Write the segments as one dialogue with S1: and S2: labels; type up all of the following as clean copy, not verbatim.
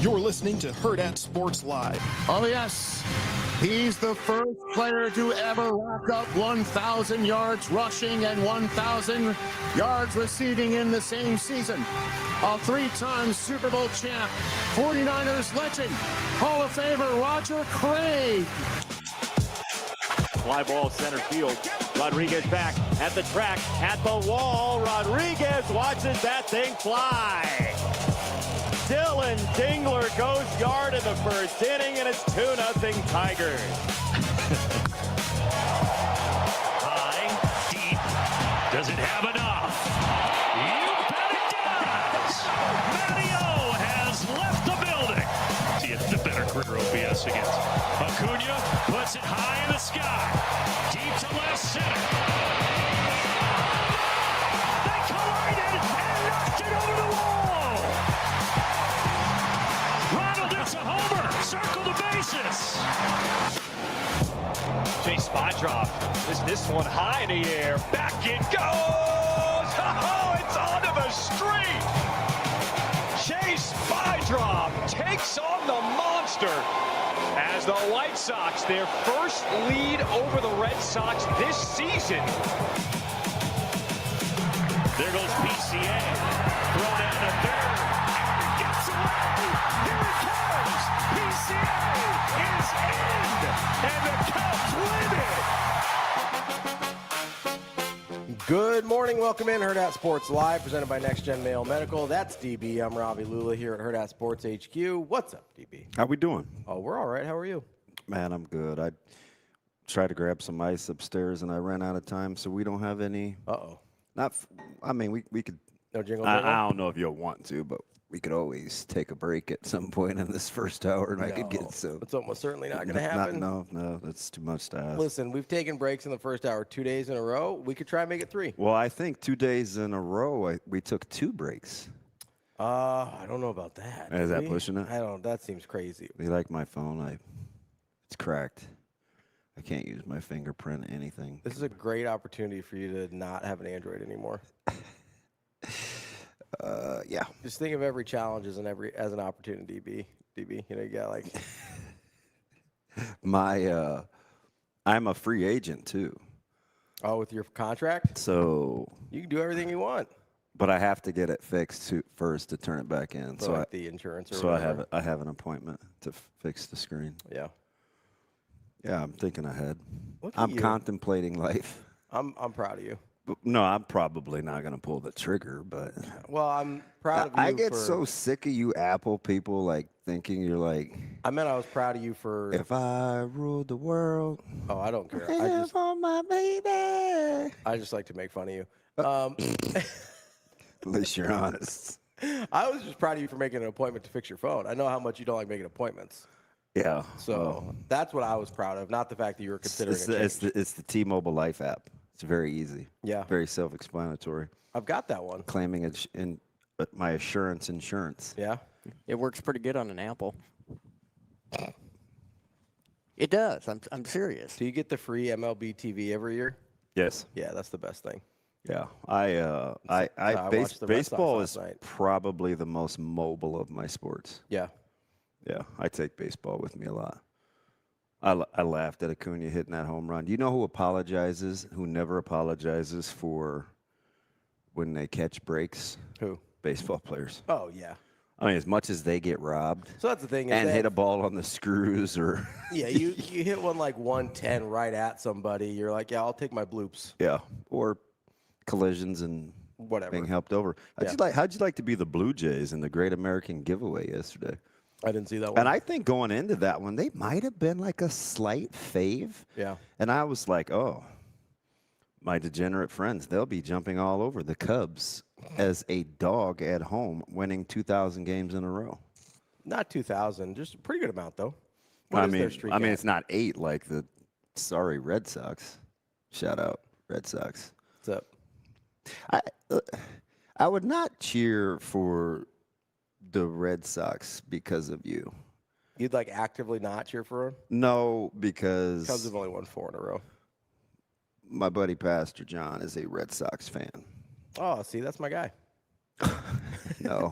S1: You're listening to Hurrdat Sports Live.
S2: Oh, yes. He's the first player to ever rack up 1,000 yards rushing and 1,000 yards receiving in the same season. A three-time Super Bowl champ, 49ers legend, Hall of Famer Roger Craig.
S3: Fly ball center field. Rodriguez back at the track, at the wall. Rodriguez watches that thing fly. Dylan Dingler goes yard in the first inning, and it's 2-0 Tigers.
S4: High, deep, does it have enough? You bet it does! Matteo has left the building. He had the better career OPS against. Acuna puts it high in the sky, deep to left center. They collided and knocked it over the wall! It's a homer. Circle the bases. Chase Spydrop. This one high in the air. Back it goes. Oh, it's onto the street. Chase Spydrop takes on the monster as the White Sox, their first lead over the Red Sox this season. There goes PCA. Throw down to third. Aaron gets away. Here it comes. PCA is in. And the Cubs win it.
S5: Good morning. Welcome in. Hurrdat Sports Live, presented by Next Gen Mail Medical. That's DB. I'm Ravi Lulla here at Hurrdat Sports HQ. What's up, DB?
S6: How we doing?
S5: Oh, we're all right. How are you?
S6: Man, I'm good. I tried to grab some ice upstairs, and I ran out of time, so we don't have any.
S5: Uh-oh.
S6: I mean, we could.
S5: No jingle.
S6: I don't know if you'll want to, but we could always take a break at some point in this first hour, and I could get some.
S5: It's almost certainly not going to happen.
S6: No, that's too much to ask.
S5: Listen, we've taken breaks in the first hour 2 days in a row. We could try and make it 3.
S6: Well, I think 2 days in a row, we took 2 breaks.
S5: I don't know about that.
S6: Is that pushing it?
S5: I don't. That seems crazy.
S6: You like my phone? It's cracked. I can't use my fingerprint anything.
S5: This is a great opportunity for you to not have an Android anymore.
S6: Yeah.
S5: Just think of every challenge as an opportunity, DB. You know, you got like
S6: I'm a free agent too.
S5: Oh, with your contract?
S6: So
S5: you can do everything you want.
S6: But I have to get it fixed first to turn it back in.
S5: So like the insurance or
S6: so
S5: whatever.
S6: I have an appointment to fix the screen.
S5: Yeah.
S6: Yeah, I'm thinking ahead.
S5: I'm
S6: contemplating life.
S5: I'm proud of you.
S6: No, I'm probably not going to pull the trigger, but
S5: well, I'm proud of you.
S6: I get so sick of you Apple people like thinking you're like.
S5: I meant I was proud of you for.
S6: If I ruled the world.
S5: Oh, I don't care.
S6: For my baby.
S5: I just like to make fun of you.
S6: At least you're honest.
S5: I was just proud of you for making an appointment to fix your phone. I know how much you don't like making appointments.
S6: Yeah.
S5: So that's what I was proud of, not the fact that you were considering
S6: it's the T-Mobile Life app. It's very easy.
S5: Yeah.
S6: Very self-explanatory.
S5: I've got that one.
S6: Claiming it in my assurance insurance.
S5: Yeah.
S7: It works pretty good on an Apple. It does. I'm serious.
S5: Do you get the free MLB TV every year?
S6: Yes.
S5: Yeah, that's the best thing.
S6: Yeah. Baseball is probably the most mobile of my sports.
S5: Yeah.
S6: Yeah, I take baseball with me a lot. I laughed at Acuna hitting that home run. Do you know who never apologizes for when they catch breaks?
S5: Who?
S6: Baseball players.
S5: Oh, yeah.
S6: I mean, as much as they get robbed.
S5: So that's the thing.
S6: And hit a ball on the screws or.
S5: Yeah, you hit one like 110 right at somebody. You're like, yeah, I'll take my bloops.
S6: Yeah, or collisions and
S5: whatever.
S6: Being helped over. How'd you like to be the Blue Jays in the Great American Giveaway yesterday?
S5: I didn't see that one.
S6: And I think going into that one, they might have been like a slight fave.
S5: Yeah.
S6: And I was like, oh, my degenerate friends, they'll be jumping all over the Cubs as a dog at home, winning 2,000 games in a row.
S5: Not 2,000, just a pretty good amount, though.
S6: I mean, it's not 8 like the Red Sox. Shout out, Red Sox.
S5: What's up?
S6: I would not cheer for the Red Sox because of you.
S5: You'd like actively not cheer for them?
S6: No, because
S5: Cubs have only won 4 in a row.
S6: My buddy Pastor John is a Red Sox fan.
S5: Oh, see, that's my guy.
S6: No.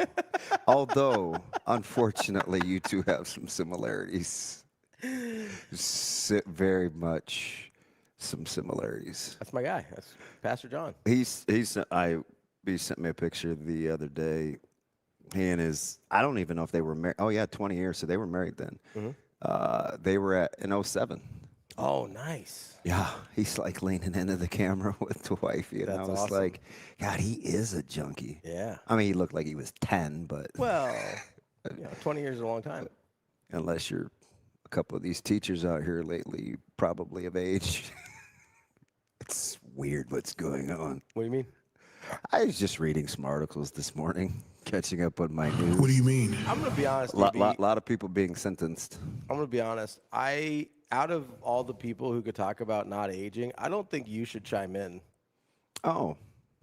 S6: Although, unfortunately, you two have some similarities. Very much some similarities.
S5: That's my guy. That's Pastor John.
S6: He sent me a picture the other day. He and his, I don't even know if they were married. Oh, yeah, 20 years. So they were married then. They were in 07.
S5: Oh, nice.
S6: Yeah, he's like leaning into the camera with the wifey, and I was
S5: awesome.
S6: like, God, he is a junkie.
S5: Yeah.
S6: I mean, he looked like he was 10, but
S5: Well, 20 years is a long time.
S6: unless you're a couple of these teachers out here lately, probably of age. It's weird what's going on.
S5: What do you mean?
S6: I was just reading some articles this morning, catching up on my news.
S1: What do you mean?
S5: I'm going to be honest.
S6: Lot of people being sentenced.
S5: I'm going to be honest. Out of all the people who could talk about not aging, I don't think you should chime in.
S6: Oh,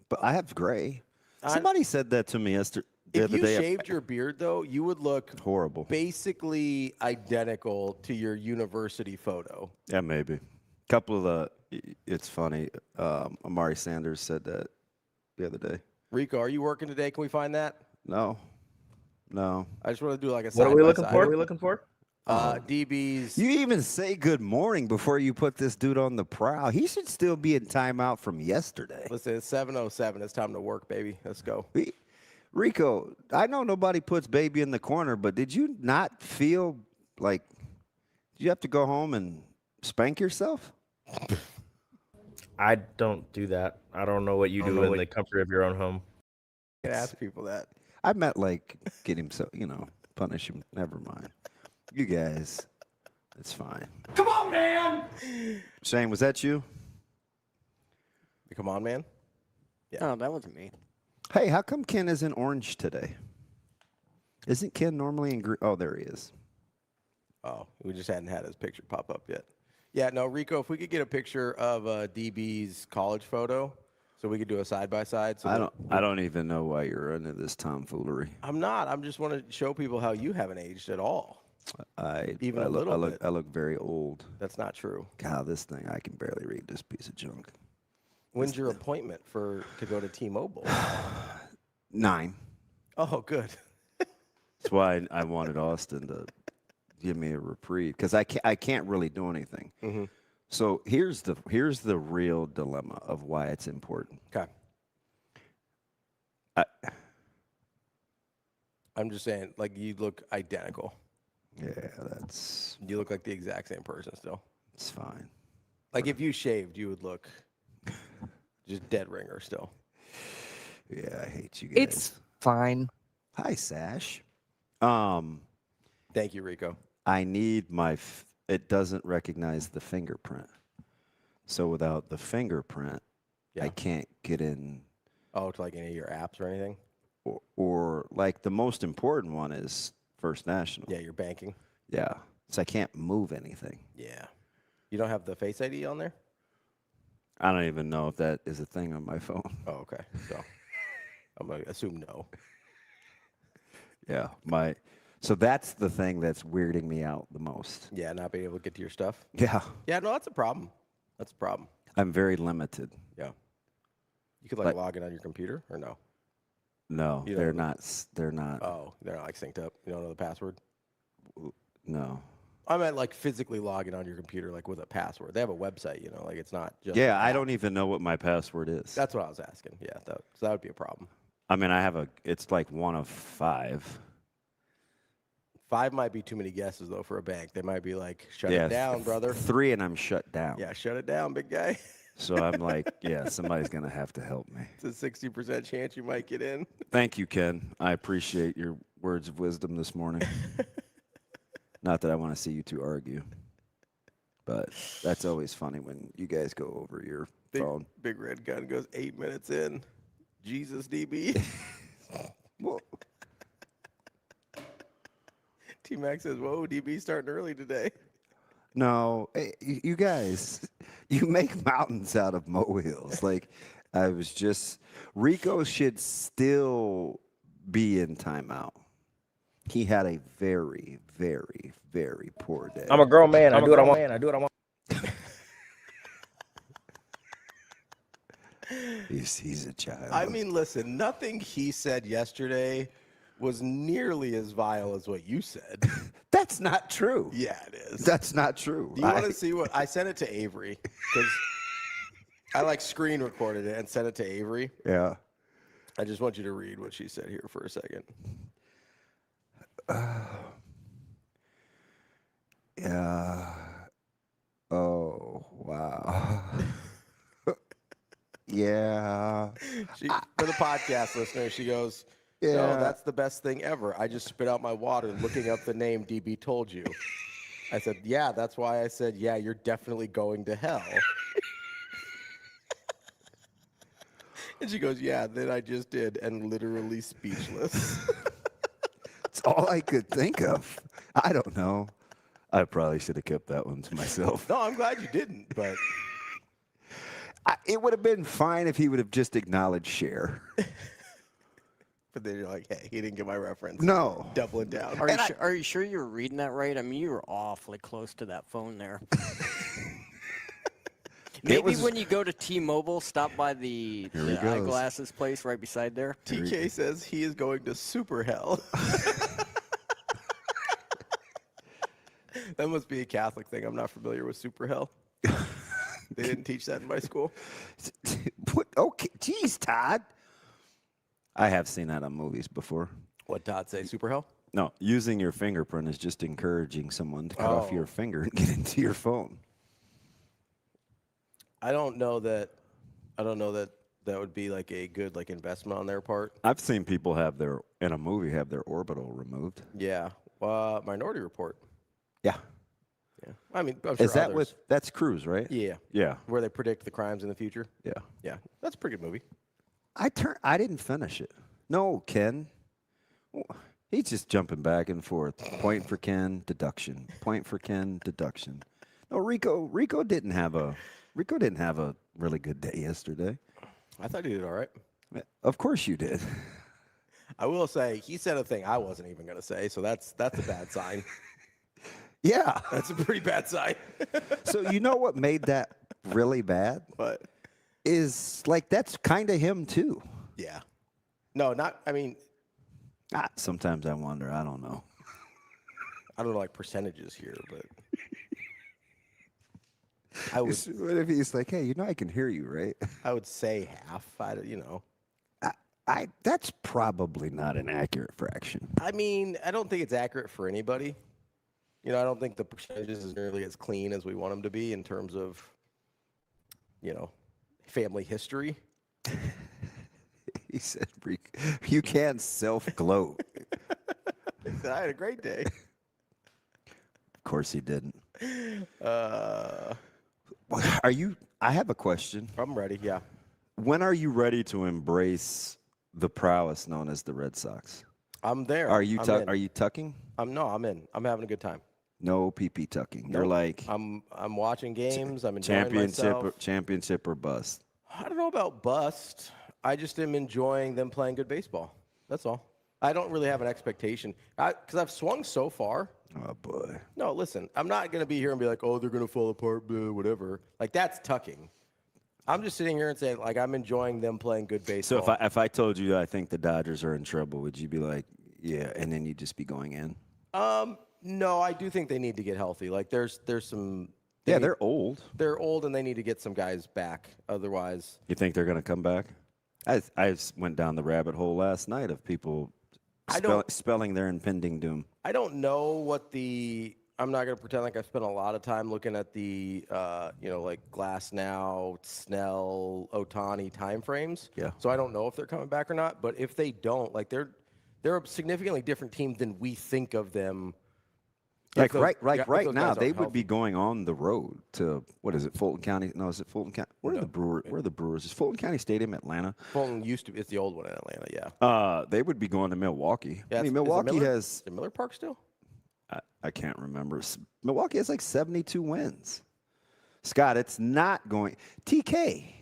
S6: but I have gray. Somebody said that to me yesterday.
S5: If you shaved your beard, though, you would look
S6: horrible,
S5: basically identical to your university photo.
S6: Yeah, maybe. It's funny. Amari Sanders said that the other day.
S5: Rico, are you working today? Can we find that?
S6: No.
S5: I just want to do like a
S8: What are we looking
S5: side-by-side.
S8: for? What are we looking for?
S5: DBs.
S6: You even say good morning before you put this dude on the prowl. He should still be in timeout from yesterday.
S5: Listen, it's 7:07. It's time to work, baby. Let's go.
S6: Rico, I know nobody puts baby in the corner, but did you not feel like you have to go home and spank yourself?
S8: I don't do that. I don't know what you do in the comfort of your own home.
S5: You can ask people that.
S6: I meant like get him punish him. Never mind. You guys, it's fine.
S1: Come on, man!
S6: Shane, was that you?
S5: Come on, man.
S7: Oh, that wasn't me.
S6: Hey, how come Ken isn't orange today? Isn't Ken normally in green? Oh, there he is.
S5: Oh, we just hadn't had his picture pop up yet. Yeah, no, Rico, if we could get a picture of DB's college photo so we could do a side-by-side. So
S6: I don't even know why you're into this tomfoolery.
S5: I'm not. I'm just want to show people how you haven't aged at all.
S6: I
S5: little
S6: look,
S5: bit.
S6: I look very old.
S5: That's not true.
S6: God, this thing, I can barely read this piece of junk.
S5: When's your appointment to go to T-Mobile?
S6: 9.
S5: Oh, good.
S6: That's why I wanted Austin to give me a reprieve because I can't really do anything.
S5: Mm-hmm.
S6: So here's the real dilemma of why it's important.
S5: Okay. I'm just saying, like, you look identical.
S6: Yeah,
S5: You look like the exact same person still.
S6: it's fine.
S5: Like, if you shaved, you would look just dead ringer still.
S6: Yeah, I hate you guys.
S9: It's fine.
S6: Hi, Sash.
S5: Thank you, Rico.
S6: I need it doesn't recognize the fingerprint. So without the fingerprint, I can't get in.
S5: Oh, to like any of your apps or anything?
S6: Or like the most important one is First National.
S5: Yeah, your banking.
S6: Yeah. So I can't move anything.
S5: Yeah. You don't have the Face ID on there?
S6: I don't even know if that is a thing on my phone.
S5: Oh, okay. So I'm going to assume no.
S6: Yeah. So that's the thing that's weirding me out the most.
S5: Yeah, not being able to get to your stuff.
S6: Yeah.
S5: Yeah, no, that's a problem. That's a problem.
S6: I'm very limited.
S5: Yeah. You could like log in on your computer or no?
S6: No,
S5: You
S6: they're
S5: don't-
S6: not. They're not.
S5: Oh, they're not like synced up. You don't know the password?
S6: No.
S5: I meant like physically logging on your computer like with a password. They have a website, like it's not just.
S6: Yeah,
S5: an
S6: I
S5: app.
S6: don't even know what my password is.
S5: That's what I was asking. Yeah, so that would be a problem.
S6: I mean, it's like one of 5.
S5: 5 might be too many guesses though for a bank. They might be like, shut it down, brother.
S6: 3 and I'm shut down.
S5: Yeah, shut it down, big guy.
S6: So I'm like, yeah, somebody's going to have to help me.
S5: It's a 60% chance you might get in.
S6: Thank you, Ken. I appreciate your words of wisdom this morning. Not that I want to see you two argue, but that's always funny when you guys go over your phone.
S5: Big red gun goes 8 minutes in. Jesus, DB.
S6: Well,
S5: T-Mac says, whoa, DB starting early today.
S6: no, hey, you guys, you make mountains out of molehills. Like, Rico should still be in timeout. He had a very, very, very poor day.
S8: I'm a grown man. I do what I want.
S6: He's a child.
S5: I mean, listen, nothing he said yesterday was nearly as vile as what you said.
S6: That's not true.
S5: Yeah, it is.
S6: That's not true.
S5: Do you want to see what I sent it to Avery? Because I like screen recorded it and sent it to Avery.
S6: Yeah.
S5: I just want you to read what she said here for a second.
S6: Yeah. Oh, wow. Yeah.
S5: For the podcast listener, she goes,
S6: Yeah.
S5: "No, that's the best thing ever. I just spit out my water looking up the name DB told you." I said, "Yeah, that's why I said, yeah, you're definitely going to hell." And she goes, "Yeah, then I just did," and literally speechless.
S6: It's all I could think of. I don't know. I probably should have kept that one to myself.
S5: No, I'm glad you didn't, but
S6: It would have been fine if he would have just acknowledged share.
S5: but then you're like, hey, he didn't get my reference.
S6: No.
S5: Doubling down.
S7: Are you sure you were reading that right? I mean, you were awfully close to that phone there. Maybe when you go to T-Mobile, stop by the eyeglasses place right beside there.
S5: TK says he is going to super hell. That must be a Catholic thing. I'm not familiar with super hell. They didn't teach that in my school.
S6: Okay, geez, Todd. I have seen that on movies before.
S5: What Todd say? Super hell?
S6: No, using your fingerprint is just encouraging someone to cut off your finger and get into your phone.
S5: I don't know that that would be like a good like investment on their part.
S6: I've seen people in a movie have their orbital removed.
S5: Yeah. Minority Report.
S6: Yeah.
S5: Yeah. I mean, I'm sure
S6: Is that
S5: others.
S6: that's Cruise, right?
S5: Yeah.
S6: Yeah.
S5: Where they predict the crimes in the future.
S6: Yeah.
S5: Yeah. That's a pretty good movie.
S6: I didn't finish it. No, Ken. He's just jumping back and forth. Point for Ken, deduction. Point for Ken, deduction. No, Rico didn't have a really good day yesterday.
S5: I thought he did all right.
S6: Of course you did.
S5: I will say he said a thing I wasn't even going to say, so that's a bad sign.
S6: Yeah.
S5: That's a pretty bad sign.
S6: So you know what made that really bad?
S5: But
S6: Is like that's kind of him too.
S5: yeah. No, not I mean,
S6: Sometimes I wonder. I don't know.
S5: I don't know like percentages here, but I would
S6: What if he's like, hey, I can hear you, right?
S5: I would say half.
S6: That's probably not an accurate fraction.
S5: I mean, I don't think it's accurate for anybody. I don't think the percentages is nearly as clean as we want them to be in terms of, family history.
S6: He said, you can't self-gloat.
S5: I had a great day.
S6: Of course he didn't.
S5: Uh,
S6: I have a question.
S5: I'm ready, yeah.
S6: When are you ready to embrace the prowess known as the Red Sox?
S5: I'm there.
S6: Are you
S5: I'm in.
S6: tucking?
S5: I'm in. I'm having a good time.
S6: No pee tucking.
S5: Nope.
S6: You're like
S5: I'm watching games. I'm enjoying myself.
S6: Championship or bust.
S5: I don't know about bust. I just am enjoying them playing good baseball. That's all. I don't really have an expectation because I've swung so far.
S6: Oh boy.
S5: No, listen. I'm not going to be here and be like, oh, they're going to fall apart, blah, whatever. Like that's tucking. I'm just sitting here and saying, like, I'm enjoying them playing good baseball.
S6: So if I told you I think the Dodgers are in trouble, would you be like, yeah, and then you'd just be going in?
S5: No, I do think they need to get healthy. Like, there's some.
S6: They're old.
S5: They're old, and they need to get some guys back. Otherwise,
S6: You think they're going to come back? I went down the rabbit hole last night of people spelling their impending doom.
S5: I don't know what the. I'm not going to pretend like I spent a lot of time looking at the, like Glass now, Snell, Otani timeframes.
S6: Yeah.
S5: So I don't know if they're coming back or not. But if they don't, like they're a significantly different team than we think of them.
S6: Like right now, they would
S5: healthy.
S6: be going on the road to what is it, Fulton County? No, is it Fulton County? Where are the Brewers? Is Fulton County Stadium, Atlanta?
S5: Fulton used to. It's the old one in Atlanta. Yeah.
S6: They would be going to Milwaukee.
S5: Yeah,
S6: I mean, Milwaukee has.
S5: Is it Miller Park still?
S6: I can't remember. Milwaukee has like 72 wins. Scott, it's not going. TK,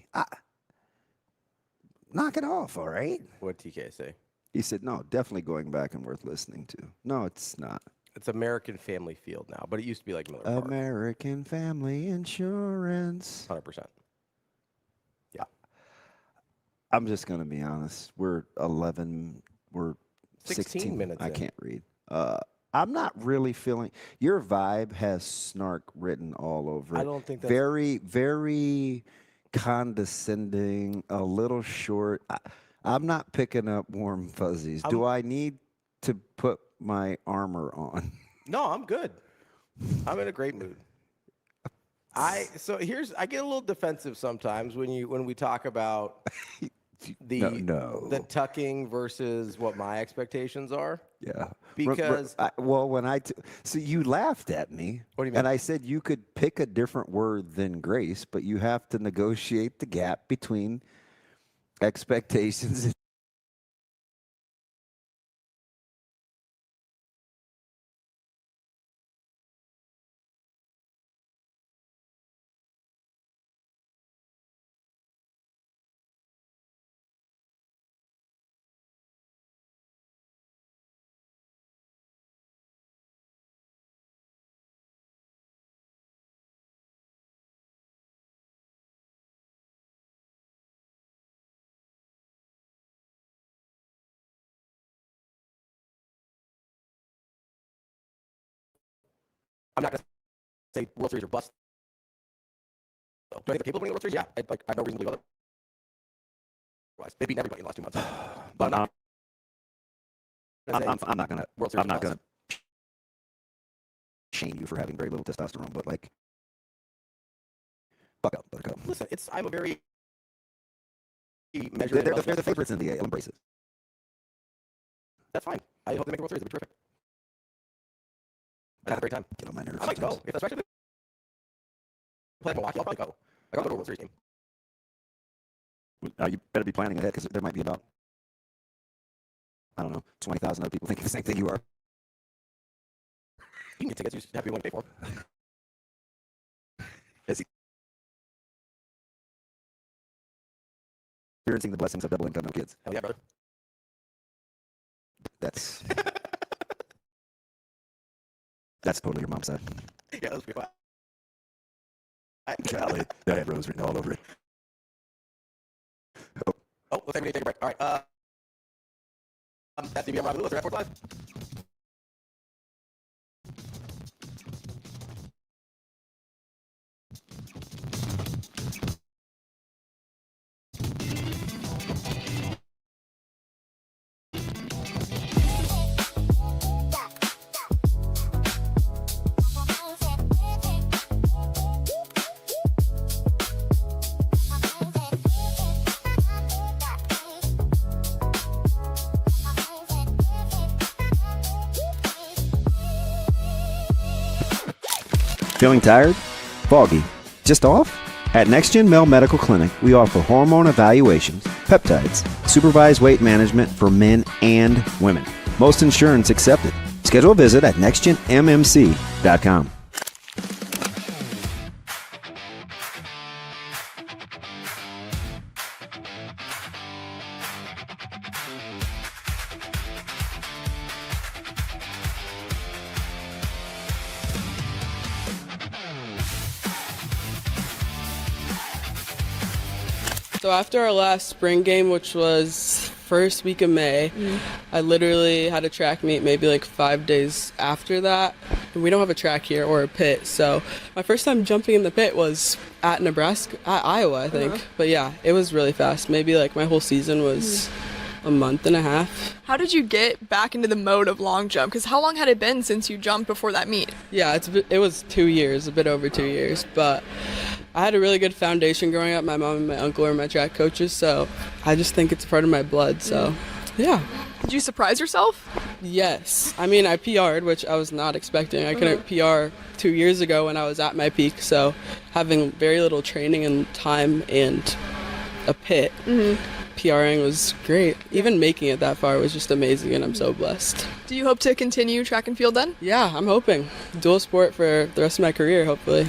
S6: knock it off, all right?
S5: What TK say?
S6: He said, no, definitely going back and worth listening to. No, it's not.
S5: It's American Family Field now, but it used to be like Miller Park.
S6: American Family Insurance.
S5: 100%. Yeah.
S6: I'm just going to be honest. We're
S5: 16 minutes
S6: I
S5: in.
S6: can't read. I'm not really feeling your vibe has snark written all over it.
S5: I don't think that's
S6: very, very condescending, a little short. I'm not picking up warm fuzzies. Do I need to put my armor on?
S5: No, I'm good. I'm in a great mood. I get a little defensive sometimes when we talk about the tucking versus what my expectations are.
S6: Yeah.
S5: Because
S6: so you laughed at me.
S5: What do you mean?
S6: And I said you could pick a different word than grace, but you have to negotiate the gap between expectations and
S5: I'm not going to say World Series are bust. Do I think they're capable of winning the World Series? Yeah, I have no reason to believe otherwise. They've beaten everybody in the last 2 months. But
S6: I'm not gonna shame you for having very little testosterone, but like, fuck up, buttercup.
S5: Listen, I'm a very measured.
S6: They're the favorites in the AL. Embrace it.
S5: That's fine. I hope they make the World Series. It'll be terrific. I had a great time.
S6: Get on my nerves.
S5: I might go. If especially play Milwaukee, I'll probably go. I'll go to a World Series game.
S6: You better be planning ahead because there might be about, I don't know, 20,000 other people thinking the same thing you are.
S5: You can get tickets. You just have to be willing to pay for them.
S6: Experiencing the blessings of double income, no kids.
S5: Hell yeah, brother.
S6: That's totally your mom's side.
S5: Yeah, that was pretty fun.
S6: Golly, that had Rose written all over it.
S5: Oh, let's take a break. All right. That's DB. I'm Ravi. Lulla. They're at 4 Live.
S6: Feeling tired? Foggy? Just off? At NextGen Male Medical Clinic, we offer hormone evaluations, peptides, supervised weight management for men and women. Most insurance accepted. Schedule a visit at nextgenmmc.com.
S9: So after our last spring game, which was first week of May, I literally had a track meet maybe like 5 days after that. And we don't have a track here or a pit, so my first time jumping in the pit was at Nebraska, at Iowa, I think. But yeah, it was really fast. Maybe like my whole season was a month and a half.
S10: How did you get back into the mode of long jump? Because how long had it been since you jumped before that meet?
S9: Yeah, it was 2 years, a bit over 2 years, but I had a really good foundation growing up. My mom and my uncle are my track coaches, so I just think it's part of my blood, so yeah.
S10: Did you surprise yourself?
S9: Yes. I mean, I PR'd, which I was not expecting. I couldn't PR 2 years ago when I was at my peak, so having very little training and time and a pit, PRing was great. Even making it that far was just amazing, and I'm so blessed.
S10: Do you hope to continue track and field then?
S9: Yeah, I'm hoping. Dual sport for the rest of my career, hopefully.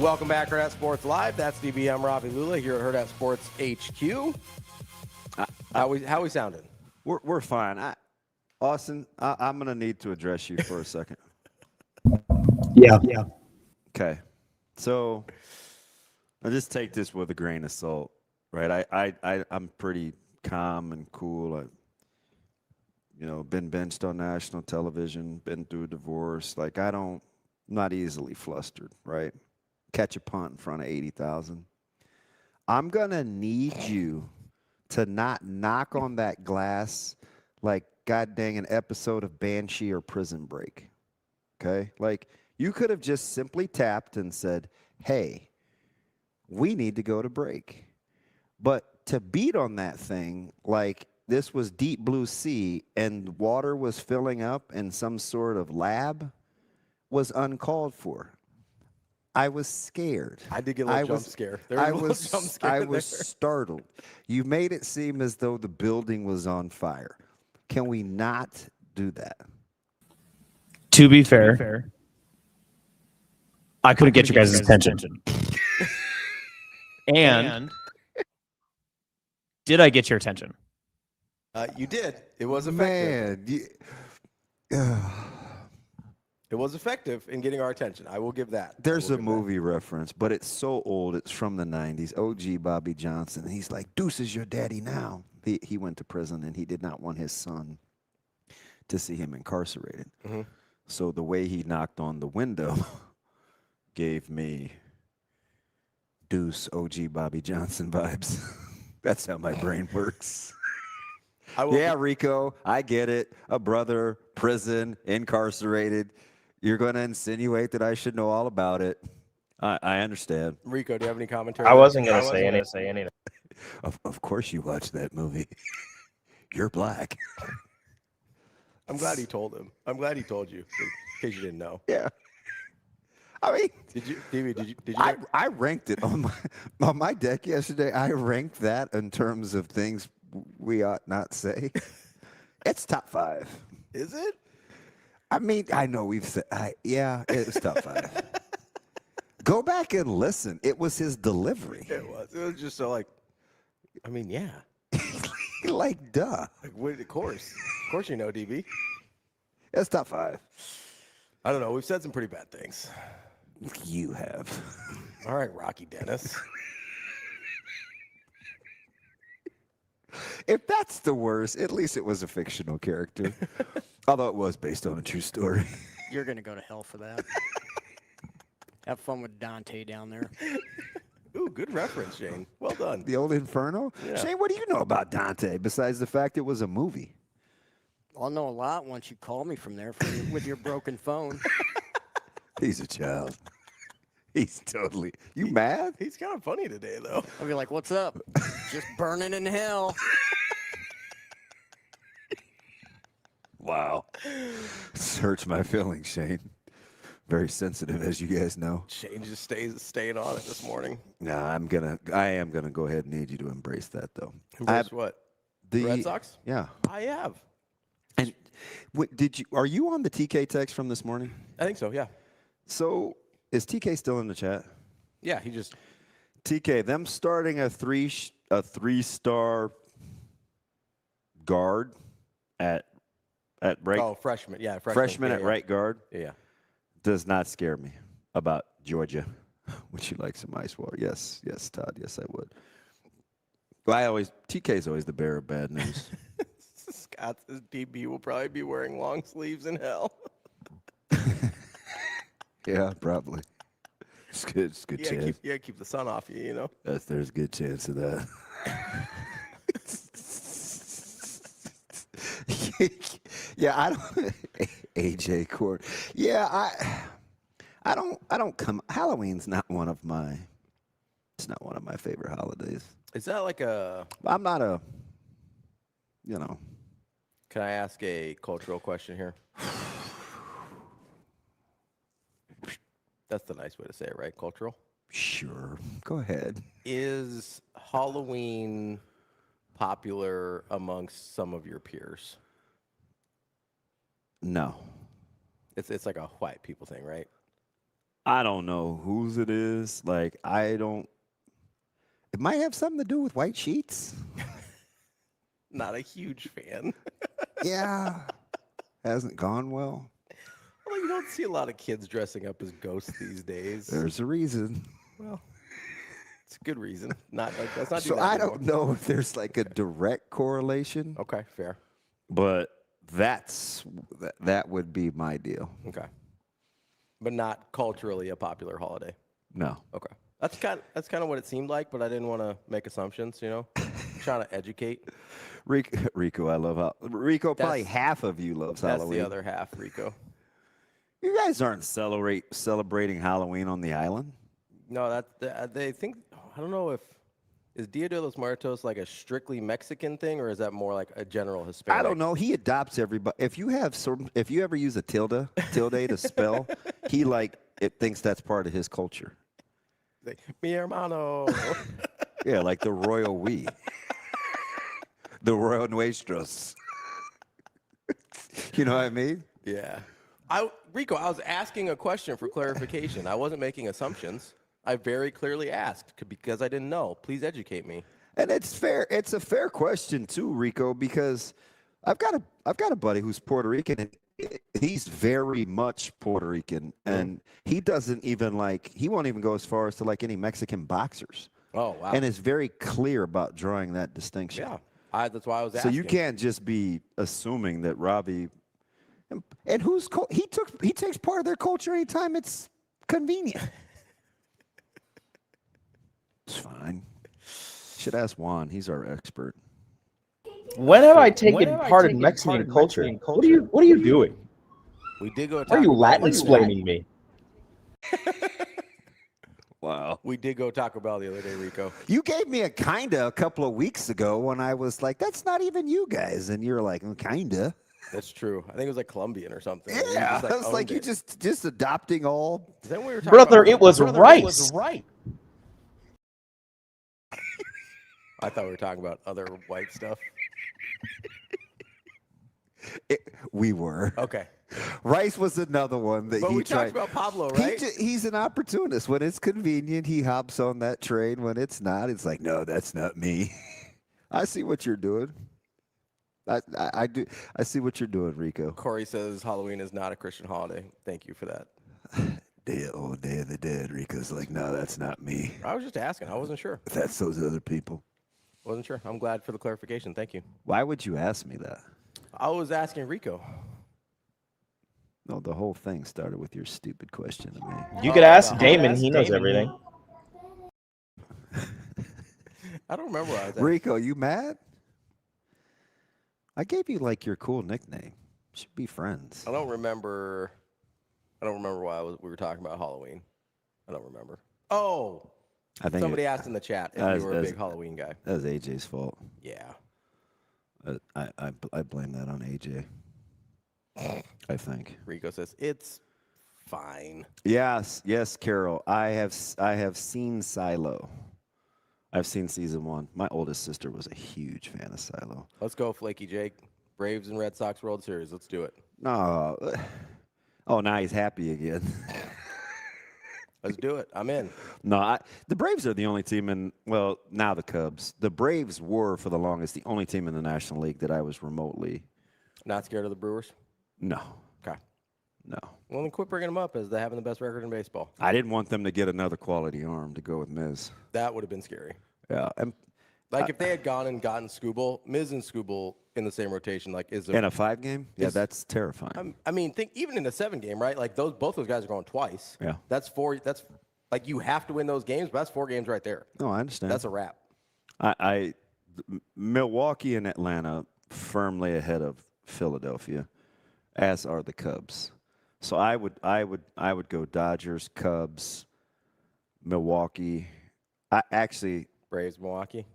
S5: Welcome back, Hurrdat Sports Live. That's DBM Ravi Lulla here at Hurrdat Sports HQ. How we sounding?
S6: We're fine. Austin, I'm going to need to address you for a second.
S11: Yeah.
S6: Okay. So I just take this with a grain of salt, right? I'm pretty calm and cool. I've been benched on national television, been through a divorce. Like, I'm not easily flustered, right? Catch a punt in front of 80,000. I'm going to need you to not knock on that glass like, god dang, an episode of Banshee or Prison Break. Okay? Like, you could have just simply tapped and said, hey, we need to go to break. But to beat on that thing, like this was deep blue sea and water was filling up in some sort of lab, was uncalled for. I was scared.
S5: I did get a little jump scare.
S6: I was startled. You made it seem as though the building was on fire. Can we not do that?
S11: To be fair, I couldn't get you guys' attention. And did I get your attention?
S5: You did. It was effective. It was effective in getting our attention. I will give that.
S6: There's a movie reference, but it's so old. It's from the 90s. OG Bobby Johnson. He's like, Deuce is your daddy now. He went to prison, and he did not want his son to see him incarcerated.
S5: Mm-hmm.
S6: So the way he knocked on the window gave me Deuce, OG Bobby Johnson vibes. That's how my brain works. Yeah, Rico, I get it. A brother, prison, incarcerated. You're going to insinuate that I should know all about it. I understand.
S5: Rico, do you have any commentary?
S8: I wasn't going to say anything.
S6: Of course you watched that movie. You're black.
S5: I'm glad he told him. I'm glad he told you, in case you didn't know.
S6: Yeah. I mean,
S5: did you?
S6: I ranked it on my deck yesterday. I ranked that in terms of things we ought not say. It's top 5.
S5: Is it?
S6: I mean, I know we've said, yeah, it's top 5. Go back and listen. It was his delivery.
S5: It was. It was just so like, I mean, yeah.
S6: Like, duh.
S5: Like, of course. Of course you know, DB.
S6: It's top 5.
S5: I don't know. We've said some pretty bad things.
S6: You have.
S5: All right, Rocky Dennis.
S6: If that's the worst, at least it was a fictional character. Although it was based on a true story.
S7: You're going to go to hell for that. Have fun with Dante down there.
S5: Ooh, good reference, Shane. Well done.
S6: The old Inferno?
S5: Yeah.
S6: Shane, what do you know about Dante besides the fact it was a movie?
S7: I'll know a lot once you call me from there with your broken phone.
S6: He's a child. He's totally. You mad?
S5: He's kind of funny today, though.
S7: I'll be like, what's up? Just burning in hell.
S6: Wow. This hurts my feelings, Shane. Very sensitive, as you guys know.
S5: Shane just staying on it this morning.
S6: No, I am gonna go ahead and need you to embrace that, though.
S5: Embrace what? The Red Sox?
S6: Yeah.
S5: I have.
S6: And are you on the TK text from this morning?
S5: I think so, yeah.
S6: So is TK still in the chat?
S5: Yeah, he just
S6: TK, them starting a three-star guard at right.
S5: Oh, freshman. Yeah,
S6: freshman at right guard.
S5: Yeah.
S6: Does not scare me about Georgia. Would you like some ice water? Yes, Todd. Yes, I would. TK's always the bearer of bad news.
S5: Scott says DB will probably be wearing long sleeves in hell.
S6: Yeah, probably. It's good chance.
S5: Keep the sun off you, you know?
S6: There's a good chance of that. Yeah, I don't. AJ Court. Yeah, I don't come. Halloween's not one of my. It's not one of my favorite holidays.
S5: Is that like a?
S6: I'm not a.
S5: Can I ask a cultural question here? That's the nice way to say it, right? Cultural?
S6: Sure. Go ahead.
S5: Is Halloween popular amongst some of your peers?
S6: No.
S5: It's like a white people thing, right?
S6: I don't know whose it is. Like, I don't. It might have something to do with white sheets.
S5: Not a huge fan.
S6: Yeah. Hasn't gone well.
S5: Well, you don't see a lot of kids dressing up as ghosts these days.
S6: There's a reason.
S5: Well, it's a good reason. Not like that's not.
S6: So I don't know if there's like a direct correlation.
S5: Okay, fair.
S6: But that would be my deal.
S5: Okay. But not culturally a popular holiday.
S6: No.
S5: Okay. That's kind of what it seemed like, but I didn't want to make assumptions, trying to educate.
S6: Rico, I love Rico, probably half of you loves Halloween.
S5: That's the other half, Rico.
S6: You guys aren't celebrating Halloween on the island?
S5: No, they think, I don't know is Dia de los Muertos like a strictly Mexican thing, or is that more like a general Hispanic?
S6: I don't know. He adopts everybody. If you ever use a tilde to spell, he it thinks that's part of his culture.
S5: Mi hermano.
S6: Yeah, like the royal we. The royal nuestros. You know what I mean?
S5: Yeah. Rico, I was asking a question for clarification. I wasn't making assumptions. I very clearly asked because I didn't know. Please educate me.
S6: And it's fair. It's a fair question too, Rico, because I've got a buddy who's Puerto Rican, and he's very much Puerto Rican, and he doesn't even he won't even go as far as to like any Mexican boxers.
S5: Oh, wow.
S6: And is very clear about drawing that distinction.
S5: Yeah, that's why I was asking.
S6: So you can't just be assuming that Ravi and he takes part of their culture anytime it's convenient. It's fine. Should ask Juan. He's our expert.
S8: When have I taken part in Mexican culture? What are you doing?
S5: We did go.
S8: Are you Latin explaining me?
S6: Wow.
S5: We did go Taco Bell the other day, Rico.
S6: You gave me a couple of weeks ago when I was like, that's not even you guys. And you're like, kinda.
S5: That's true. I think it was like Colombian or something.
S6: Yeah. I was like, you just adopting all.
S5: Is that what we were talking
S8: Brother,
S5: about?
S8: it was rice.
S5: I thought we were talking about other white stuff.
S6: We were.
S5: Okay.
S6: Rice was another one that
S5: but
S6: he
S5: we
S6: tried.
S5: talked about Pablo, right?
S6: He's an opportunist. When it's convenient, he hops on that train. When it's not, it's like, no, that's not me. I see what you're doing. I do. I see what you're doing, Rico.
S5: Corey says Halloween is not a Christian holiday. Thank you for that.
S6: Day of the Dead. Rico's like, no, that's not me.
S5: I was just asking. I wasn't sure.
S6: That's those other people.
S5: Wasn't sure. I'm glad for the clarification. Thank you.
S6: Why would you ask me that?
S5: I was asking Rico.
S6: No, the whole thing started with your stupid question to me.
S8: You could ask Damon. He knows everything.
S5: I don't remember what I was asking.
S6: Rico, you mad? I gave you your cool nickname. Should be friends.
S5: I don't remember why we were talking about Halloween. I don't remember. Oh,
S6: I think
S5: somebody asked in the chat if you were a big Halloween guy.
S6: That was AJ's fault.
S5: Yeah.
S6: I blame that on AJ. I think.
S5: Rico says it's fine.
S6: Yes, Carol. I have seen Silo. I've seen season 1. My oldest sister was a huge fan of Silo.
S5: Let's go, Flaky Jake. Braves and Red Sox World Series. Let's do it.
S6: No. Oh, now he's happy again.
S5: Let's do it. I'm in.
S6: No, the Braves are the only team now the Cubs. The Braves were, for the longest, the only team in the National League that I was remotely.
S5: Not scared of the Brewers?
S6: No.
S5: Okay.
S6: No.
S5: Well, then quit bringing them up as they're having the best record in baseball.
S6: I didn't want them to get another quality arm to go with Miz.
S5: That would have been scary.
S6: Yeah.
S5: If they had gone and gotten Skubal, Miz and Skubal in the same rotation,
S6: in a 5-game? Yeah, that's terrifying.
S5: I mean, think even in a 7-game, right? Both those guys are going twice.
S6: Yeah.
S5: That's 4. That's you have to win those games, but that's 4 games right there.
S6: No, I understand.
S5: That's a wrap.
S6: Milwaukee and Atlanta firmly ahead of Philadelphia, as are the Cubs. So I would go Dodgers, Cubs, Milwaukee.
S5: Braves, Milwaukee.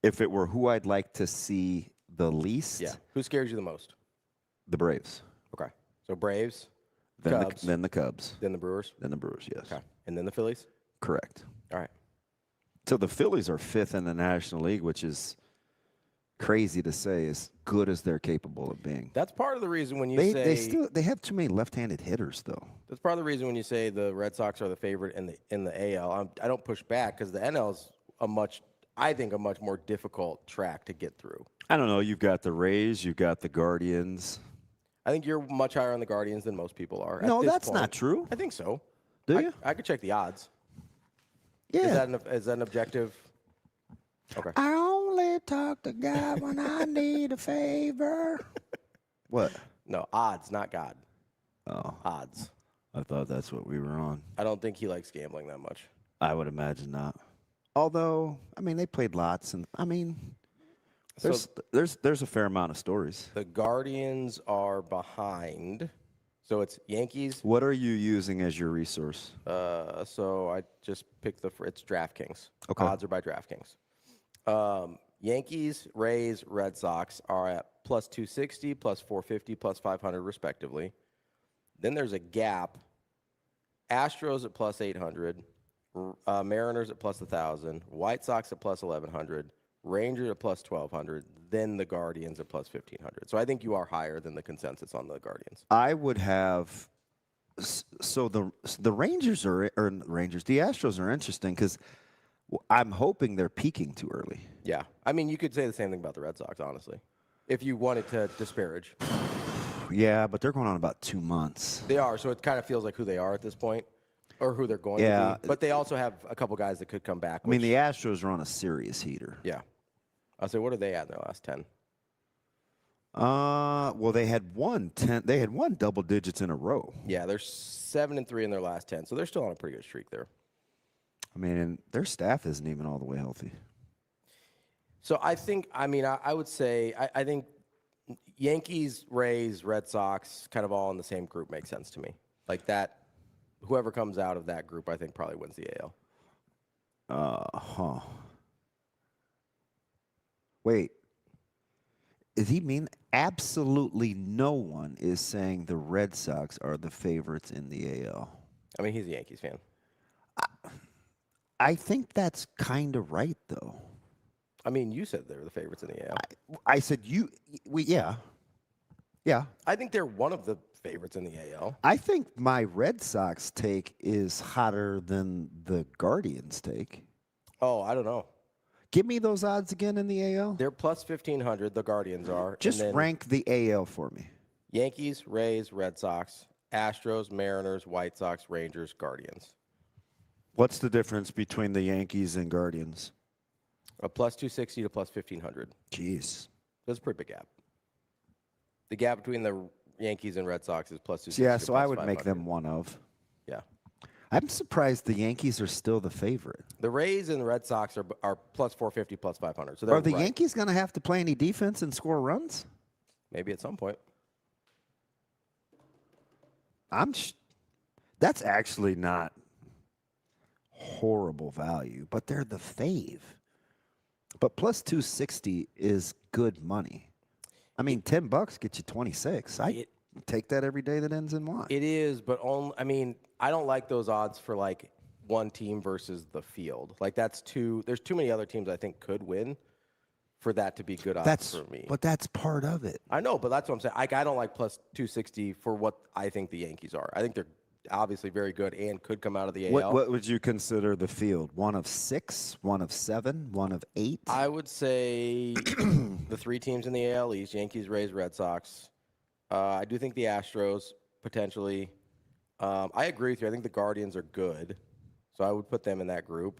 S6: If it were who I'd like to see the least.
S5: Yeah. Who scares you the most?
S6: The Braves.
S5: Okay. So Braves,
S6: Cubs. Then the Cubs.
S5: Then the Brewers?
S6: Then the Brewers, yes.
S5: Okay. And then the Phillies?
S6: Correct.
S5: All right.
S6: So the Phillies are 5th in the National League, which is crazy to say, as good as they're capable of being.
S5: That's part of the reason when you say
S6: they have too many left-handed hitters, though.
S5: That's part of the reason when you say the Red Sox are the favorite in the AL. I don't push back because the NL is a much more difficult track to get through.
S6: I don't know. You've got the Rays, you've got the Guardians.
S5: I think you're much higher on the Guardians than most people are.
S6: No, that's not true.
S5: I think so.
S6: Do you?
S5: I could check the odds.
S6: Yeah.
S5: Is that an objective? Okay.
S6: I only talk to God when I need a favor. What?
S5: No, odds, not God.
S6: Oh.
S5: Odds.
S6: I thought that's what we were on.
S5: I don't think he likes gambling that much.
S6: I would imagine not. Although, I mean, they played lots, and I mean, there's a fair amount of stories.
S5: The Guardians are behind. So it's Yankees.
S6: What are you using as your resource?
S5: So I just picked it's DraftKings.
S6: Okay.
S5: Odds are by DraftKings. Yankees, Rays, Red Sox are at plus 260, plus 450, plus 500 respectively. Then there's a gap. Astros at plus 800, Mariners at plus 1,000, White Sox at plus 1,100, Rangers at plus 1,200, then the Guardians at plus 1,500. So I think you are higher than the consensus on the Guardians.
S6: I would have. So the Rangers the Astros are interesting because I'm hoping they're peaking too early.
S5: Yeah. I mean, you could say the same thing about the Red Sox, honestly, if you wanted to disparage.
S6: Yeah, but they're going on about 2 months.
S5: They are, so it kind of feels like who they are at this point, or who they're going to be. But they also have a couple guys that could come back.
S6: I mean, the Astros are on a serious heater.
S5: Yeah. I'll say, what are they at in their last 10?
S6: Well, they had won double digits in a row.
S5: Yeah, they're 7-3 in their last 10, so they're still on a pretty good streak there.
S6: I mean, and their staff isn't even all the way healthy.
S5: So I think, I would say, I think Yankees, Rays, Red Sox, kind of all in the same group makes sense to me. Like that, whoever comes out of that group, I think probably wins the AL.
S6: Wait. Does he mean absolutely no one is saying the Red Sox are the favorites in the AL?
S5: I mean, he's a Yankees fan.
S6: I think that's kind of right, though.
S5: I mean, you said they were the favorites in the AL.
S6: I said yeah.
S5: I think they're one of the favorites in the AL.
S6: I think my Red Sox take is hotter than the Guardians take.
S5: Oh, I don't know.
S6: Give me those odds again in the AL.
S5: They're plus 1,500, the Guardians are.
S6: Just rank the AL for me.
S5: Yankees, Rays, Red Sox, Astros, Mariners, White Sox, Rangers, Guardians.
S6: What's the difference between the Yankees and Guardians?
S5: A plus 260 to plus 1,500.
S6: Jeez.
S5: That's a pretty big gap. The gap between the Yankees and Red Sox is plus 260.
S6: Yeah, so I would make them one of.
S5: Yeah.
S6: I'm surprised the Yankees are still the favorite.
S5: The Rays and the Red Sox are plus 450, plus 500. So
S6: are the Yankees going to have to play any defense and score runs?
S5: Maybe at some point.
S6: That's actually not horrible value, but they're the fave. But plus 260 is good money. I mean, $10 gets you 26. I take that every day that ends in Y.
S5: It is, but I don't like those odds for like one team versus the field. Like there's too many other teams I think could win for that to be good odds for me.
S6: But that's part of it.
S5: I know, but that's what I'm saying. I don't like plus 260 for what I think the Yankees are. I think they're obviously very good and could come out of the AL.
S6: What would you consider the field? 1 of 6, 1 of 7, 1 of 8?
S5: I would say the 3 teams in the AL East, Yankees, Rays, Red Sox. I do think the Astros potentially. I agree with you. I think the Guardians are good, so I would put them in that group.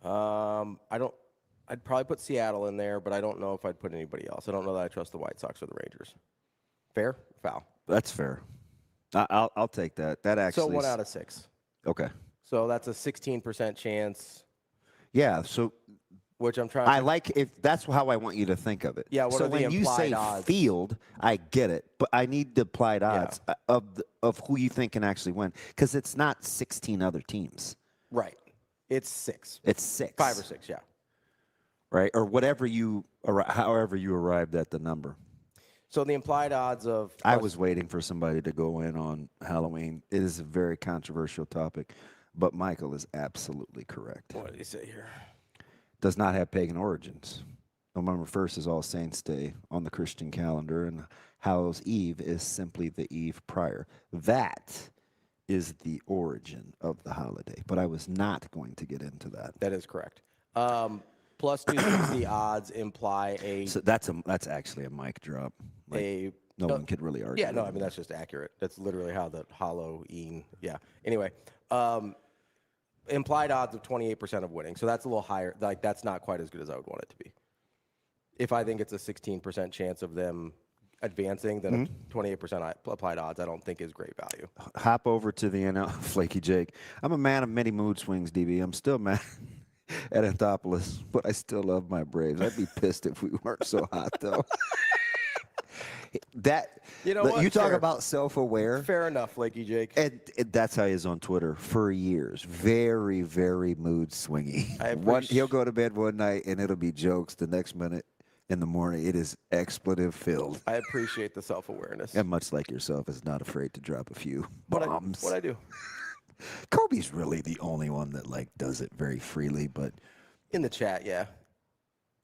S5: I'd probably put Seattle in there, but I don't know if I'd put anybody else. I don't know that I trust the White Sox or the Rangers. Fair? Foul?
S6: That's fair. I'll take that. That actually.
S5: So 1 out of 6.
S6: Okay.
S5: So that's a 16% chance.
S6: Yeah. So.
S5: Which I'm trying.
S6: I like if that's how I want you to think of it.
S5: Yeah. What
S6: so
S5: are the
S6: when you say
S5: odds?
S6: Field, I get it, but I need the applied odds of who you think can actually win because it's not 16 other teams.
S5: Right. It's 6.
S6: It's 6.
S5: 5 or 6. Yeah.
S6: Right, or however you arrived at the number.
S5: So the implied odds of.
S6: I was waiting for somebody to go in on Halloween. It is a very controversial topic, but Michael is absolutely correct.
S5: What did he say here?
S6: Does not have pagan origins. November 1st is All Saints Day on the Christian calendar, and Hallows Eve is simply the eve prior. That is the origin of the holiday, but I was not going to get into that.
S5: That is correct. Plus 260 odds imply a.
S6: So that's actually a mic drop. Like, no one could really argue.
S5: Yeah, no, I mean that's just accurate. That's literally how the Halloween. Yeah. Anyway, implied odds of 28% of winning. So that's a little higher. Like that's not quite as good as I would want it to be. If I think it's a 16% chance of them advancing, then 28% applied odds I don't think is great value.
S6: Hop over to the NL, Flaky Jake. I'm a man of many mood swings, DB. I'm still mad at Anthopoulos, but I still love my Braves. I'd be pissed if we weren't so hot, though. You talk about self-aware.
S5: Fair enough, Flaky Jake.
S6: And that's how he is on Twitter for years. Very, very mood swingy. He'll go to bed one night and it'll be jokes. The next minute in the morning, it is expletive filled.
S5: I appreciate the self-awareness.
S6: And much like yourself, is not afraid to drop a few bombs.
S5: What I do.
S6: Kobe's really the only one that does it very freely, but
S5: in the chat, yeah.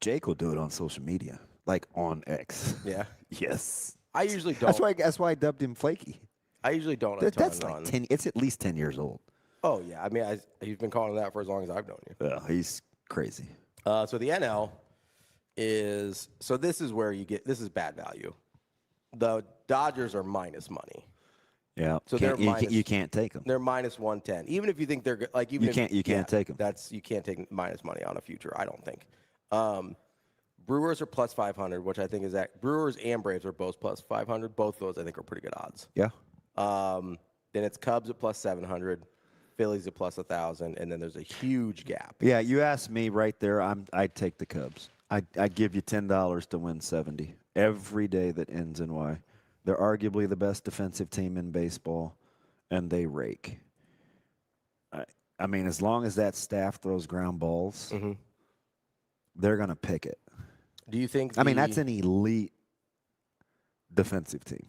S6: Jake will do it on social media, like on X.
S5: Yeah.
S6: Yes.
S5: I usually don't.
S6: That's why I dubbed him Flaky.
S5: I usually don't.
S6: That's like 10. It's at least 10 years old.
S5: Oh yeah. I mean, he's been calling that for as long as I've known you.
S6: Yeah, he's crazy.
S5: So the NL is this is where this is bad value. The Dodgers are minus money.
S6: Yeah.
S5: So
S6: you can't take them.
S5: They're minus 110. Even if you think they're good, you can't take them. You can't take minus money on a future. I don't think. Brewers are plus 500, which I think is Brewers and Braves are both plus 500. Both those I think are pretty good odds.
S6: Yeah.
S5: Then it's Cubs at plus 700, Phillies at plus 1,000, and then there's a huge gap.
S6: Yeah, you asked me right there. I'd take the Cubs. I'd give you $10 to win 70 every day that ends in Y. They're arguably the best defensive team in baseball, and they rake. I mean, as long as that staff throws ground balls, they're going to pick it.
S5: Do you think?
S6: I mean, that's an elite defensive team.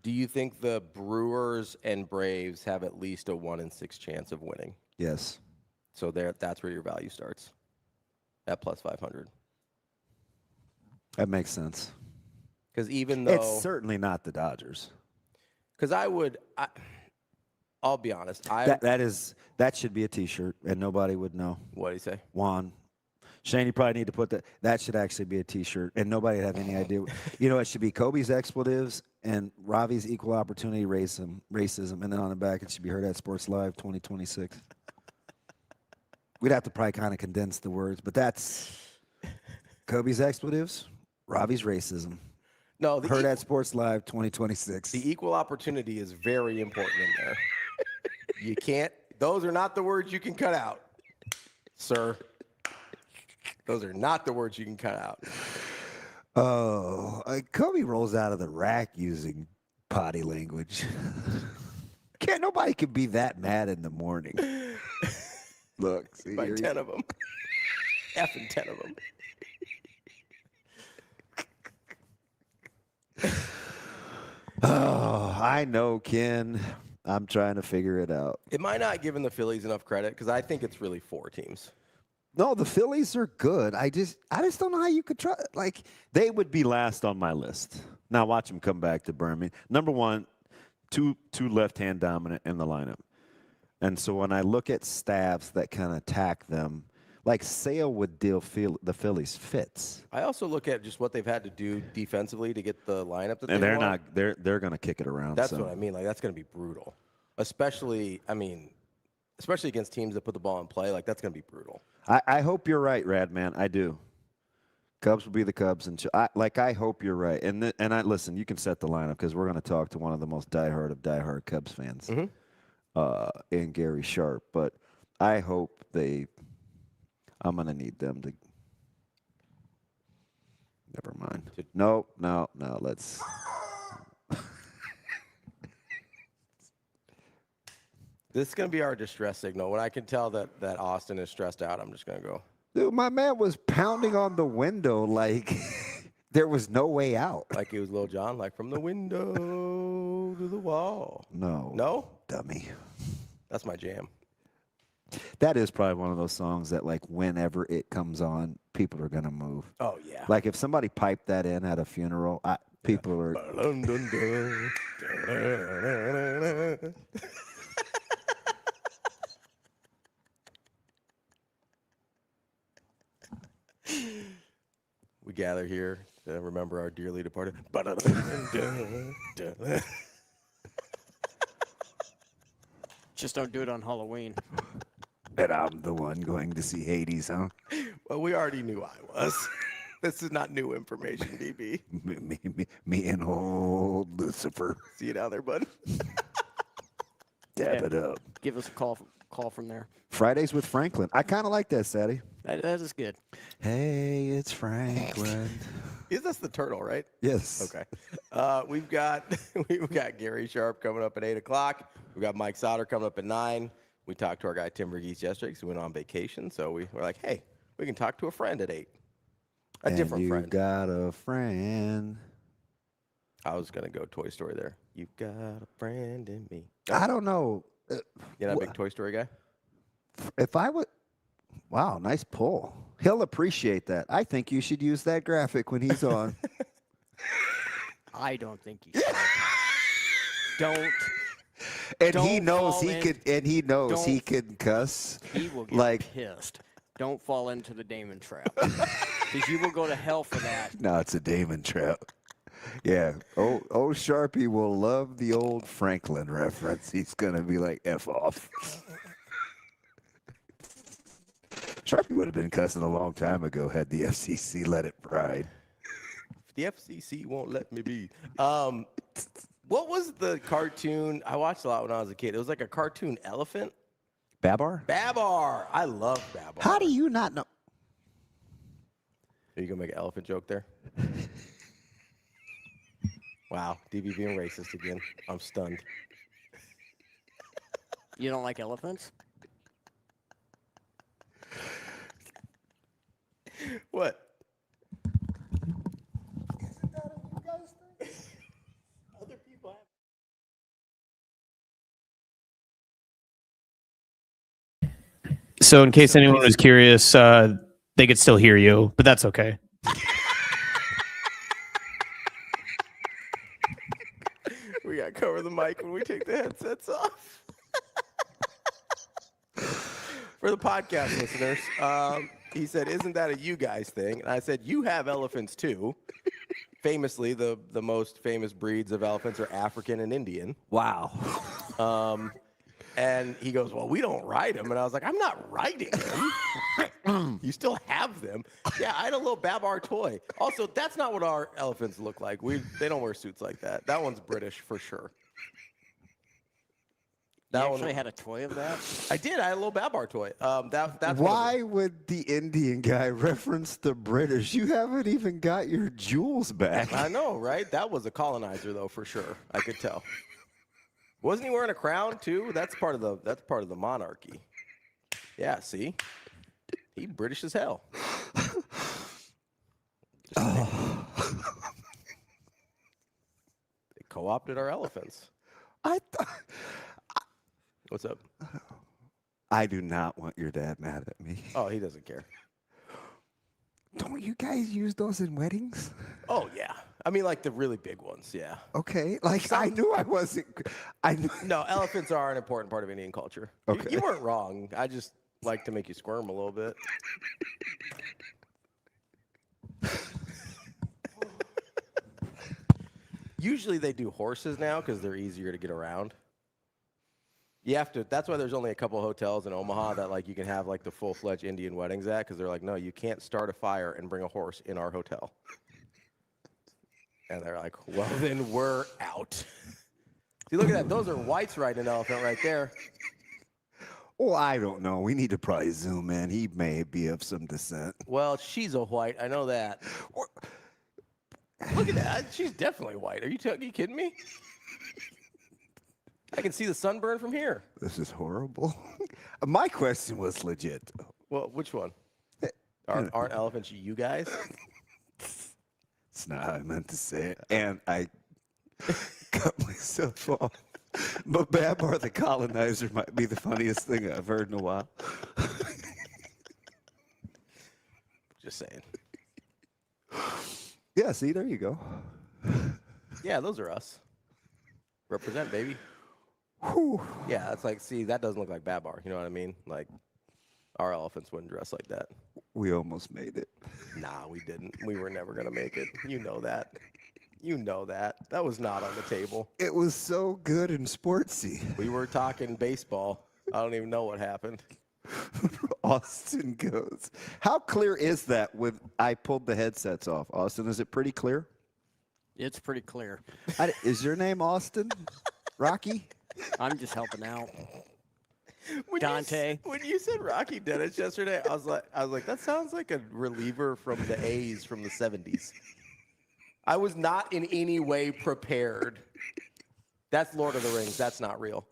S5: Do you think the Brewers and Braves have at least a 1 in 6 chance of winning?
S6: Yes.
S5: So that's where your value starts, at plus 500.
S6: That makes sense.
S5: Because even though
S6: it's certainly not the Dodgers.
S5: Because I'll be honest.
S6: That should be a T-shirt, and nobody would know.
S5: What do you say?
S6: Juan. Shane, you probably need to put that. That should actually be a T-shirt, and nobody would have any idea. It should be Kobe's expletives and Ravi's equal opportunity racism, and then on the back it should be Hurrdat Sports Live 2026. We'd have to probably kind of condense the words, but that's Kobe's expletives, Ravi's racism.
S5: No,
S6: Hurrdat Sports Live 2026.
S5: The equal opportunity is very important in there. You can't. Those are not the words you can cut out, sir. Those are not the words you can cut out.
S6: Oh, Kobe rolls out of the rack using potty language. Nobody can be that mad in the morning. Look, see,
S5: by 10 of them. Effing 10 of them.
S6: Oh, I know, Ken. I'm trying to figure it out.
S5: Am I not giving the Phillies enough credit? Because I think it's really 4 teams.
S6: No, the Phillies are good. I just don't know how you could try. They would be last on my list. Now watch them come back to burn me. Number one, two left-hand dominant in the lineup. And so when I look at staffs that kind of attack them, like Sale would deal the Phillies fits.
S5: I also look at just what they've had to do defensively to get the lineup that
S6: and
S5: they're
S6: want. They're going to kick it around.
S5: That's what I mean. That's going to be brutal. Especially against teams that put the ball in play. That's going to be brutal.
S6: I hope you're right, Radman. I do. Cubs will be the Cubs, and I hope you're right. And listen, you can set the lineup because we're going to talk to one of the most diehard Cubs fans, in Gary Sharp. But I hope I'm going to need them to. Never mind. No. Let's.
S5: This is going to be our distress signal. When I can tell that Austin is stressed out, I'm just going to go.
S6: Dude, my man was pounding on the window like there was no way out.
S5: Like he was Lil Jon, from the window to the wall.
S6: No.
S5: No?
S6: Dummy.
S5: That's my jam.
S6: That is probably one of those songs that, like, whenever it comes on, people are going to move.
S5: Oh, yeah.
S6: Like, if somebody piped that in at a funeral, people are.
S5: We gather here to remember our dearly departed.
S7: Just don't do it on Halloween.
S6: And I'm the one going to see Hades, huh?
S5: Well, we already knew I was. This is not new information, BB.
S6: Me and old Lucifer.
S5: See you down there, bud.
S6: Dab it up.
S7: Give us a call from there.
S6: Fridays with Franklin. I kind of like that, Sadie.
S7: That is good.
S6: Hey, it's Franklin.
S5: Is this the turtle, right?
S6: Yes.
S5: Okay. We've got Gary Sharp coming up at 8 o'clock. We've got Mike Sautter coming up at 9. We talked to our guy Tim Verghese yesterday because he went on vacation. So we're like, hey, we can talk to a friend at 8. A different friend.
S6: You got a friend.
S5: I was going to go Toy Story there. You've got a friend in me.
S6: I don't know.
S5: You're not a big Toy Story guy?
S6: If I would. Wow, nice pull. He'll appreciate that. I think you should use that graphic when he's on.
S7: I don't think you should. Don't.
S6: And
S7: don't
S6: he knows
S7: he
S6: could. And he knows he can cuss.
S7: He will get pissed. Don't fall into the Damon trap, because you will go to hell for that.
S6: No, it's a Damon trap. Yeah. Oh, Sharpie will love the old Franklin reference. He's gonna be like, F off. Sharpie would have been cussing a long time ago had the FCC let it ride.
S5: The FCC won't let me be. What was the cartoon? I watched a lot when I was a kid. It was like a cartoon elephant.
S6: Babar?
S5: Babar. I love Babar.
S6: How do you not know?
S5: Are you going to make an elephant joke there? Wow. DB being racist again. I'm stunned.
S7: You don't like elephants?
S5: What?
S11: So in case anyone was curious, they could still hear you, but that's okay.
S5: We got to cover the mic when we take the headsets off. For the podcast listeners, he said, isn't that a you guys thing? And I said, you have elephants too. Famously, the most famous breeds of elephants are African and Indian.
S6: Wow.
S5: And he goes, well, we don't ride them. And I was like, I'm not riding them. You still have them. Yeah, I had a little Babar toy. Also, that's not what our elephants look like. They don't wear suits like that. That one's British for sure.
S7: You actually had a toy of that?
S5: I did. I had a little Babar toy. That's
S6: why would the Indian guy reference the British? You haven't even got your jewels back.
S5: I know, right? That was a colonizer, though, for sure. I could tell. Wasn't he wearing a crown too? That's part of the monarchy. Yeah, see, he British as hell. They co-opted our elephants. What's up?
S6: I do not want your dad mad at me.
S5: Oh, he doesn't care.
S6: Don't you guys use those in weddings?
S5: Oh, yeah. I mean, like the really big ones, yeah.
S6: Okay. Like, I knew I wasn't.
S5: No, elephants are an important part of Indian culture.
S6: Okay.
S5: You weren't wrong. I just like to make you squirm a little bit. Usually they do horses now because they're easier to get around. You have to. That's why there's only a couple hotels in Omaha that like you can have like the full-fledged Indian weddings at, because they're like, no, you can't start a fire and bring a horse in our hotel. And they're like, well, then we're out. See, look at that. Those are whites riding an elephant right there.
S6: Well, I don't know. We need to probably zoom in. He may be of some descent.
S5: Well, she's a white. I know that. Look at that. She's definitely white. Are you kidding me? I can see the sunburn from here.
S6: This is horrible. My question was legit.
S5: Well, which one? Aren't elephants you guys?
S6: It's not how I meant to say it. And I cut myself off. But Babar the colonizer might be the funniest thing I've heard in a while.
S5: Just saying.
S6: Yeah, see, there you go.
S5: Yeah, those are us. Represent, baby.
S6: Whew.
S5: Yeah, that's like, see, that doesn't look like Babar. You know what I mean? Like, our elephants wouldn't dress like that.
S6: We almost made it.
S5: Nah, we didn't. We were never going to make it. You know that. You know that. That was not on the table.
S6: It was so good and sportsy.
S5: We were talking baseball. I don't even know what happened.
S6: Austin goes. How clear is that when I pulled the headsets off? Austin, is it pretty clear?
S7: It's pretty clear.
S6: Is your name Austin? Rocky?
S7: I'm just helping out.
S5: When
S7: Dante.
S5: When you said Rocky Dennis yesterday, I was like, that sounds like a reliever from the A's from the 70s. I was not in any way prepared. That's Lord of the Rings. That's not real.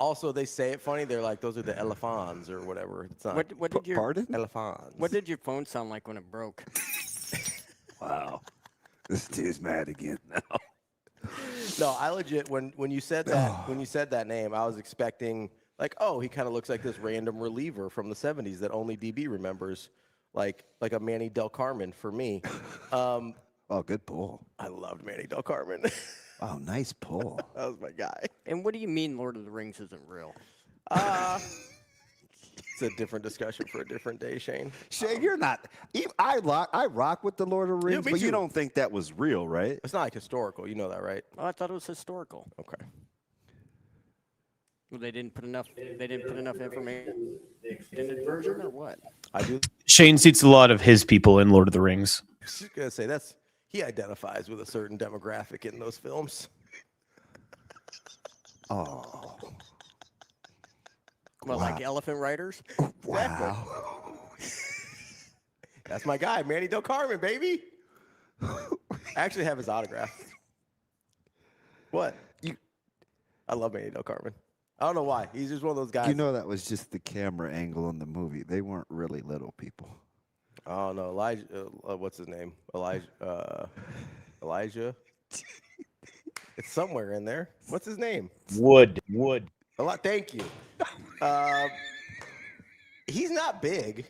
S5: Also, they say it funny. They're like, those are the elephants or whatever. It's not.
S7: What did your
S6: Pardon?
S5: Elephants.
S7: What did your phone sound like when it broke?
S6: Wow. This dude's mad again now.
S5: No, I legit when you said that name, I was expecting like, oh, he kind of looks like this random reliever from the 70s that only DB remembers, like a Manny Del Carmen for me.
S6: Oh, good pull. I
S5: loved Manny Del Carmen.
S6: Wow, nice pull.
S5: That was my guy.
S7: And what do you mean Lord of the Rings isn't real?
S5: It's a different discussion for a different day, Shane.
S6: Shane, you're not. I rock with the Lord of the Rings, but you don't think that was real, right?
S5: It's not like historical. You know that, right?
S7: Oh, I thought it was historical.
S5: Okay.
S7: Well, they didn't put enough. They didn't put enough information in the extended version, or what?
S5: I do.
S11: Shane seats a lot of his people in Lord of the Rings.
S5: I was just gonna say he identifies with a certain demographic in those films.
S6: Oh.
S7: Well, like elephant riders?
S6: Wow.
S5: That's my guy, Manny Del Carmen, baby. I actually have his autograph. What? I love Manny Del Carmen. I don't know why. He's just one of those guys.
S6: You know that was just the camera angle in the movie. They weren't really little people.
S5: Oh, no. Elijah. What's his name? Elijah. It's somewhere in there. What's his name?
S8: Wood.
S5: A lot. Thank you. He's not big.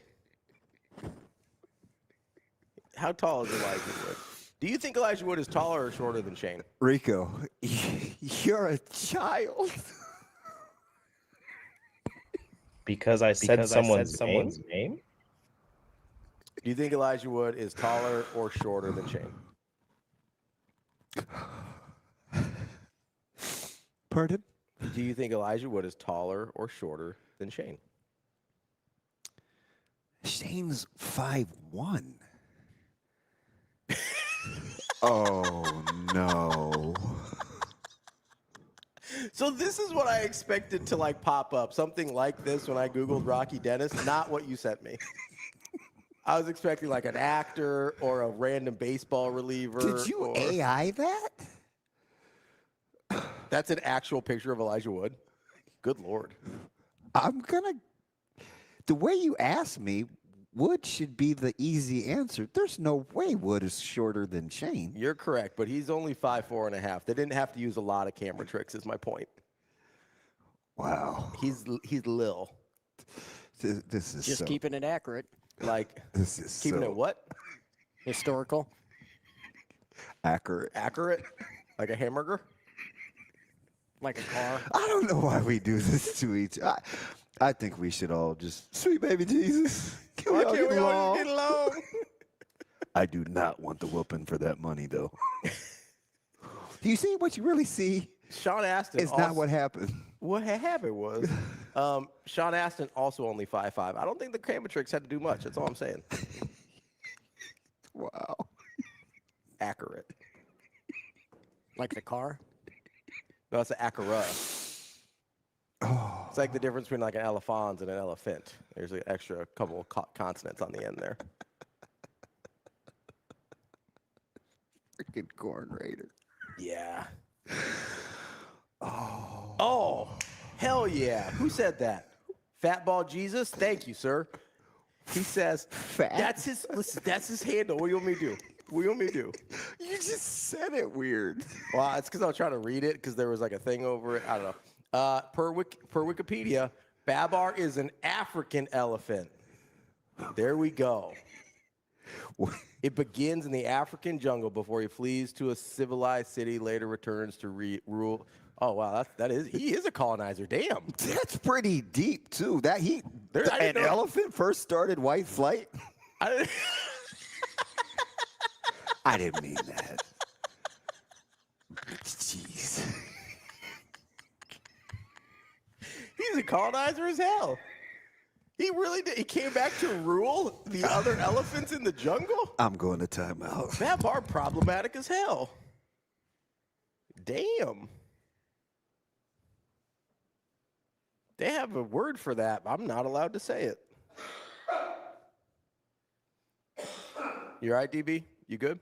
S5: How tall is Elijah Wood? Do you think Elijah Wood is taller or shorter than Shane?
S6: Rico, you're a child.
S8: Because I said someone's name?
S5: Do you think Elijah Wood is taller or shorter than Shane?
S6: Pardon?
S5: Do you think Elijah Wood is taller or shorter than Shane?
S6: Shane's 5'1". Oh, no.
S5: So this is what I expected to like pop up. Something like this when I Googled Rocky Dennis, not what you sent me. I was expecting like an actor or a random baseball reliever.
S6: Did you AI that?
S5: That's an actual picture of Elijah Wood. Good Lord.
S6: The way you asked me, Wood should be the easy answer. There's no way Wood is shorter than Shane.
S5: You're correct, but he's only 5'4.5". They didn't have to use a lot of camera tricks, is my point.
S6: Wow.
S5: He's Lil.
S6: This is
S7: just keeping it accurate.
S5: Like
S6: this is
S5: keeping it what?
S7: Historical.
S6: Accurate.
S5: Accurate? Like a hamburger?
S7: Like a car.
S6: I don't know why we do this to each other. I think we should all just, sweet baby Jesus. Can we all get along? I do not want the whooping for that money, though. Do you see what you really see?
S5: Sean Astin.
S6: It's not what happened.
S5: What happened was Sean Astin also only 5'5". I don't think the camera tricks had to do much. That's all I'm saying.
S6: Wow.
S5: Accurate.
S7: Like the car?
S5: No, it's an Acura.
S6: Oh.
S5: It's like the difference between like an elephant and an elephant. There's an extra couple of consonants on the end there.
S6: Freaking corn raider.
S5: Yeah.
S6: Oh,
S5: hell yeah. Who said that? Fatball Jesus? Thank you, sir. He says, that's his handle. What do you want me to do? What do you want me to do?
S6: You just said it weird.
S5: Well, it's because I was trying to read it because there was like a thing over it. I don't know. Per Wikipedia, Babar is an African elephant. There we go. It begins in the African jungle before he flees to a civilized city, later returns to rule. Oh, wow, he is a colonizer. Damn.
S6: That's pretty deep, too. An elephant first started white flight? I didn't mean that. Jeez.
S5: He's a colonizer as hell. He really did. He came back to rule the other elephants in the jungle?
S6: I'm going to timeout.
S5: Babar problematic as hell. Damn. They have a word for that. I'm not allowed to say it. You all right, DB? You good?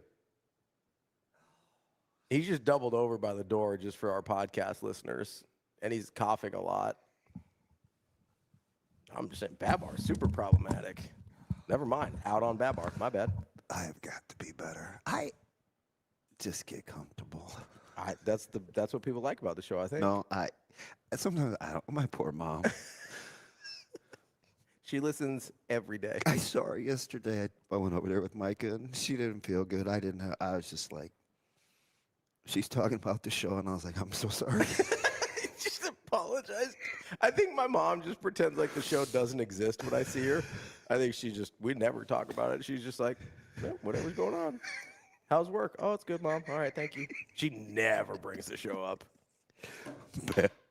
S5: He's just doubled over by the door just for our podcast listeners, and he's coughing a lot. I'm just saying Babar super problematic. Never mind. Out on Babar. My bad.
S6: I have got to be better. I just get comfortable.
S5: That's what people like about the show, I think.
S6: No, sometimes I don't. My poor mom.
S5: She listens every day.
S6: I saw her yesterday. I went over there with Micah, and she didn't feel good. I was just like, she's talking about the show, and I was like, I'm so sorry.
S5: Just apologize. I think my mom just pretends like the show doesn't exist when I see her. I think we never talk about it. She's just like, yeah, whatever's going on. How's work? Oh, it's good, Mom. All right, thank you. She never brings the show up.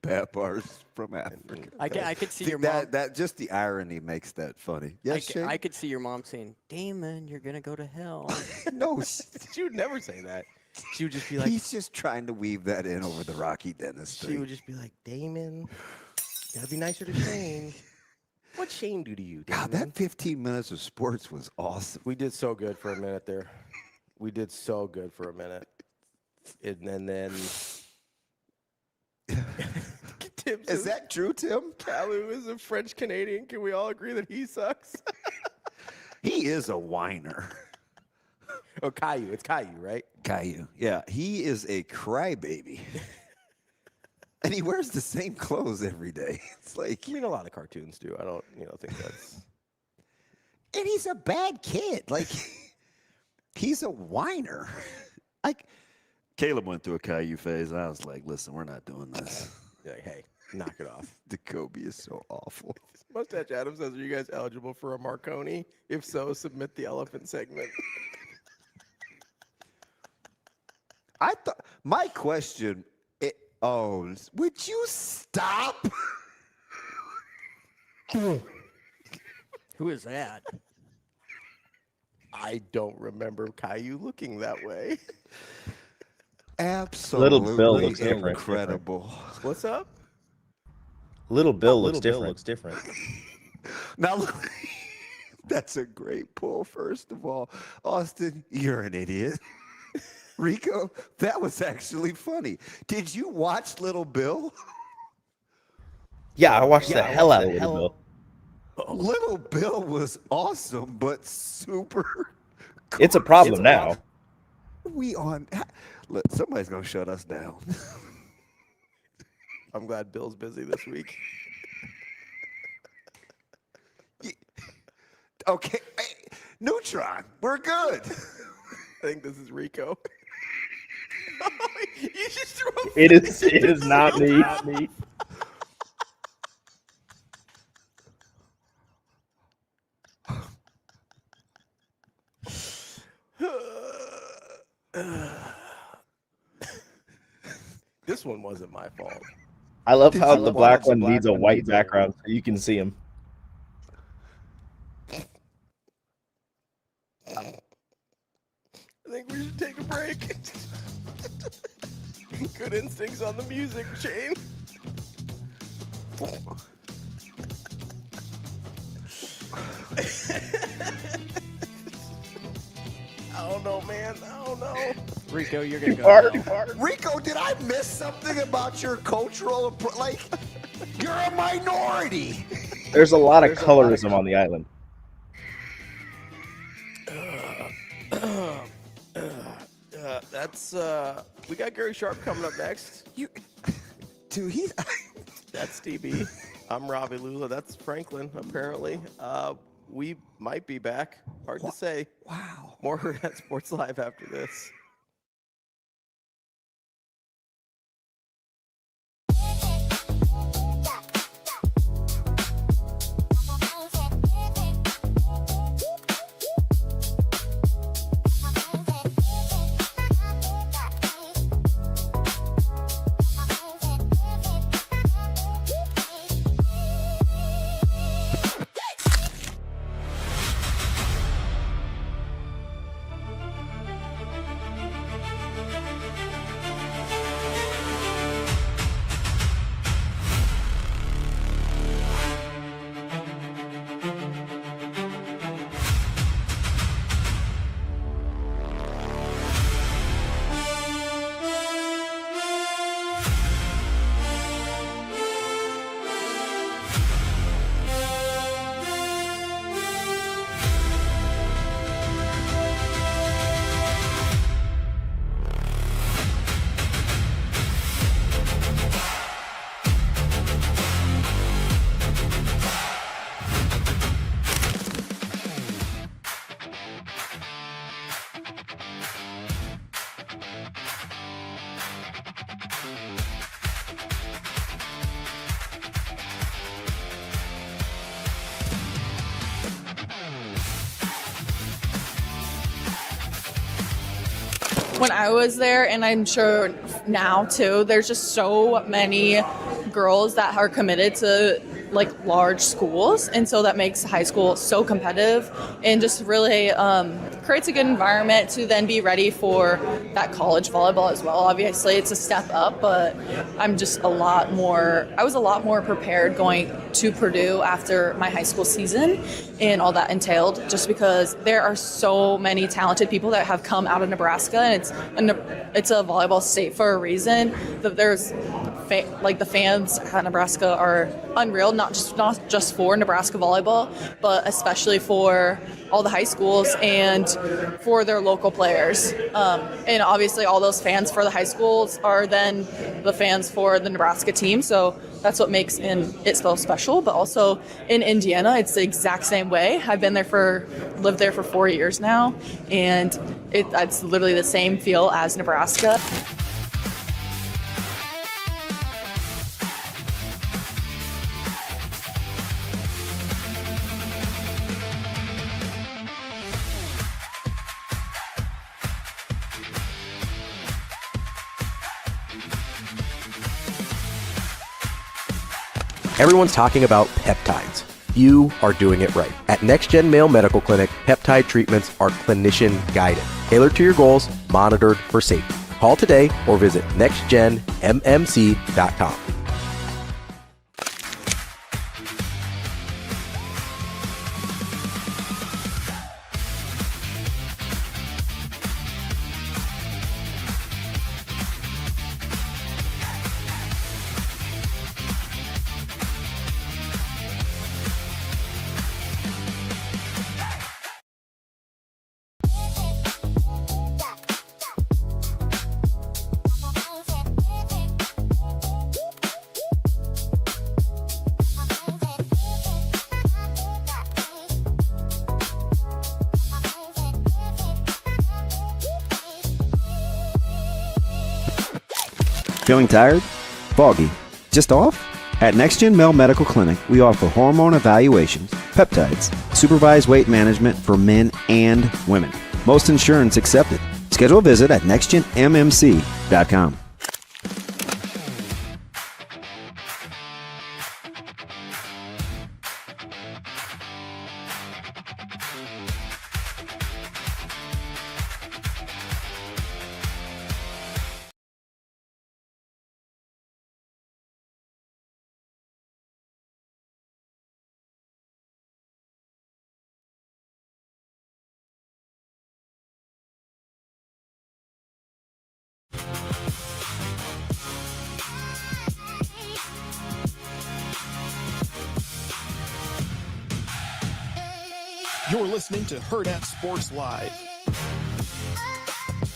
S6: Babar's from Africa.
S7: I could see your mom.
S6: That just the irony makes that funny. Yes,
S7: I could see your mom saying, Damon, you're going to go to hell.
S6: No.
S5: She would never say that. She would just be like,
S6: he's just trying to weave that in over the Rocky Dennis thing.
S5: She would just be like, Damon, gotta be nicer to Shane. What'd Shane do to you, Damon?
S6: God, that 15 minutes of sports was awesome.
S5: We did so good for a minute there. And then Tim says,
S6: is that true, Tim?
S5: Cailou is a French Canadian. Can we all agree that he sucks?
S6: He is a whiner.
S5: Oh, Caillou. It's Caillou, right?
S6: Caillou. Yeah, he is a crybaby. And he wears the same clothes every day. It's like,
S5: I mean, a lot of cartoons do. I don't, think that's.
S6: And he's a bad kid. Like, he's a whiner. Like, Caleb went through a Caillou phase. I was like, listen, we're not doing this.
S5: Like, hey, knock it off.
S6: The Kobe is so awful.
S5: Mustache Adam says, are you guys eligible for a Marconi? If so, submit the elephant segment.
S6: I thought my question. Would you stop?
S7: Who is that?
S5: I don't remember Caillou looking that way.
S6: Absolutely
S8: Little Bill looks
S6: incredible.
S5: What's up?
S8: Little Bill looks different.
S6: Now, look, that's a great pull, first of all. Austin, you're an idiot. Rico, that was actually funny. Did you watch Little Bill?
S8: Yeah, I watched the hell out of Little Bill.
S6: Little Bill was awesome, but super.
S8: It's a problem now.
S6: Look, somebody's going to shut us down.
S5: I'm glad Bill's busy this week.
S6: Okay. Hey, Neutron, we're good.
S5: I think this is Rico. You just threw a
S8: It is not me.
S5: This one wasn't my fault.
S8: I love how the black one needs a white background so you can see him.
S5: I think we should take a break. Good instincts on the music, Shane. I don't know, man. I don't know.
S7: Rico, you're going to go.
S6: Rico, did I miss something about your cultural... you're a minority.
S8: There's a lot of colorism on the island.
S5: We got Gary Sharp coming up next.
S6: Dude,
S5: That's DB. I'm Ravi, Lulla. That's Franklin, apparently. We might be back. Hard to say.
S6: Wow.
S5: More Hurrdat Sports Live after this.
S12: When I was there, and I'm sure now too, there's just so many girls that are committed to like large schools, and so that makes high school so competitive and just really creates a good environment to then be ready for that college volleyball as well. Obviously it's a step up, but I was a lot more prepared going to Purdue after my high school season and all that entailed, just because there are so many talented people that have come out of Nebraska, and it's a volleyball state for a reason. There's the fans at Nebraska are unreal, not just for Nebraska volleyball, but especially for all the high schools and for their local players. And obviously all those fans for the high schools are then the fans for the Nebraska team. So that's what makes it so special. But also in Indiana, it's the exact same way. I've lived there for 4 years now, and it's literally the same feel as Nebraska.
S13: Everyone's talking about peptides. You are doing it right. At Next Gen Male Medical Clinic, peptide treatments are clinician guided, tailored to your goals, monitored for safety. Call today or visit nextgenmmc.com.
S6: Feeling tired? Foggy? Just off? At NextGen Male Medical Clinic, we offer hormone evaluations, peptides, supervised weight management for men and women. Most insurance accepted. Schedule a visit at nextgenmmc.com.
S1: You're listening to Hurrdat Sports Live.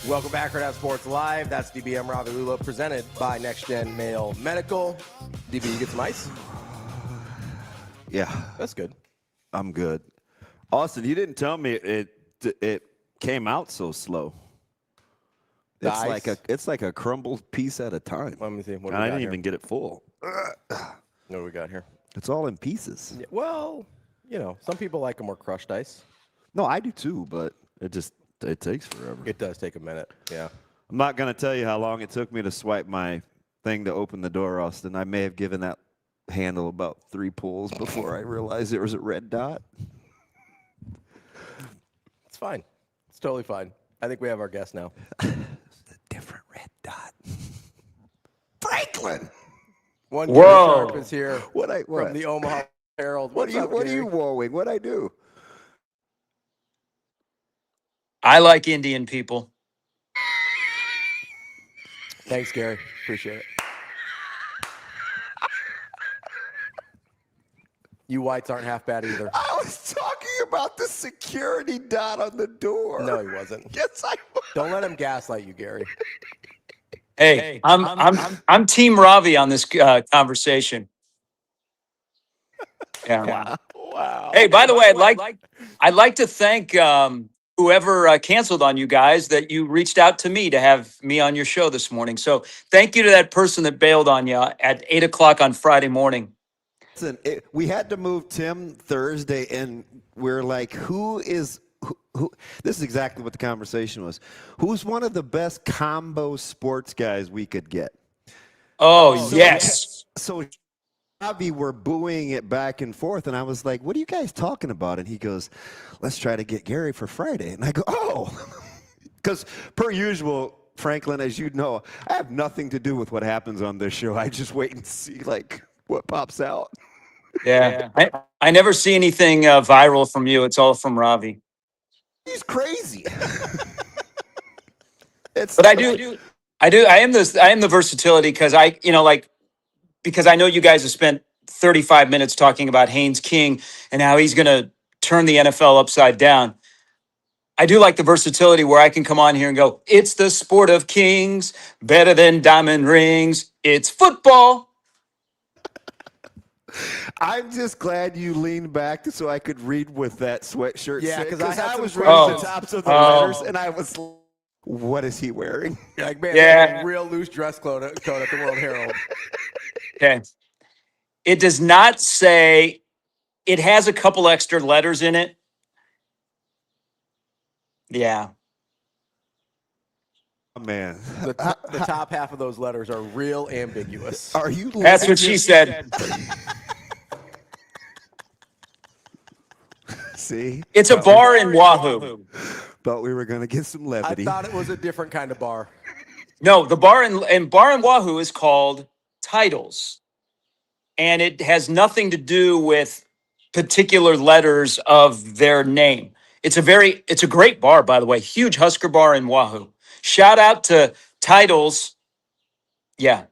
S5: Welcome back, Hurrdat Sports Live. That's DBM Ravi Lulla, presented by Next Gen Male Medical. DB, you get some ice?
S6: Yeah.
S5: That's good.
S6: I'm good. Austin, you didn't tell me it came out so slow. It's like a crumbled piece at a time.
S5: Let me see. What
S6: I didn't even get it full.
S5: What do we got here?
S6: It's all in pieces.
S5: Yeah, well, some people like a more crushed ice.
S6: No, I do too, but it takes forever.
S5: It does take a minute. Yeah.
S6: I'm not going to tell you how long it took me to swipe my thing to open the door, Austin. I may have given that handle about 3 pulls before I realized there was a red dot.
S5: It's fine. It's totally fine. I think we have our guest now.
S6: It's a different red dot. Franklin!
S5: One Gary Sharp is here
S6: What?
S5: from the Omaha Herald.
S6: What are you wooing? What'd I do?
S14: I like Indian people.
S5: Thanks, Gary. Appreciate it. You whites aren't half bad either.
S6: I was talking about the security dot on the door.
S5: No, he wasn't.
S6: Yes, I was.
S5: Don't let him gaslight you, Gary.
S14: Hey, I'm Team Ravi on this conversation. Yeah.
S6: Wow.
S14: Hey, by the way, I'd like to thank whoever canceled on you guys that you reached out to me to have me on your show this morning. So thank you to that person that bailed on you at 8:00 on Friday morning.
S6: Listen, we had to move Tim Thursday, and we're like, who? This is exactly what the conversation was. Who's one of the best combo sports guys we could get?
S14: Yes.
S6: So Ravi were booing it back and forth, and I was like, what are you guys talking about? And he goes, let's try to get Gary for Friday. And I go, oh. Because per usual, Franklin, as you know, I have nothing to do with what happens on this show. I just wait and see, what pops out.
S14: Yeah. I never see anything viral from you. It's all from Ravi.
S6: He's crazy.
S14: But I am the versatility because because I know you guys have spent 35 minutes talking about Haynes King and how he's going to turn the NFL upside down. I do like the versatility where I can come on here and go, it's the sport of kings, better than diamond rings. It's football.
S6: I'm just glad you leaned back so I could read with that sweatshirt.
S5: Yeah, because
S6: I was reading the tops of the letters, and I was like, what is he wearing?
S5: Like, man, real loose dress code at the World Herald.
S14: Okay. It does not say, it has a couple extra letters in it. Yeah.
S6: Oh, man.
S5: The top half of those letters are real ambiguous.
S6: Are you?
S14: That's what she said.
S6: See?
S14: It's a bar in Wahoo.
S6: Thought we were going to get some levity.
S5: I thought it was a different kind of bar.
S14: No, the bar in Wahoo is called Titles. And it has nothing to do with particular letters of their name. It's a great bar, by the way. Huge Husker bar in Wahoo. Shout out to Titles. Yeah.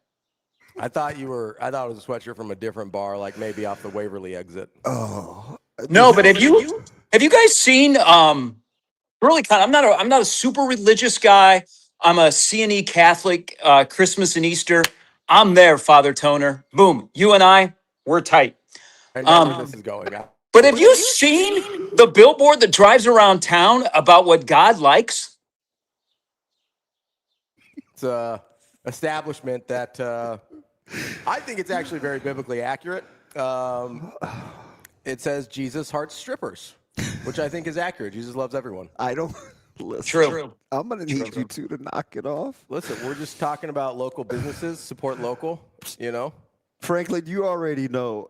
S5: I thought it was a sweatshirt from a different bar, like maybe off the Waverly exit.
S6: Oh.
S14: No, but have you guys seen really I'm not a super religious guy. I'm a C&E Catholic, Christmas and Easter. I'm there, Father Toner. Boom. You and I, we're tight.
S5: I know where this is going.
S14: But have you seen the billboard that drives around town about what God likes?
S5: It's a establishment that I think it's actually very biblically accurate. It says Jesus hearts strippers, which I think is accurate. Jesus loves everyone.
S6: I don't listen.
S14: True.
S6: I'm going to need you two to knock it off.
S5: Listen, we're just talking about local businesses, support local,
S6: Franklin, you already know,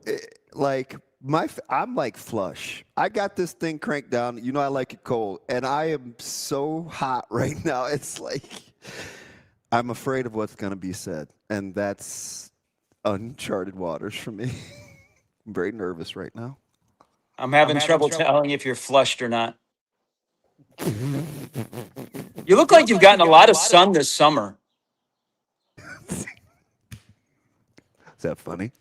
S6: I'm like flush. I got this thing cranked down. You know I like it cold, and I am so hot right now. It's like I'm afraid of what's going to be said, and that's uncharted waters for me. I'm very nervous right now.
S14: I'm having trouble telling if you're flushed or not. You look like you've gotten a lot of sun this summer.
S6: Is that funny?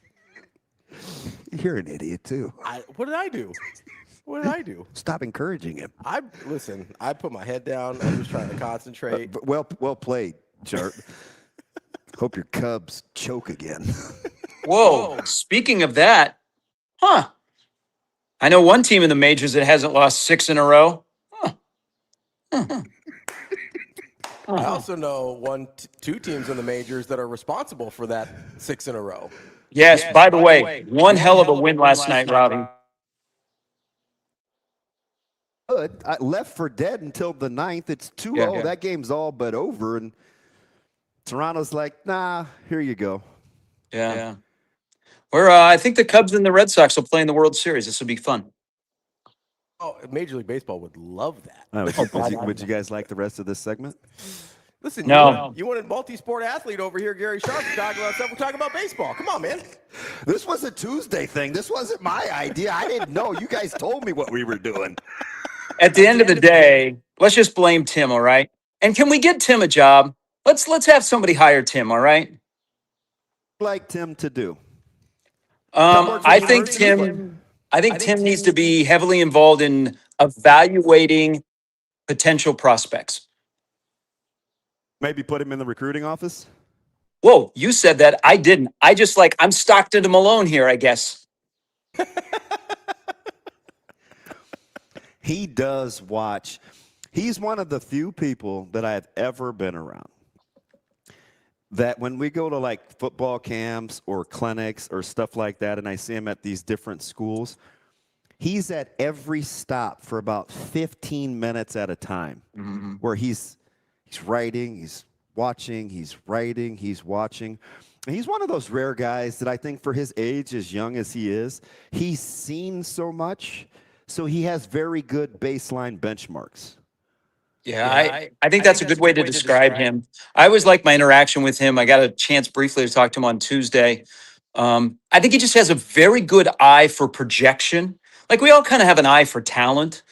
S6: You're an idiot too.
S5: What did I do? What did I do?
S6: Stop encouraging him.
S5: I put my head down. I'm just trying to concentrate.
S6: Well played, Sharp. Hope your Cubs choke again.
S14: Whoa. Speaking of that, I know one team in the majors that hasn't lost 6 in a row.
S5: I also know two teams in the majors that are responsible for that 6 in a row.
S14: Yes, by the way, one hell of a win last night, Ravi.
S6: Good. I left for dead until the 9th. It's 2-0. Yeah. That game's all but over. And Toronto's like, nah, here you go.
S14: Yeah. I think the Cubs and the Red Sox will play in the World Series. This will be fun.
S5: Oh, Major League Baseball would love that.
S6: Would you guys like the rest of this segment?
S5: Listen,
S14: no.
S5: You wanted multi-sport athlete over here, Gary Sharp, talking about stuff. We're talking about baseball. Come on, man.
S6: This was a Tuesday thing. This wasn't my idea. I didn't know. You guys told me what we were doing.
S14: At the end of the day, let's just blame Tim, all right? And can we get Tim a job? Let's have somebody hire Tim, all right?
S6: Like Tim to do.
S14: I think Tim needs to be heavily involved in evaluating potential prospects.
S6: Maybe put him in the recruiting office?
S14: Whoa, you said that. I didn't. I'm Stockton to Malone here, I guess.
S6: He does watch. He's one of the few people that I've ever been around that when we go to like football camps or clinics or stuff like that, and I see him at these different schools, he's at every stop for about 15 minutes at a time, where he's writing, he's watching, he's writing, he's watching. And he's one of those rare guys that I think for his age, as young as he is, he's seen so much, so he has very good baseline benchmarks.
S14: Yeah, I think that's a good way to describe him. I always like my interaction with him. I got a chance briefly to talk to him on Tuesday. I think he just has a very good eye for projection. Like we all kind of have an eye for talent.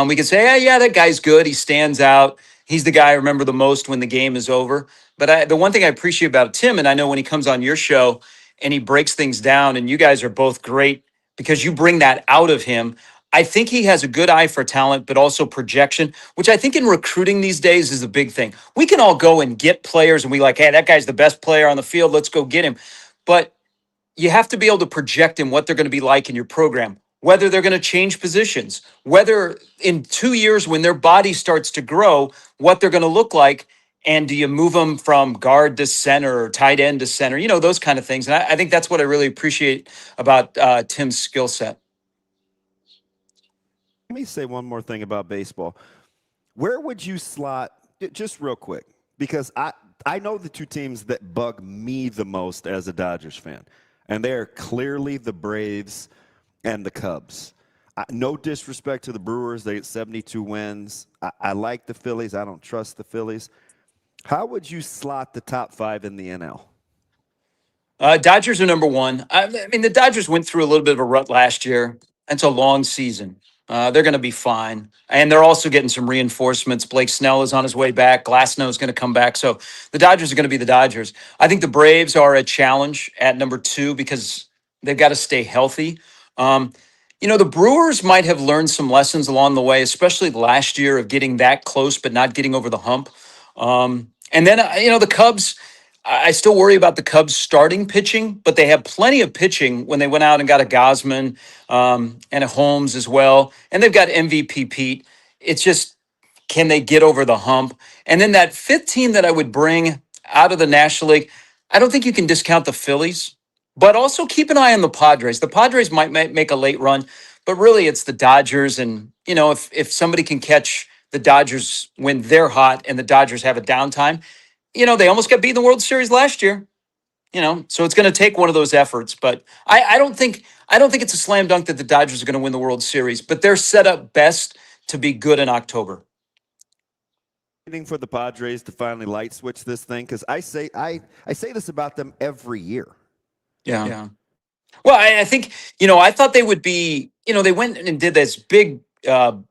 S14: We can say, yeah, that guy's good. He stands out. He's the guy I remember the most when the game is over. But the one thing I appreciate about Tim, and I know when he comes on your show and he breaks things down, and you guys are both great because you bring that out of him. I think he has a good eye for talent, but also projection, which I think in recruiting these days is a big thing. We can all go and get players and we like, hey, that guy's the best player on the field. Let's go get him. But you have to be able to project in what they're going to be like in your program, whether they're going to change positions, whether in 2 years when their body starts to grow, what they're going to look like. And do you move them from guard to center or tight end to center? You know, those kind of things. And I think that's what I really appreciate about Tim's skill set.
S6: Let me say one more thing about baseball. Where would you slot, just real quick, because I know the two teams that bug me the most as a Dodgers fan, and they're clearly the Braves and the Cubs. No disrespect to the Brewers. They get 72 wins. I like the Phillies. I don't trust the Phillies. How would you slot the top 5 in the NL?
S14: Dodgers are number 1. I mean, the Dodgers went through a little bit of a rut last year. It's a long season. They're going to be fine. And they're also getting some reinforcements. Blake Snell is on his way back. Glasnow is going to come back. So the Dodgers are going to be the Dodgers. I think the Braves are a challenge at number 2 because they've got to stay healthy. The Brewers might have learned some lessons along the way, especially last year of getting that close but not getting over the hump. And then, the Cubs, I still worry about the Cubs starting pitching, but they have plenty of pitching when they went out and got a Gosman and a Holmes as well. And they've got MVP Pete. It's just, can they get over the hump? And then that 5th team that I would bring out of the National League, I don't think you can discount the Phillies, but also keep an eye on the Padres. The Padres might make a late run, but really it's the Dodgers. And, if somebody can catch the Dodgers when they're hot and the Dodgers have a downtime, they almost got beat in the World Series last year. So it's going to take one of those efforts. But I don't think it's a slam dunk that the Dodgers are going to win the World Series, but they're set up best to be good in October.
S6: Waiting for the Padres to finally light switch this thing, because I say this about them every year.
S14: Yeah. Well, I think, I thought they would be, they went and did this big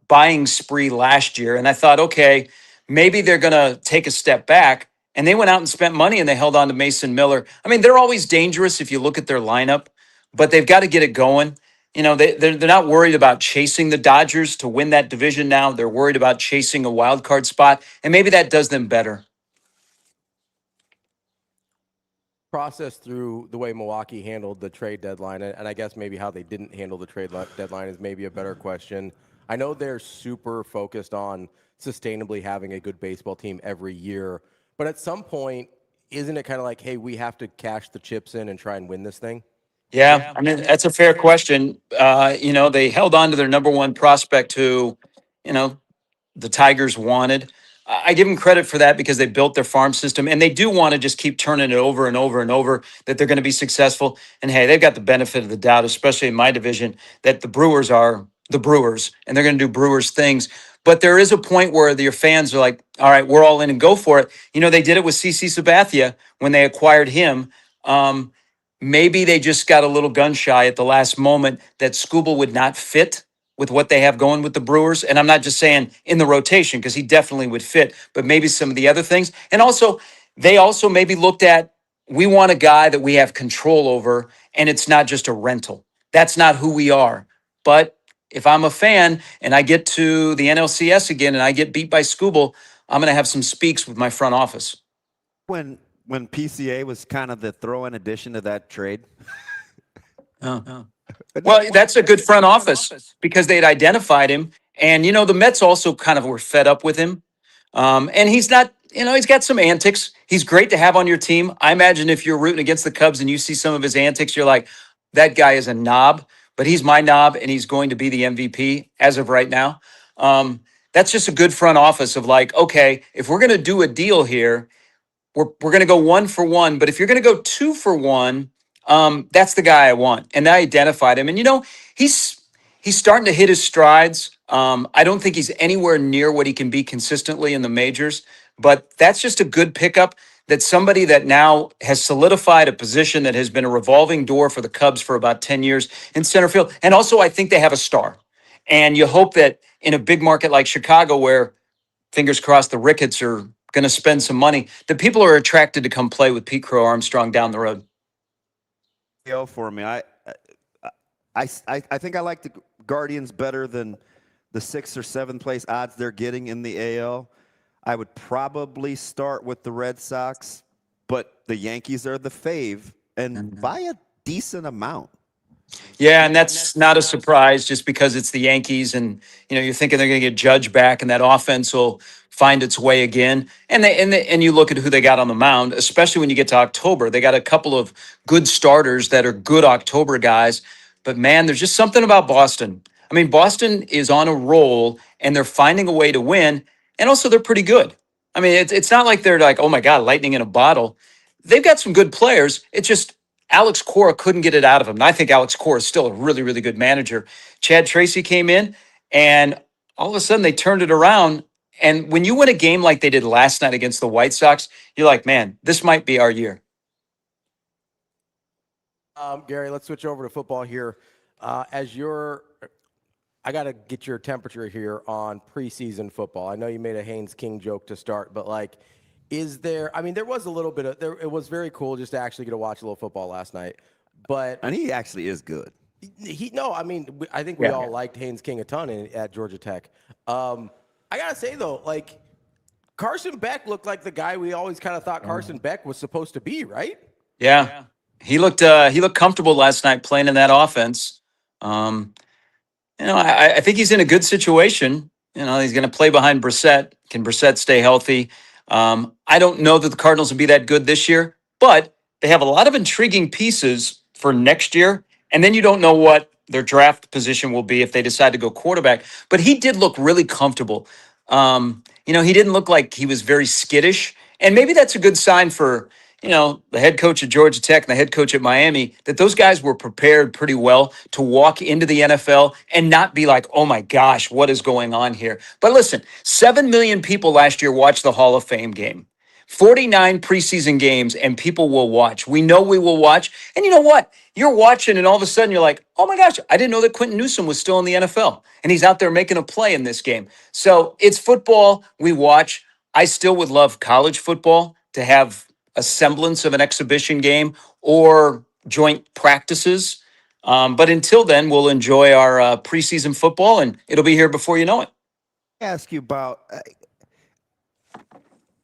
S14: buying spree last year. And I thought, okay, maybe they're going to take a step back. And they went out and spent money and they held on to Mason Miller. I mean, they're always dangerous if you look at their lineup, but they've got to get it going. They're not worried about chasing the Dodgers to win that division now. They're worried about chasing a wild card spot. And maybe that does them better.
S5: process through the way Milwaukee handled the trade deadline, and I guess maybe how they didn't handle the trade deadline is maybe a better question. I know they're super focused on sustainably having a good baseball team every year, but at some point, isn't it kind of like, hey, we have to cash the chips in and try and win this thing?
S14: Yeah, I mean, that's a fair question. They held on to their number one prospect who, the Tigers wanted. I give them credit for that because they built their farm system and they do want to just keep turning it over and over and over that they're going to be successful. And hey, they've got the benefit of the doubt, especially in my division, that the Brewers are the Brewers and they're going to do Brewers things. But there is a point where your fans are like, all right, we're all in and go for it. They did it with CC Sabathia when they acquired him. Maybe they just got a little gun shy at the last moment that Skubal would not fit with what they have going with the Brewers. And I'm not just saying in the rotation, because he definitely would fit, but maybe some of the other things. And also, they also maybe looked at, we want a guy that we have control over, and it's not just a rental. That's not who we are. But if I'm a fan and I get to the NLCS again and I get beat by Skubal, I'm going to have some speaks with my front office.
S6: When PCA was kind of the throw-in addition to that trade.
S14: Oh. Well, that's a good front office because they'd identified him. And, the Mets also kind of were fed up with him. And he's not, he's got some antics. He's great to have on your team. I imagine if you're rooting against the Cubs and you see some of his antics, you're like, that guy is a knob, but he's my knob and he's going to be the MVP as of right now. That's just a good front office of like, okay, if we're going to do a deal here, we're going to go 1 for 1. But if you're going to go 2 for 1, that's the guy I want. And I identified him. And, he's starting to hit his strides. I don't think he's anywhere near what he can be consistently in the majors. But that's just a good pickup that somebody that now has solidified a position that has been a revolving door for the Cubs for about 10 years in center field. And also, I think they have a star. And you hope that in a big market like Chicago, where fingers crossed the Ricketts are going to spend some money, that people are attracted to come play with Pete Crow Armstrong down the road.
S6: For me, I think I like the Guardians better than the 6th or 7th place odds they're getting in the AL. I would probably start with the Red Sox, but the Yankees are the fave and by a decent amount.
S14: Yeah, and that's not a surprise just because it's the Yankees and, you're thinking they're going to get Judge back and that offense will find its way again. And you look at who they got on the mound, especially when you get to October. They got a couple of good starters that are good October guys. But, man, there's just something about Boston. I mean, Boston is on a roll and they're finding a way to win. And also they're pretty good. I mean, it's not like they're like, oh, my God, lightning in a bottle. They've got some good players. It's just Alex Cora couldn't get it out of him. And I think Alex Cora is still a really, really good manager. Chad Tracy came in, and all of a sudden they turned it around. And when you win a game like they did last night against the White Sox, you're like, man, this might be our year.
S5: Gary, let's switch over to football here. I got to get your temperature here on preseason football. I know you made a Haynes King joke to start, but there was a little bit of it was very cool just to actually get to watch a little football last night.
S6: And he actually is good.
S5: I think we all liked Haynes King a ton at Georgia Tech. I got to say though, Carson Beck looked like the guy we always kind of thought Carson Beck was supposed to be, right?
S14: Yeah. He looked comfortable last night playing in that offense. I think he's in a good situation. He's going to play behind Brissett. Can Brissett stay healthy? I don't know that the Cardinals will be that good this year, but they have a lot of intriguing pieces for next year. And then you don't know what their draft position will be if they decide to go quarterback. But he did look really comfortable. He didn't look like he was very skittish. And maybe that's a good sign for, the head coach at Georgia Tech and the head coach at Miami, that those guys were prepared pretty well to walk into the NFL and not be like, oh my gosh, what is going on here? But listen, 7 million people last year watched the Hall of Fame game. 49 preseason games, and people will watch. We know we will watch. And you know what? You're watching, and all of a sudden you're like, oh my gosh, I didn't know that Quentin Newsom was still in the NFL. And he's out there making a play in this game. So it's football we watch. I still would love college football to have a semblance of an exhibition game or joint practices. But until then, we'll enjoy our preseason football, and it'll be here before you know it.
S6: Ask you about,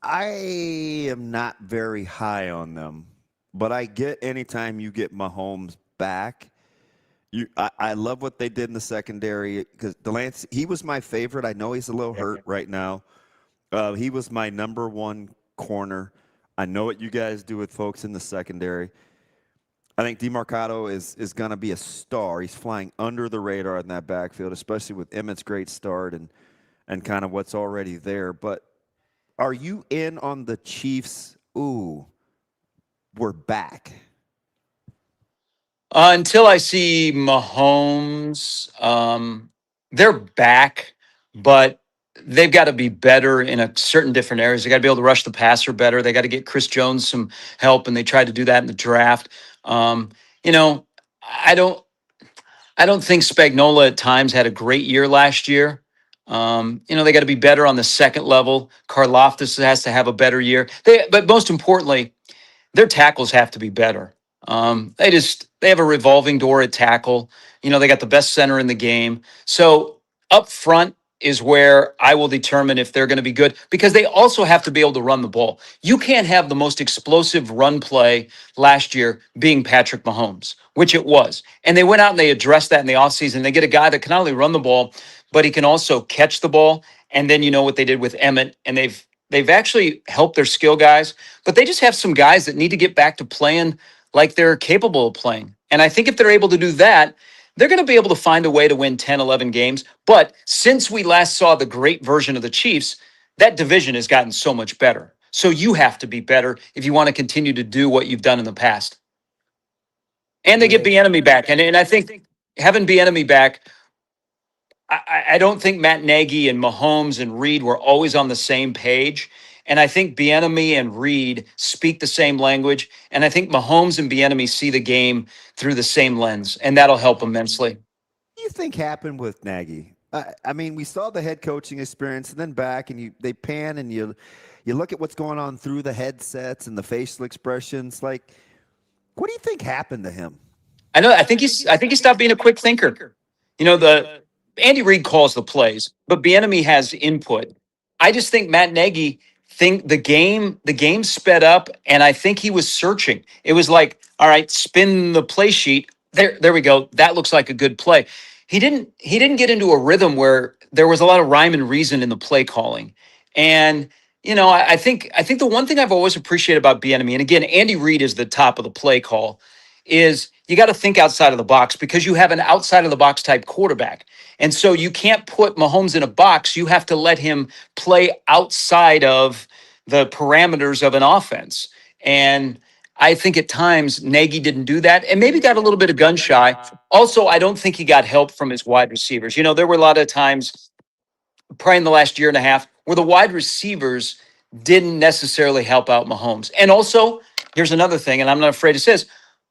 S6: I am not very high on them, but I get anytime you get Mahomes back. I love what they did in the secondary because Delancey, he was my favorite. I know he's a little hurt right now. He was my number one corner. I know what you guys do with folks in the secondary. I think DeMarcado is going to be a star. He's flying under the radar in that backfield, especially with Emmett's great start and kind of what's already there. But are you in on the Chiefs? Ooh, we're back.
S14: Until I see Mahomes, they're back, but they've got to be better in a certain different areas. They got to be able to rush the passer better. They got to get Chris Jones some help, and they tried to do that in the draft. You know, I don't think Spagnuolo at times had a great year last year. You know, they got to be better on the second level. Karlaftis has to have a better year. But most importantly, their tackles have to be better. They have a revolving door at tackle. You know, they got the best center in the game. So up front is where I will determine if they're going to be good, because they also have to be able to run the ball. You can't have the most explosive run play last year being Patrick Mahomes, which it was. And they went out and they addressed that in the offseason. They get a guy that can not only run the ball, but he can also catch the ball. And then you know what they did with Emmett, and they've actually helped their skill guys, but they just have some guys that need to get back to playing like they're capable of playing. And I think if they're able to do that, they're going to be able to find a way to win 10, 11 games. But since we last saw the great version of the Chiefs, that division has gotten so much better. So you have to be better if you want to continue to do what you've done in the past. And they get Bieniemy back. And I think having Bieniemy back, I don't think Matt Nagy and Mahomes and Reed were always on the same page. And I think Bieniemy and Reed speak the same language. And I think Mahomes and Bieniemy see the game through the same lens. And that'll help immensely.
S6: What do you think happened with Nagy? I mean, we saw the head coaching experience and then back, and they pan and you look at what's going on through the headsets and the facial expressions. Like, what do you think happened to him?
S14: I think he stopped being a quick thinker. You know, Andy Reid calls the plays, but Bieniemy has input. I just think Matt Nagy the game sped up, and I think he was searching. It was like, all right, spin the play sheet. There we go. That looks like a good play. He didn't get into a rhythm where there was a lot of rhyme and reason in the play calling. And you know, I think the one thing I've always appreciated about Bieniemy, and again, Andy Reid is the top of the play call, is you got to think outside of the box, because you have an outside of the box type quarterback. And so you can't put Mahomes in a box. You have to let him play outside of the parameters of an offense. And I think at times Nagy didn't do that, and maybe got a little bit of gun shy. Also, I don't think he got help from his wide receivers. You know, there were a lot of times probably in the last year and a half where the wide receivers didn't necessarily help out Mahomes. And also, here's another thing, and I'm not afraid to say this,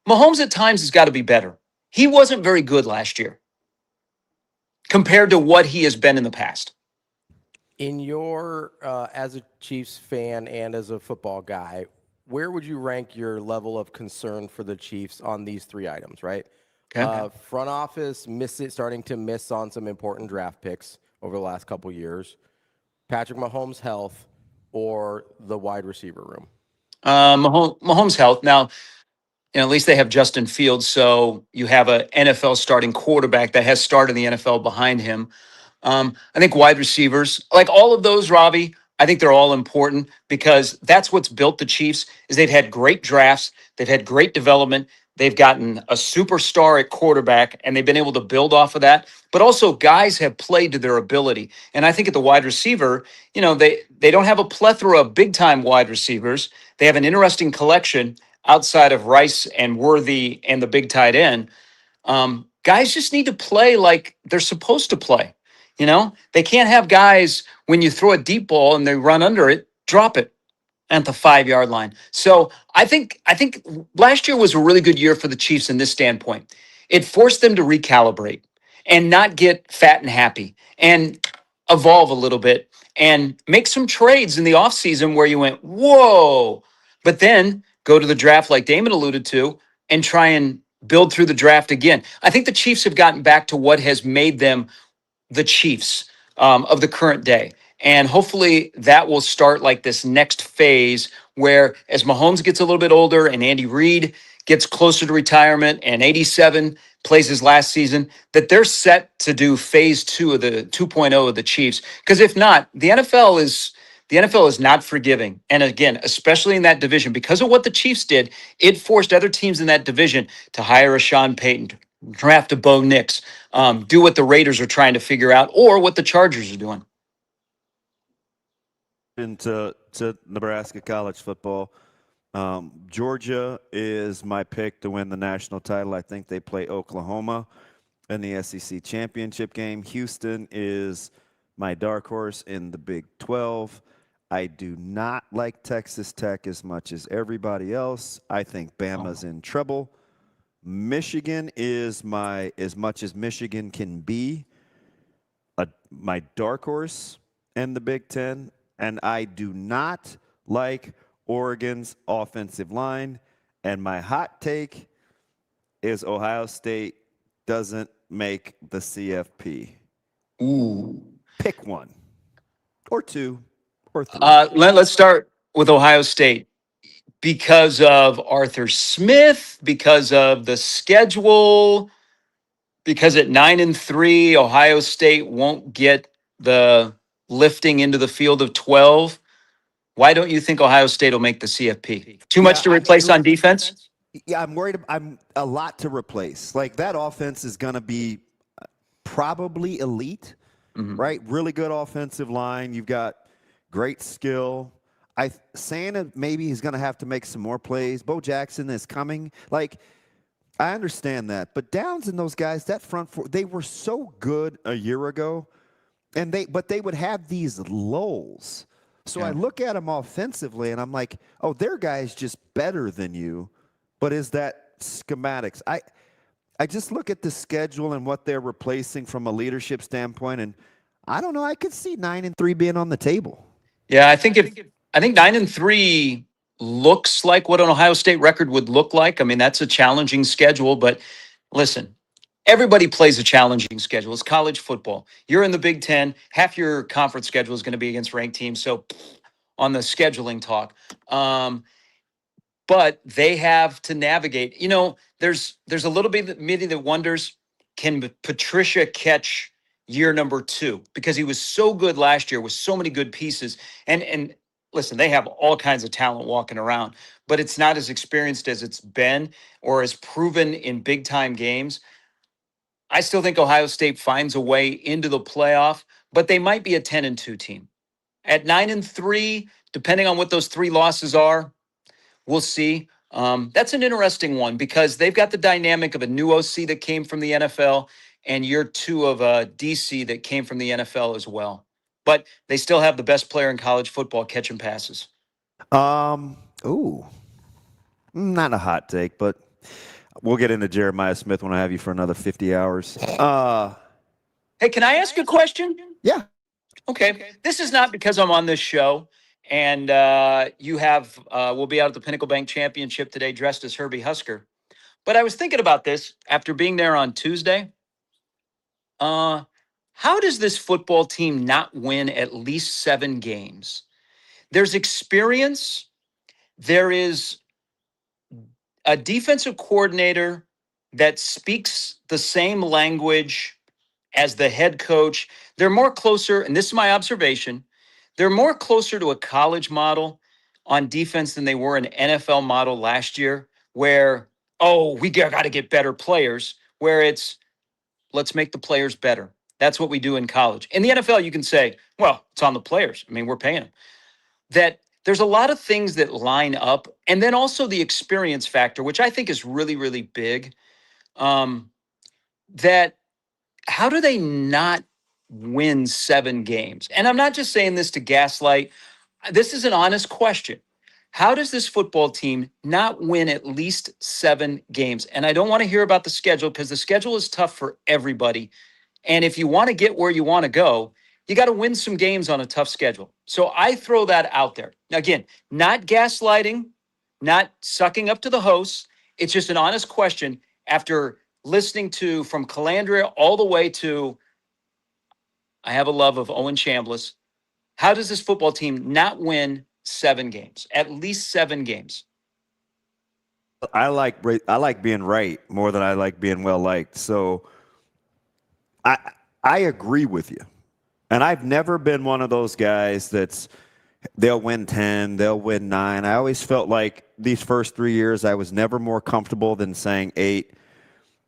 S14: Mahomes at times has got to be better. He wasn't very good last year compared to what he has been in the past.
S5: In your, as a Chiefs fan and as a football guy, where would you rank your level of concern for the Chiefs on these three items, right? Okay. Front office starting to miss on some important draft picks over the last couple years, Patrick Mahomes' health, or the wide receiver room?
S14: Mahomes' health. Now, you know, at least they have Justin Fields, so you have an NFL starting quarterback that has started in the NFL behind him. I think wide receivers, like all of those, Ravi, I think they're all important, because that's what's built the Chiefs. Is they've had great drafts, they've had great development, they've gotten a superstar at quarterback, and they've been able to build off of that. But also, guys have played to their ability. And I think at the wide receiver, you know, they don't have a plethora of big-time wide receivers. They have an interesting collection outside of Rice and Worthy and the big tight end. Guys just need to play like they're supposed to play. You know, they can't have guys, when you throw a deep ball and they run under it, drop it at the 5-yard line. So I think last year was a really good year for the Chiefs in this standpoint. It forced them to recalibrate and not get fat and happy, and evolve a little bit and make some trades in the offseason where you went, whoa, but then go to the draft like Damon alluded to and try and build through the draft again. I think the Chiefs have gotten back to what has made them the Chiefs of the current day. And hopefully that will start like this next phase where as Mahomes gets a little bit older and Andy Reid gets closer to retirement and 87 plays his last season, that they're set to do phase 2 of the 2.0 of the Chiefs. Because if not, the NFL is not forgiving. And again, especially in that division, because of what the Chiefs did, it forced other teams in that division to hire a Sean Payton, draft a Bo Nix, do what the Raiders are trying to figure out, or what the Chargers are doing.
S6: Into Nebraska college football. Georgia is my pick to win the national title. I think they play Oklahoma in the SEC championship game. Houston is my dark horse in the Big 12. I do not like Texas Tech as much as everybody else. I think Bama's in trouble. Michigan is as much as Michigan can be, my dark horse in the Big 10. And I do not like Oregon's offensive line. And my hot take is Ohio State doesn't make the CFP.
S14: Ooh.
S6: Pick one or two or three.
S14: Let's start with Ohio State. Because of Arthur Smith, because of the schedule, because at 9-3, Ohio State won't get the lifting into the field of 12. Why don't you think Ohio State will make the CFP? Too much to replace on defense?
S6: Yeah, I'm worried. I'm a lot to replace. Like, that offense is going to be probably elite, right? Really good offensive line. You've got great skill. Santa maybe he's going to have to make some more plays. Bo Jackson is coming. Like, I understand that. But Downs and those guys, that front four, they were so good a year ago, but they would have these lulls. So I look at them offensively, and I'm like, oh, their guy's just better than you. But is that schematics? I just look at the schedule and what they're replacing from a leadership standpoint, and I don't know. I could see 9-3 being on the table.
S14: Yeah, I think 9-3 looks like what an Ohio State record would look like. I mean, that's a challenging schedule, but listen, everybody plays a challenging schedule. It's college football. You're in the Big Ten. Half your conference schedule is going to be against ranked teams. So on the scheduling talk, but they have to navigate. You know, there's a little bit of me that wonders, can Patricia catch year number 2? Because he was so good last year with so many good pieces. And listen, they have all kinds of talent walking around, but it's not as experienced as it's been or as proven in big time games. I still think Ohio State finds a way into the playoff, but they might be a 10-2 team. At 9-3, depending on what those 3 losses are, we'll see. That's an interesting one because they've got the dynamic of a new OC that came from the NFL and year 2 of a DC that came from the NFL as well. But they still have the best player in college football catching passes.
S6: Not a hot take, but we'll get into Jeremiah Smith when I have you for another 50 hours.
S14: Hey, can I ask a question?
S6: Yeah.
S14: Okay. This is not because I'm on this show and we'll be out at the Pinnacle Bank Championship today dressed as Herbie Husker. But I was thinking about this after being there on Tuesday. How does this football team not win at least 7 games? There's experience. There is a defensive coordinator that speaks the same language as the head coach. They're more closer, and this is my observation, they're more closer to a college model on defense than they were an NFL model last year, where, we got to get better players, where it's, let's make the players better. That's what we do in college. In the NFL, you can say, well, it's on the players. I mean, we're paying them. That there's a lot of things that line up. And then also the experience factor, which I think is really, really big. That how do they not win 7 games? And I'm not just saying this to gaslight. This is an honest question. How does this football team not win at least 7 games? And I don't want to hear about the schedule because the schedule is tough for everybody. And if you want to get where you want to go, you got to win some games on a tough schedule. So I throw that out there. Now, again, not gaslighting, not sucking up to the hosts. It's just an honest question after listening to from Calandria all the way to, I have a love of Owen Chambliss. How does this football team not win 7 games. At least 7 games.
S6: I like being right more than I like being well liked. So I agree with you. And I've never been one of those guys they'll win 10, they'll win 9. I always felt like these first 3 years I was never more comfortable than saying 8.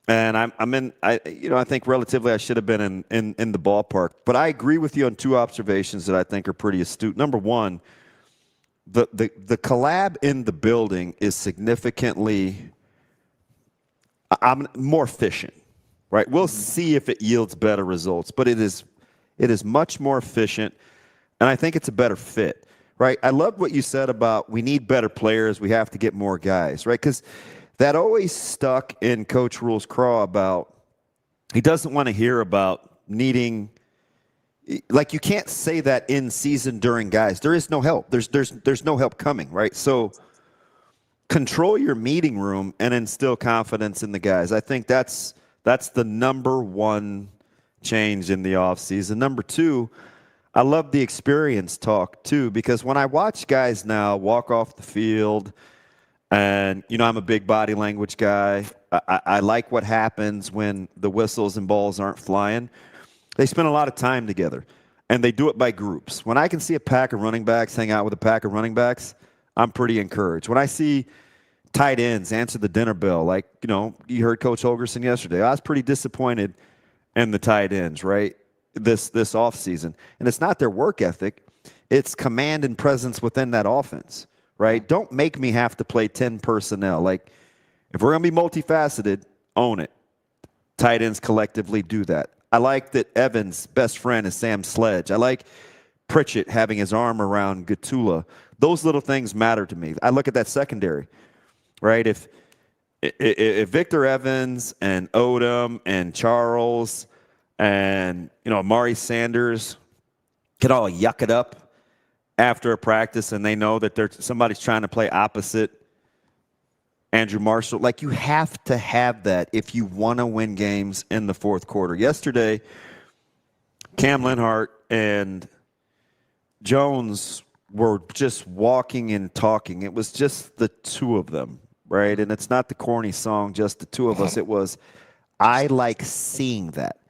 S6: And I think relatively I should have been in the ballpark. But I agree with you on 2 observations that I think are pretty astute. Number one, the collab in the building is significantly more efficient, right? We'll see if it yields better results, but it is much more efficient, and I think it's a better fit, right? I loved what you said about we need better players, we have to get more guys, right? Because that always stuck in Coach Rule's craw about he doesn't want to hear about needing. Like, you can't say that in season during guys. There is no help. There's no help coming, right? So control your meeting room and instill confidence in the guys. I think that's the number one change in the offseason. Number 2, I love the experience talk too, because when I watch guys now walk off the field, and I'm a big body language guy. I like what happens when the whistles and balls aren't flying. They spend a lot of time together, and they do it by groups. When I can see a pack of running backs hang out with a pack of running backs, I'm pretty encouraged. When I see tight ends answer the dinner bell, like, you heard Coach Holgerson yesterday, I was pretty disappointed in the tight ends, right, this offseason. And it's not their work ethic. It's command and presence within that offense, right? Don't make me have to play 10 personnel. Like, if we're going to be multifaceted, own it. Tight ends collectively do that. I like that Evans' best friend is Sam Sledge. I like Pritchett having his arm around Gatula. Those little things matter to me. I look at that secondary, right? If Victor Evans and Odom and Charles and, Amari Sanders can all yuck it up after a practice and they know that somebody's trying to play opposite Andrew Marshall, like, you have to have that if you want to win games in the fourth quarter. Yesterday, Cam Linhart and Jones were just walking and talking. It was just the 2 of them, right? And it's not the corny song, just the 2 of us. It was, I like seeing that.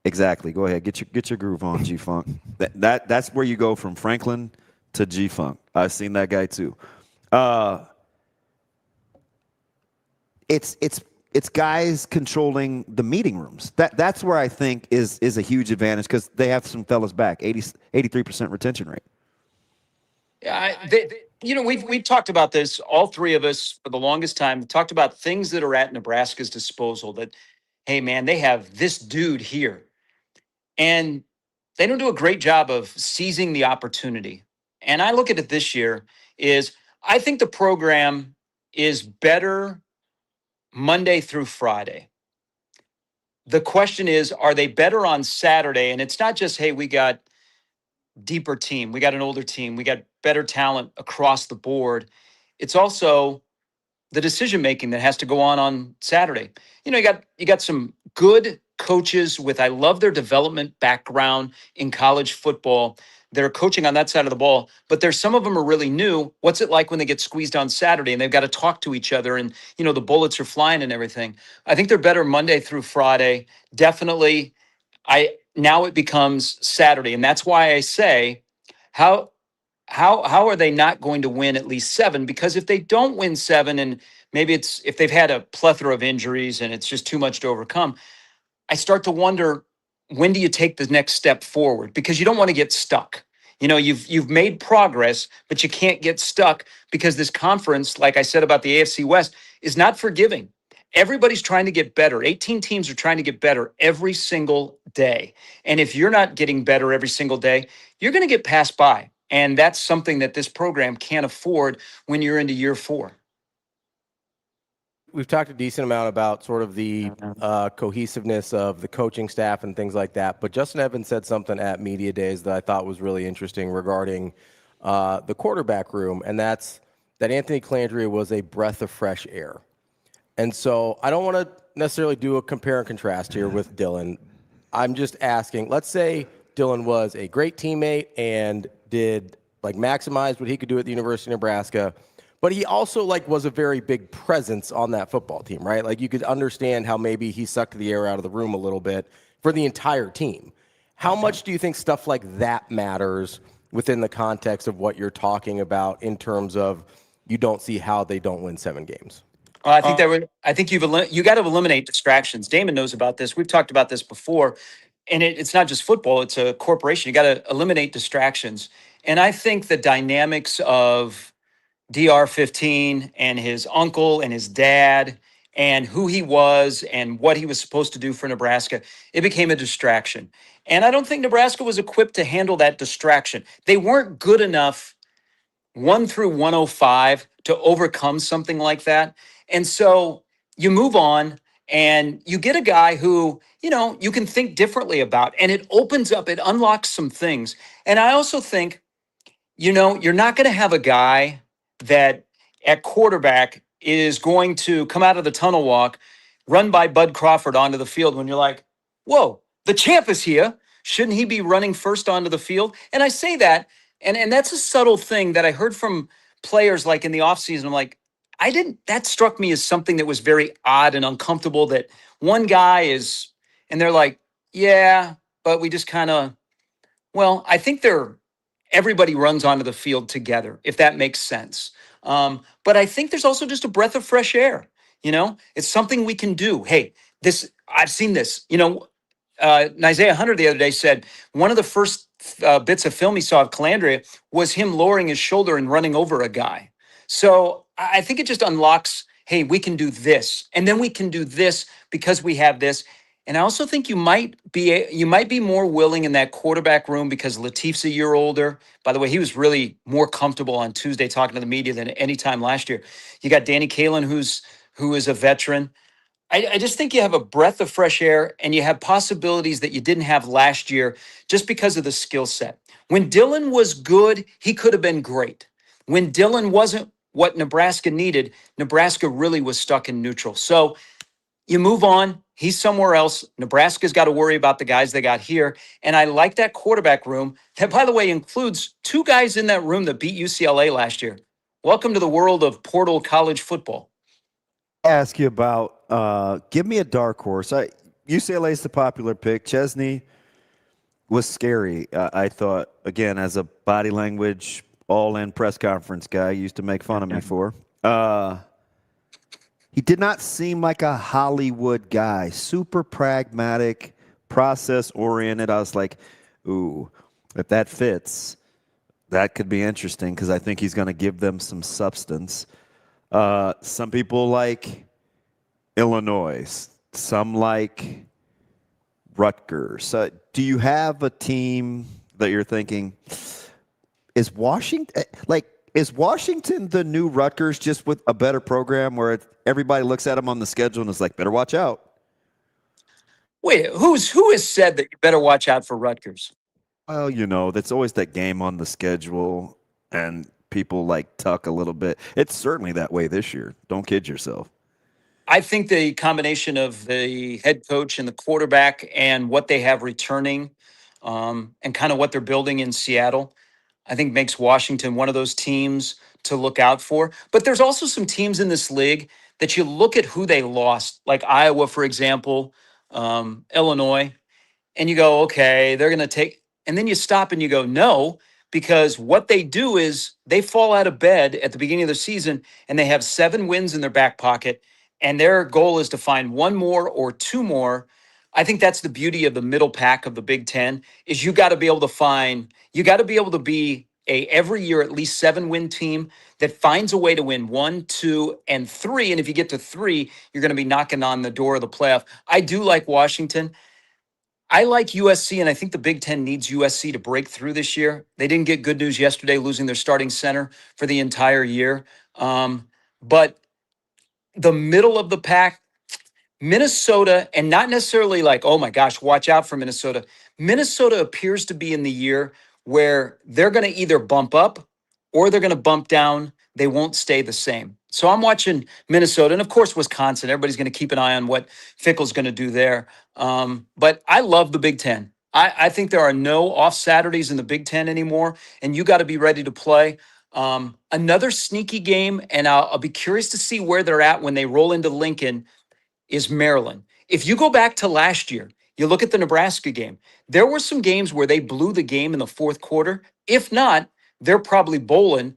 S6: Exactly. Go ahead. Get your groove on, G-Funk. That's where you go from Franklin to G-Funk. I've seen that guy too. It's guys controlling the meeting rooms. That's where I think is a huge advantage, because they have some fellas back. 83% retention rate.
S14: Yeah, we've talked about this, all 3 of us, for the longest time. Talked about things that are at Nebraska's disposal. That, hey man, they have this dude here, and they don't do a great job of seizing the opportunity. And I look at it this year I think the program is better Monday through Friday. The question is, are they better on Saturday? And it's not just, hey, we got deeper team, we got an older team, we got better talent across the board. It's also the decision making that has to go on Saturday. You got some good coaches with, I love their development background in college football. They're coaching on that side of the ball, but there's some of them are really new. What's it like when they get squeezed on Saturday and they've got to talk to each other and, the bullets are flying and everything? I think they're better Monday through Friday. Definitely. Now it becomes Saturday. And that's why I say, how are they not going to win at least 7? Because if they don't win 7, and maybe it's if they've had a plethora of injuries and it's just too much to overcome, I start to wonder, when do you take the next step forward? Because you don't want to get stuck. You've made progress, but you can't get stuck, because this conference, like I said about the AFC West, is not forgiving. Everybody's trying to get better. 18 teams are trying to get better every single day. And if you're not getting better every single day, you're going to get passed by. And that's something that this program can't afford when you're into year 4.
S5: We've talked a decent amount about sort of the cohesiveness of the coaching staff and things like that. But Justin Evans said something at Media Days that I thought was really interesting regarding the quarterback room, and that's that Anthony Calandria was a breath of fresh air. And so I don't want to necessarily do a compare and contrast here with Dylan. I'm just asking, let's say Dylan was a great teammate and did like maximized what he could do at the University of Nebraska. But he also like was a very big presence on that football team, right? Like you could understand how maybe he sucked the air out of the room a little bit for the entire team. How much do you think stuff like that matters within the context of what you're talking about in terms of you don't see how they don't win 7 games?
S14: I think you got to eliminate distractions. Damon knows about this. We've talked about this before, and it's not just football. It's a corporation. You got to eliminate distractions. And I think the dynamics of DR15 and his uncle and his dad and who he was and what he was supposed to do for Nebraska, it became a distraction. And I don't think Nebraska was equipped to handle that distraction. They weren't good enough 1 through 105 to overcome something like that. And so you move on and you get a guy who, you can think differently about, and it opens up, it unlocks some things. And I also think, you're not going to have a guy that at quarterback is going to come out of the tunnel walk, run by Bud Crawford onto the field when you're like, whoa, the champ is here. Shouldn't he be running first onto the field? And I say that, and that's a subtle thing that I heard from players like in the offseason. I'm like, that struck me as something that was very odd and uncomfortable, that one guy is, and they're like, yeah, but we just kind of, I think everybody runs onto the field together, if that makes sense. But I think there's also just a breath of fresh air. It's something we can do. Hey, I've seen this. Isaiah Hunter the other day said one of the first bits of film he saw of Calandria was him lowering his shoulder and running over a guy. So I think it just unlocks, hey, we can do this, and then we can do this because we have this. And I also think you might be more willing in that quarterback room because Latif's a year older. By the way, he was really more comfortable on Tuesday talking to the media than any time last year. You got Danny Cailou, who is a veteran. I just think you have a breath of fresh air, and you have possibilities that you didn't have last year just because of the skill set. When Dylan was good, he could have been great. When Dylan wasn't what Nebraska needed, Nebraska really was stuck in neutral. So you move on. He's somewhere else. Nebraska's got to worry about the guys they got here. And I like that quarterback room that, by the way, includes 2 guys in that room that beat UCLA last year. Welcome to the world of portal college football.
S6: Ask you about, give me a dark horse. UCLA is the popular pick. Chesney was scary. I thought, again, as a body language, all-in press conference guy, used to make fun of me for. He did not seem like a Hollywood guy. Super pragmatic, process-oriented. I was like, ooh, if that fits, that could be interesting because I think he's going to give them some substance. Some people like Illinois. Some like Rutgers. Do you have a team that you're thinking, is Washington the new Rutgers, just with a better program where everybody looks at them on the schedule and is like, better watch out?
S14: Wait, who has said that you better watch out for Rutgers?
S6: Well, that's always that game on the schedule, and people like tuck a little bit. It's certainly that way this year. Don't kid yourself.
S14: I think the combination of the head coach and the quarterback and what they have returning and kind of what they're building in Seattle, I think makes Washington one of those teams to look out for. But there's also some teams in this league that you look at who they lost, like Iowa, for example, Illinois, and you go, okay, they're going to take, and then you stop and you go, no, because what they do is they fall out of bed at the beginning of the season and they have 7 wins in their back pocket, and their goal is to find 1 more or 2 more. I think that's the beauty of the middle pack of the Big Ten, is you got to be able to be every year at least 7-win team that finds a way to win 1, 2, and 3. And if you get to 3, you're going to be knocking on the door of the playoff. I do like Washington. I like USC, and I think the Big Ten needs USC to break through this year. They didn't get good news yesterday, losing their starting center for the entire year. But the middle of the pack, Minnesota, and not necessarily like, oh my gosh, watch out for Minnesota. Minnesota appears to be in the year where they're going to either bump up or they're going to bump down. They won't stay the same. So I'm watching Minnesota, and of course Wisconsin. Everybody's going to keep an eye on what Fickell's going to do there. But I love the Big Ten. I think there are no off Saturdays in the Big Ten anymore, and you got to be ready to play. Another sneaky game, and I'll be curious to see where they're at when they roll into Lincoln, is Maryland. If you go back to last year, you look at the Nebraska game, there were some games where they blew the game in the fourth quarter. If not, they're probably bowling.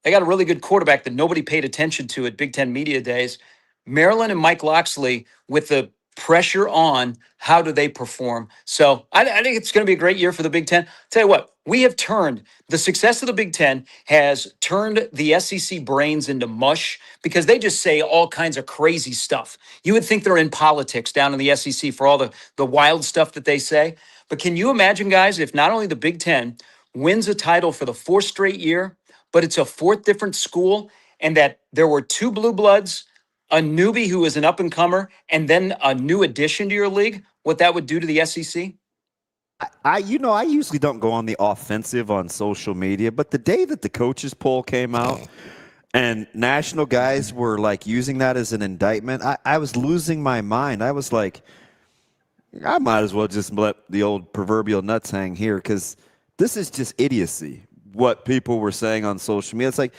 S14: They got a really good quarterback that nobody paid attention to at Big Ten Media Days. Maryland and Mike Loxley, with the pressure on, how do they perform? So I think it's going to be a great year for the Big Ten. Tell you what, we have turned the success of the Big Ten has turned the SEC brains into mush because they just say all kinds of crazy stuff. You would think they're in politics down in the SEC for all the wild stuff that they say. But can you imagine, guys, if not only the Big Ten wins a title for the fourth straight year, but it's a fourth different school, and that there were two blue bloods, a newbie who is an up-and-comer, and then a new addition to your league, what that would do to the SEC?
S6: I usually don't go on the offensive on social media, but the day that the coaches poll came out and national guys were like using that as an indictment, I was losing my mind. I was like, I might as well just let the old proverbial nuts hang here because this is just idiocy, what people were saying on social media. It's like,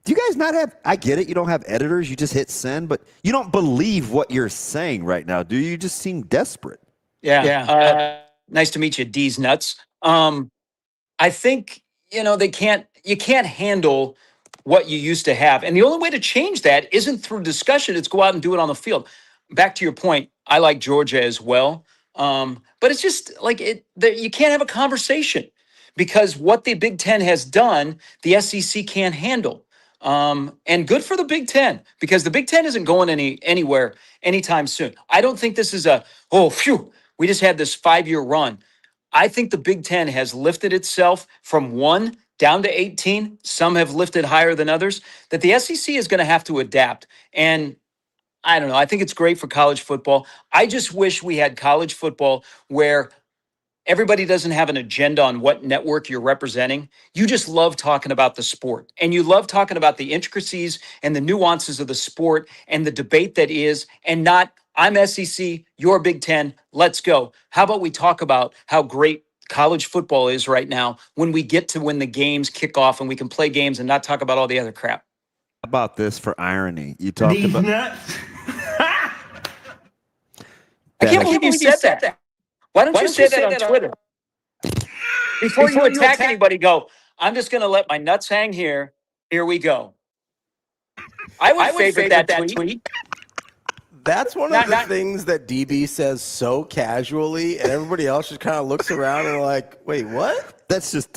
S6: do you guys not have, I get it, you don't have editors, you just hit send, but you don't believe what you're saying right now, do you? You just seem desperate.
S14: Yeah. Nice to meet you, D's nuts. I think, you can't handle what you used to have. And the only way to change that isn't through discussion. It's go out and do it on the field. Back to your point, I like Georgia as well. But it's just like you can't have a conversation because what the Big Ten has done, the SEC can't handle. And good for the Big Ten because the Big Ten isn't going anywhere anytime soon. I don't think this is we just had this 5-year run. I think the Big Ten has lifted itself from 1 down to 18. Some have lifted higher than others. That the SEC is going to have to adapt. And I don't know. I think it's great for college football. I just wish we had college football where everybody doesn't have an agenda on what network you're representing. You just love talking about the sport. And you love talking about the intricacies and the nuances of the sport and the debate that is, and not, I'm SEC, you're Big Ten, let's go. How about we talk about how great college football is right now when we get to when the games kick off and we can play games and not talk about all the other crap?
S6: How about this for irony? You talked
S15: These
S6: about
S15: nuts.
S14: I can't believe you said that. Why don't you say that on Twitter? Before you attack anybody, go, I'm just going to let my nuts hang here. Here we go. I would favorite that tweet.
S5: That's one of the things that DB says so casually, and everybody else just kind of looks around and like, wait, what?
S6: That's just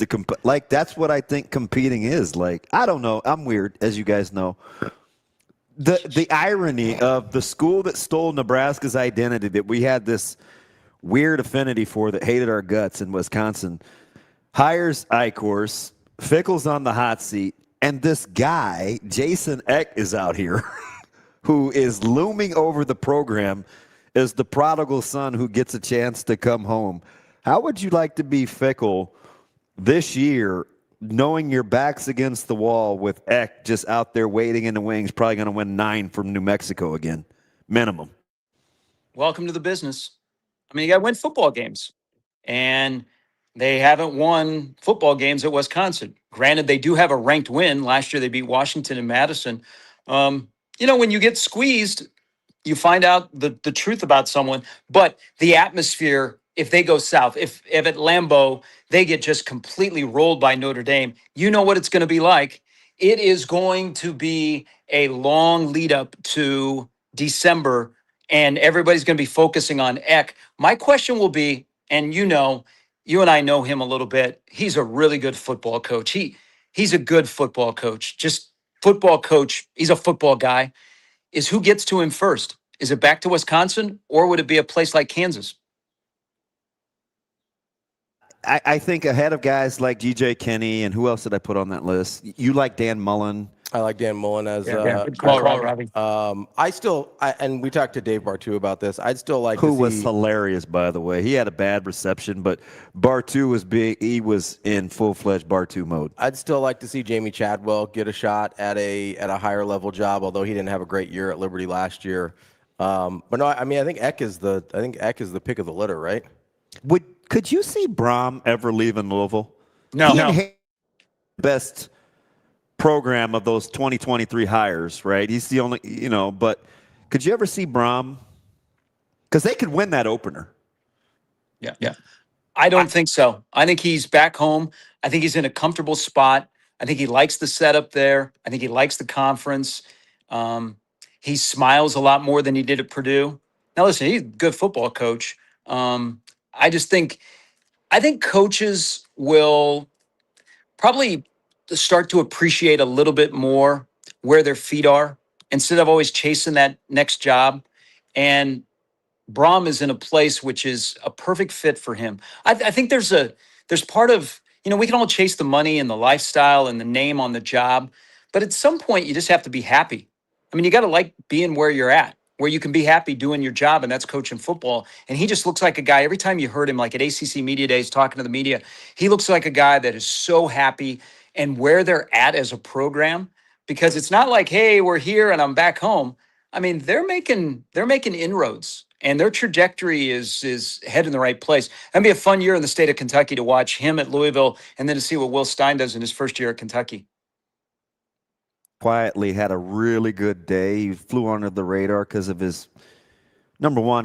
S6: that's what I think competing is. Like, I don't know. I'm weird, as you guys know. The irony of the school that stole Nebraska's identity, that we had this weird affinity for, that hated our guts in Wisconsin, hires Eichhorst, Fickle's on the hot seat, and this guy, Jason Eck, is out here who is looming over the program as the prodigal son who gets a chance to come home. How would you like to be Fickle this year, knowing your back's against the wall with Eck just out there waiting in the wings, probably going to win 9 from New Mexico again, minimum?
S14: Welcome to the business. I mean, you got to win football games. And they haven't won football games at Wisconsin. Granted, they do have a ranked win. Last year, they beat Washington and Madison. When you get squeezed, you find out the truth about someone. But the atmosphere, if they go south, if at Lambeau, they get just completely rolled by Notre Dame, you know what it's going to be like. It is going to be a long lead up to December, and everybody's going to be focusing on Eck. My question will be, and you and I know him a little bit, he's a really good football coach. He's a good football coach. Just football coach. He's a football guy. Is who gets to him first? Is it back to Wisconsin, or would it be a place like Kansas?
S6: I think ahead of guys like DJ Kenny, and who else did I put on that list? You like Dan Mullen.
S5: I like Dan Mullen as
S14: good call, Ravi.
S5: And we talked to Dave Bartu about this. I'd still like
S6: who was hilarious, by the way. He had a bad reception, but Bartu was big. He was in full-fledged Bartu mode.
S5: I'd still like to see Jamie Chadwell get a shot at a higher level job, although he didn't have a great year at Liberty last year. But no, I mean, I think Eck is the pick of the litter, right?
S6: Could you see Brom ever leaving Louisville?
S14: No.
S6: Best program of those 2023 hires, right? He's the only, but could you ever see Brom? Because they could win that opener.
S14: Yeah. I don't think so. I think he's back home. I think he's in a comfortable spot. I think he likes the setup there. I think he likes the conference. He smiles a lot more than he did at Purdue. Now, listen, he's a good football coach. I think coaches will probably start to appreciate a little bit more where their feet are instead of always chasing that next job. And Brom is in a place which is a perfect fit for him. I think there's part of, we can all chase the money and the lifestyle and the name on the job, but at some point you just have to be happy. I mean, you got to like being where you're at, where you can be happy doing your job, and that's coaching football. And he just looks like a guy, every time you heard him, like at ACC Media Days talking to the media, he looks like a guy that is so happy and where they're at as a program, because it's not like, hey, we're here and I'm back home. I mean, they're making inroads, and their trajectory is headed in the right place. That'd be a fun year in the state of Kentucky to watch him at Louisville and then to see what Will Stein does in his first year at Kentucky.
S6: Quietly had a really good day. He flew under the radar because of his, number one,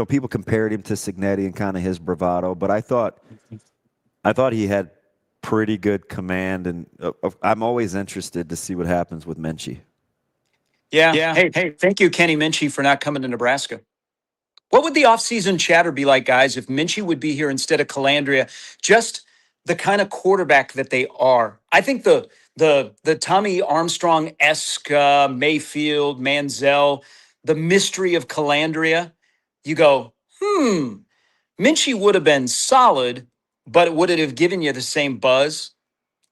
S6: people compared him to Cignetti and kind of his bravado, but I thought he had pretty good command, and I'm always interested to see what happens with Minchie.
S14: Yeah. Hey, thank you, Kenny Minchie, for not coming to Nebraska. What would the offseason chatter be like, guys, if Minchie would be here instead of Calandria? Just the kind of quarterback that they are. I think the Tommy Armstrong-esque Mayfield, Manziel, the mystery of Calandria, you go, Minchie would have been solid, but would it have given you the same buzz?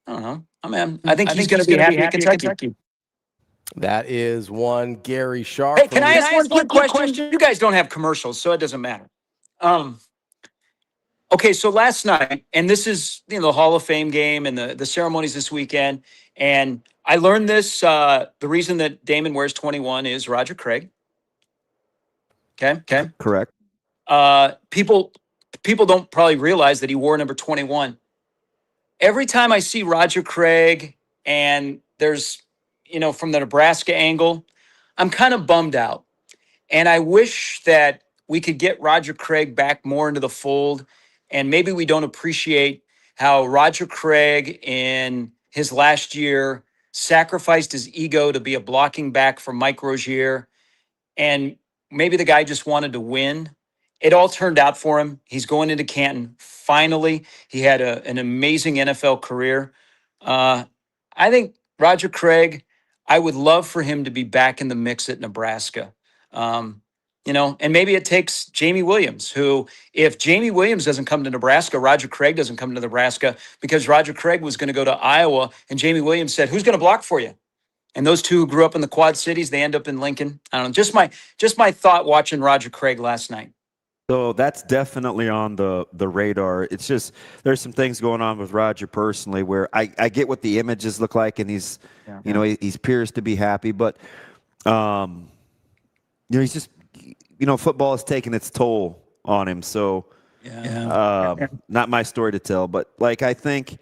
S14: I don't know. I think he's going to be happy in Kentucky.
S5: That is one Gary Sharp.
S14: Hey, can I ask one quick question? You guys don't have commercials, so it doesn't matter. Okay, so last night, and this is the Hall of Fame game and the ceremonies this weekend, and I learned this. The reason that Damon wears 21 is Roger Craig. Okay.
S6: Correct.
S14: People don't probably realize that he wore number 21. Every time I see Roger Craig and there's, from the Nebraska angle, I'm kind of bummed out. And I wish that we could get Roger Craig back more into the fold. And maybe we don't appreciate how Roger Craig in his last year sacrificed his ego to be a blocking back for Mike Rozier. And maybe the guy just wanted to win. It all turned out for him. He's going into Canton. Finally, he had an amazing NFL career. I think Roger Craig, I would love for him to be back in the mix at Nebraska. And maybe it takes Jamie Williams, who, if Jamie Williams doesn't come to Nebraska, Roger Craig doesn't come to Nebraska, because Roger Craig was going to go to Iowa, and Jamie Williams said, who's going to block for you? And those two who grew up in the Quad Cities, they end up in Lincoln. I don't know. Just my thought watching Roger Craig last night.
S6: So that's definitely on the radar. It's just there's some things going on with Roger personally where I get what the images look like, and he's he appears to be happy, but he's just football has taken its toll on him. So not my story to tell, but I think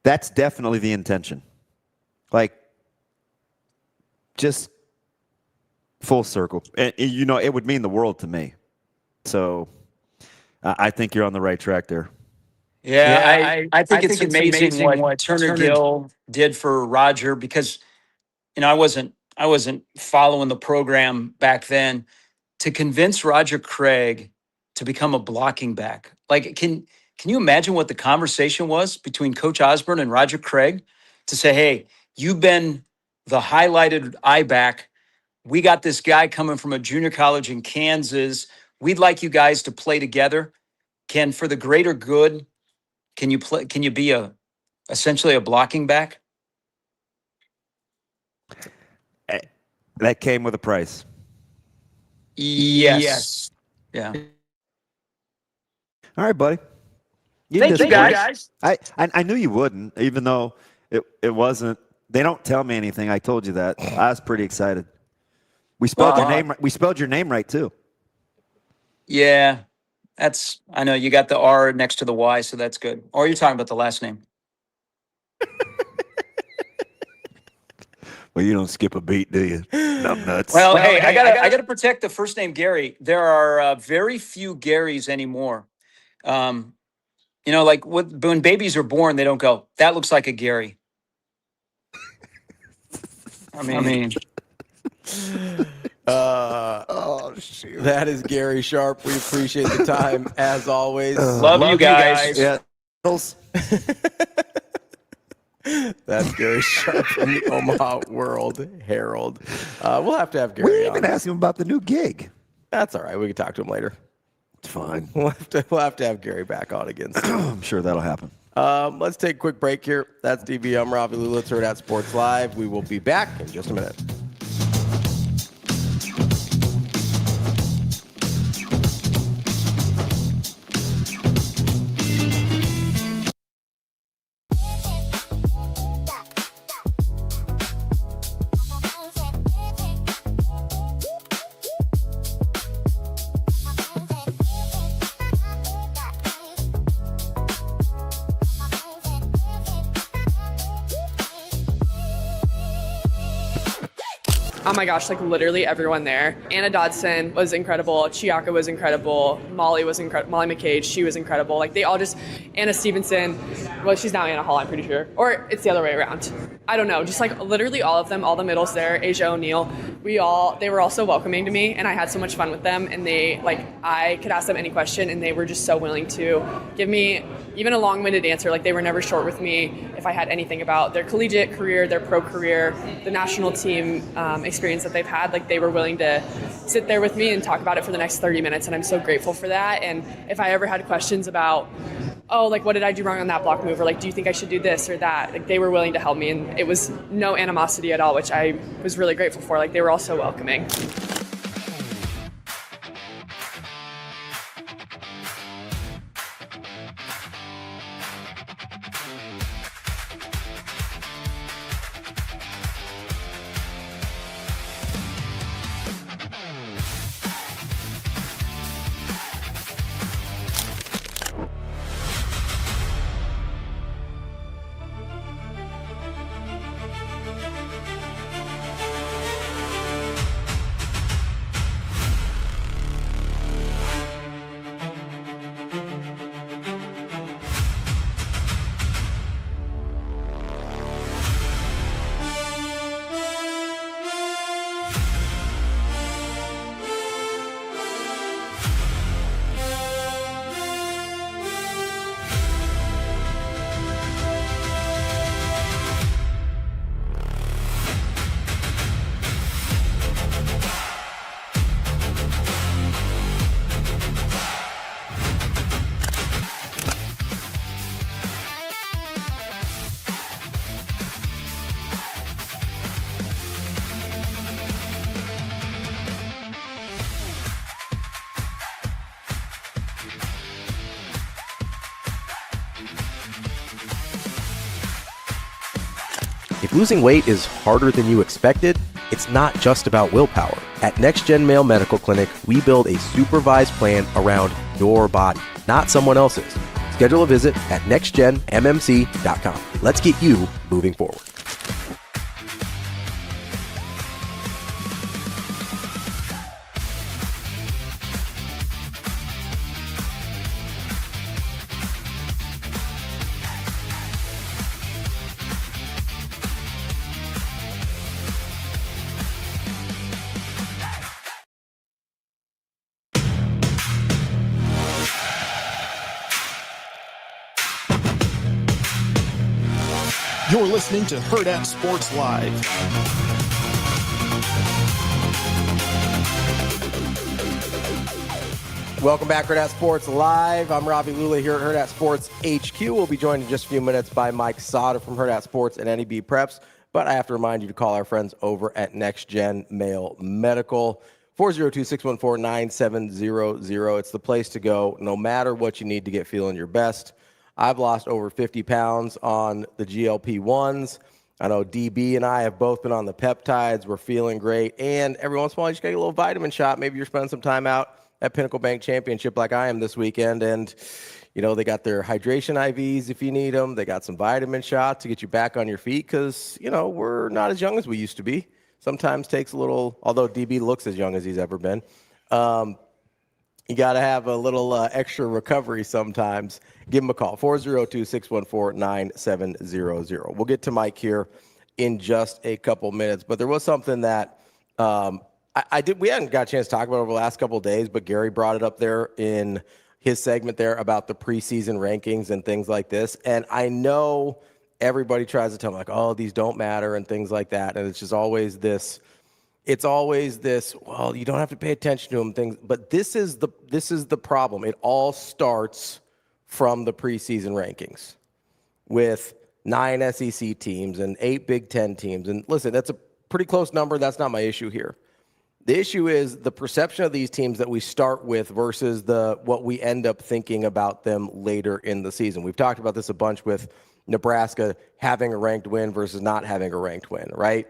S6: that's definitely the intention. Just full circle. And, it would mean the world to me. So I think you're on the right track there.
S14: Yeah, I think it's amazing what Turner Gill did for Roger, because I wasn't following the program back then. To convince Roger Craig to become a blocking back, can you imagine what the conversation was between Coach Osborne and Roger Craig to say, hey, you've been the highlighted eye back. We got this guy coming from a junior college in Kansas. We'd like you guys to play together. For the greater good, can you be essentially a blocking back?
S6: That came with a price.
S14: Yes. Yeah.
S6: All right, buddy.
S14: Thank you, guys.
S6: I knew you wouldn't, even though it wasn't. They don't tell me anything. I told you that. I was pretty excited. We spelled your name. We spelled your name right too.
S14: Yeah, I know you got the R next to the Y, so that's good. Or you're talking about the last name.
S6: Well, you don't skip a beat, do you? Numbnuts.
S14: Well, hey, I gotta protect the first name Gary. There are very few Garys anymore. Like when babies are born, they don't go, that looks like a Gary. I mean.
S5: Oh, shoot. That is Gary Sharp. We appreciate the time, as always.
S14: Love you guys.
S6: Yeah.
S5: That's Gary Sharp from the Omaha World Herald. We'll have to have Gary
S6: We didn't even
S5: on.
S6: ask him about the new gig.
S5: That's all right. We can talk to him later.
S6: It's fine.
S5: We'll have to have Gary back on again soon.
S6: I'm sure that'll happen.
S5: Let's take a quick break here. That's DB. I'm Ravi Lulla. It's Hurrdat Sports Live. We will be back in just a minute.
S15: Oh my gosh, like literally everyone there. Anna Dodson was incredible. Chiaka was incredible. Molly was incredible. Molly McCage, she was incredible. Like they all just, Anna Stevenson, well, she's now Anna Hall, I'm pretty sure. Or it's the other way around. I don't know. Just like literally all of them, all the middles there, Asia O'Neill, they were all so welcoming to me and I had so much fun with them. And I could ask them any question and they were just so willing to give me even a long-winded answer. Like they were never short with me if I had anything about their collegiate career, their pro career, the national team experience that they've had. Like they were willing to sit there with me and talk about it for the next 30 minutes. And I'm so grateful for that. And if I ever had questions about, what did I do wrong on that block move? Or do you think I should do this or that? Like they were willing to help me and it was no animosity at all, which I was really grateful for. Like they were all so welcoming.
S13: If losing weight is harder than you expected, it's not just about willpower. At NextGen Male Medical Clinic, we build a supervised plan around your body, not someone else's. Schedule a visit at nextgenmmc.com. Let's get you moving forward.
S1: You're listening to Hurrdat Sports Live.
S5: Welcome back, Hurrdat Sports Live. I'm Ravi Lulla here at Hurrdat Sports HQ. We'll be joined in just a few minutes by Mike Sautter from Hurrdat Sports and NEB Preps. But I have to remind you to call our friends over at Next Gen Male Medical, 402-614-9700. It's the place to go no matter what you need to get feeling your best. I've lost over 50 pounds on the GLP-1s. I know DB and I have both been on the peptides. We're feeling great. And every once in a while, you just got a little vitamin shot. Maybe you're spending some time out at Pinnacle Bank Championship like I am this weekend, and they got their hydration IVs if you need them. They got some vitamin shots to get you back on your feet because, we're not as young as we used to be. Sometimes takes a little, although DB looks as young as he's ever been. You got to have a little extra recovery sometimes. Give him a call, 402-614-9700. We'll get to Mike here in just a couple minutes, but there was something that we hadn't got a chance to talk about over the last couple of days, but Gary brought it up there in his segment there about the preseason rankings and things like this. And I know everybody tries to tell me like, oh, these don't matter and things like that. And it's just always this, well, you don't have to pay attention to them things, but this is the problem. It all starts from the preseason rankings with 9 SEC teams and 8 Big Ten teams. And listen, that's a pretty close number. That's not my issue here. The issue is the perception of these teams that we start with versus what we end up thinking about them later in the season. We've talked about this a bunch with Nebraska having a ranked win versus not having a ranked win, right?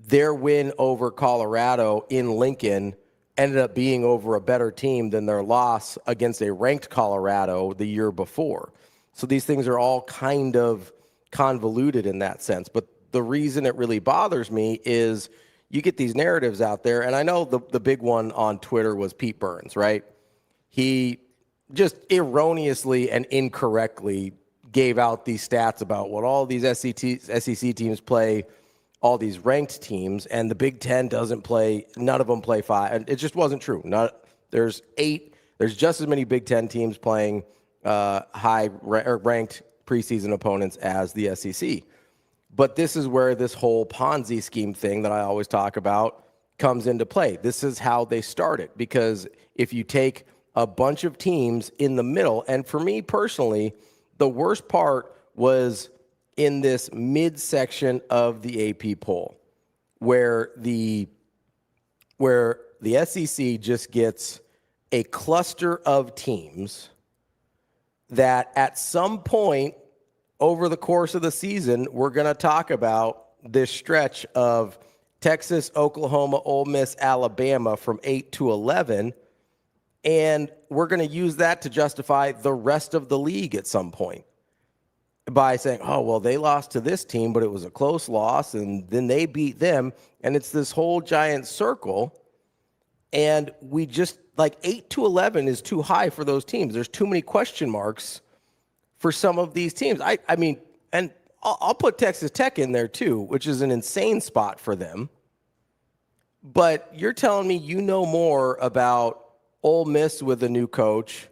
S5: Their win over Colorado in Lincoln ended up being over a better team than their loss against a ranked Colorado the year before. So these things are all kind of convoluted in that sense. But the reason it really bothers me is you get these narratives out there, and I know the big one on Twitter was Pete Burns, right? He just erroneously and incorrectly gave out these stats about what all these SEC teams play, all these ranked teams, and the Big Ten doesn't play, none of them play 5. And it just wasn't true. There's just as many Big Ten teams playing ranked preseason opponents as the SEC. But this is where this whole Ponzi scheme thing that I always talk about comes into play. This is how they start it, because if you take a bunch of teams in the middle, and for me personally, the worst part was in this midsection of the AP poll, where the SEC just gets a cluster of teams that at some point over the course of the season, we're going to talk about this stretch of Texas, Oklahoma, Ole Miss, Alabama from 8 to 11, and we're going to use that to justify the rest of the league at some point by saying, oh, well, they lost to this team, but it was a close loss, and then they beat them, and it's this whole giant circle, and we just, 8 to 11 is too high for those teams. There's too many question marks for some of these teams. I mean, and I'll put Texas Tech in there too, which is an insane spot for them. But you're telling me you know more about Ole Miss with a new coach.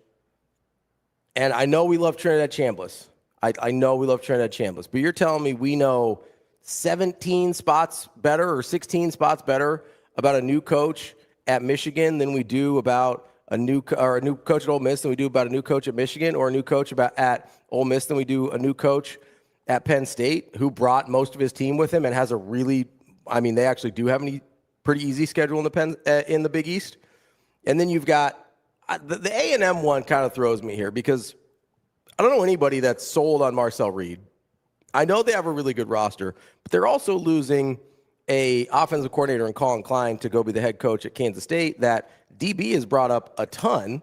S5: And I know we love Trinidad Chambliss. I know we love Trinidad Chambliss. But you're telling me we know 17 spots better or 16 spots better about a new coach at Michigan than we do about a new coach at Ole Miss than we do about a new coach at Michigan, or a new coach at Ole Miss than we do a new coach at Penn State, who brought most of his team with him and has they actually do have a pretty easy schedule in the Big East. And then you've got the A&M one kind of throws me here because I don't know anybody that's sold on Marcel Reed. I know they have a really good roster, but they're also losing a offensive coordinator in Colin Klein to go be the head coach at Kansas State that DB has brought up a ton.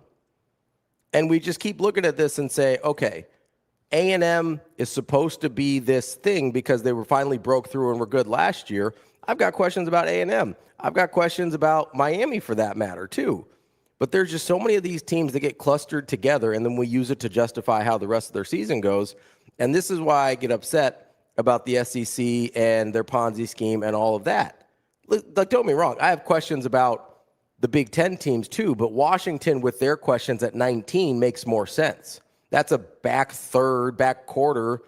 S5: And we just keep looking at this and say, okay, A&M is supposed to be this thing because they were finally broke through and were good last year. I've got questions about A&M. I've got questions about Miami for that matter too. But there's just so many of these teams that get clustered together, and then we use it to justify how the rest of their season goes. And this is why I get upset about the SEC and their Ponzi scheme and all of that. Don't get me wrong. I have questions about the Big Ten teams too, but Washington with their questions at 19 makes more sense. That's a back quarter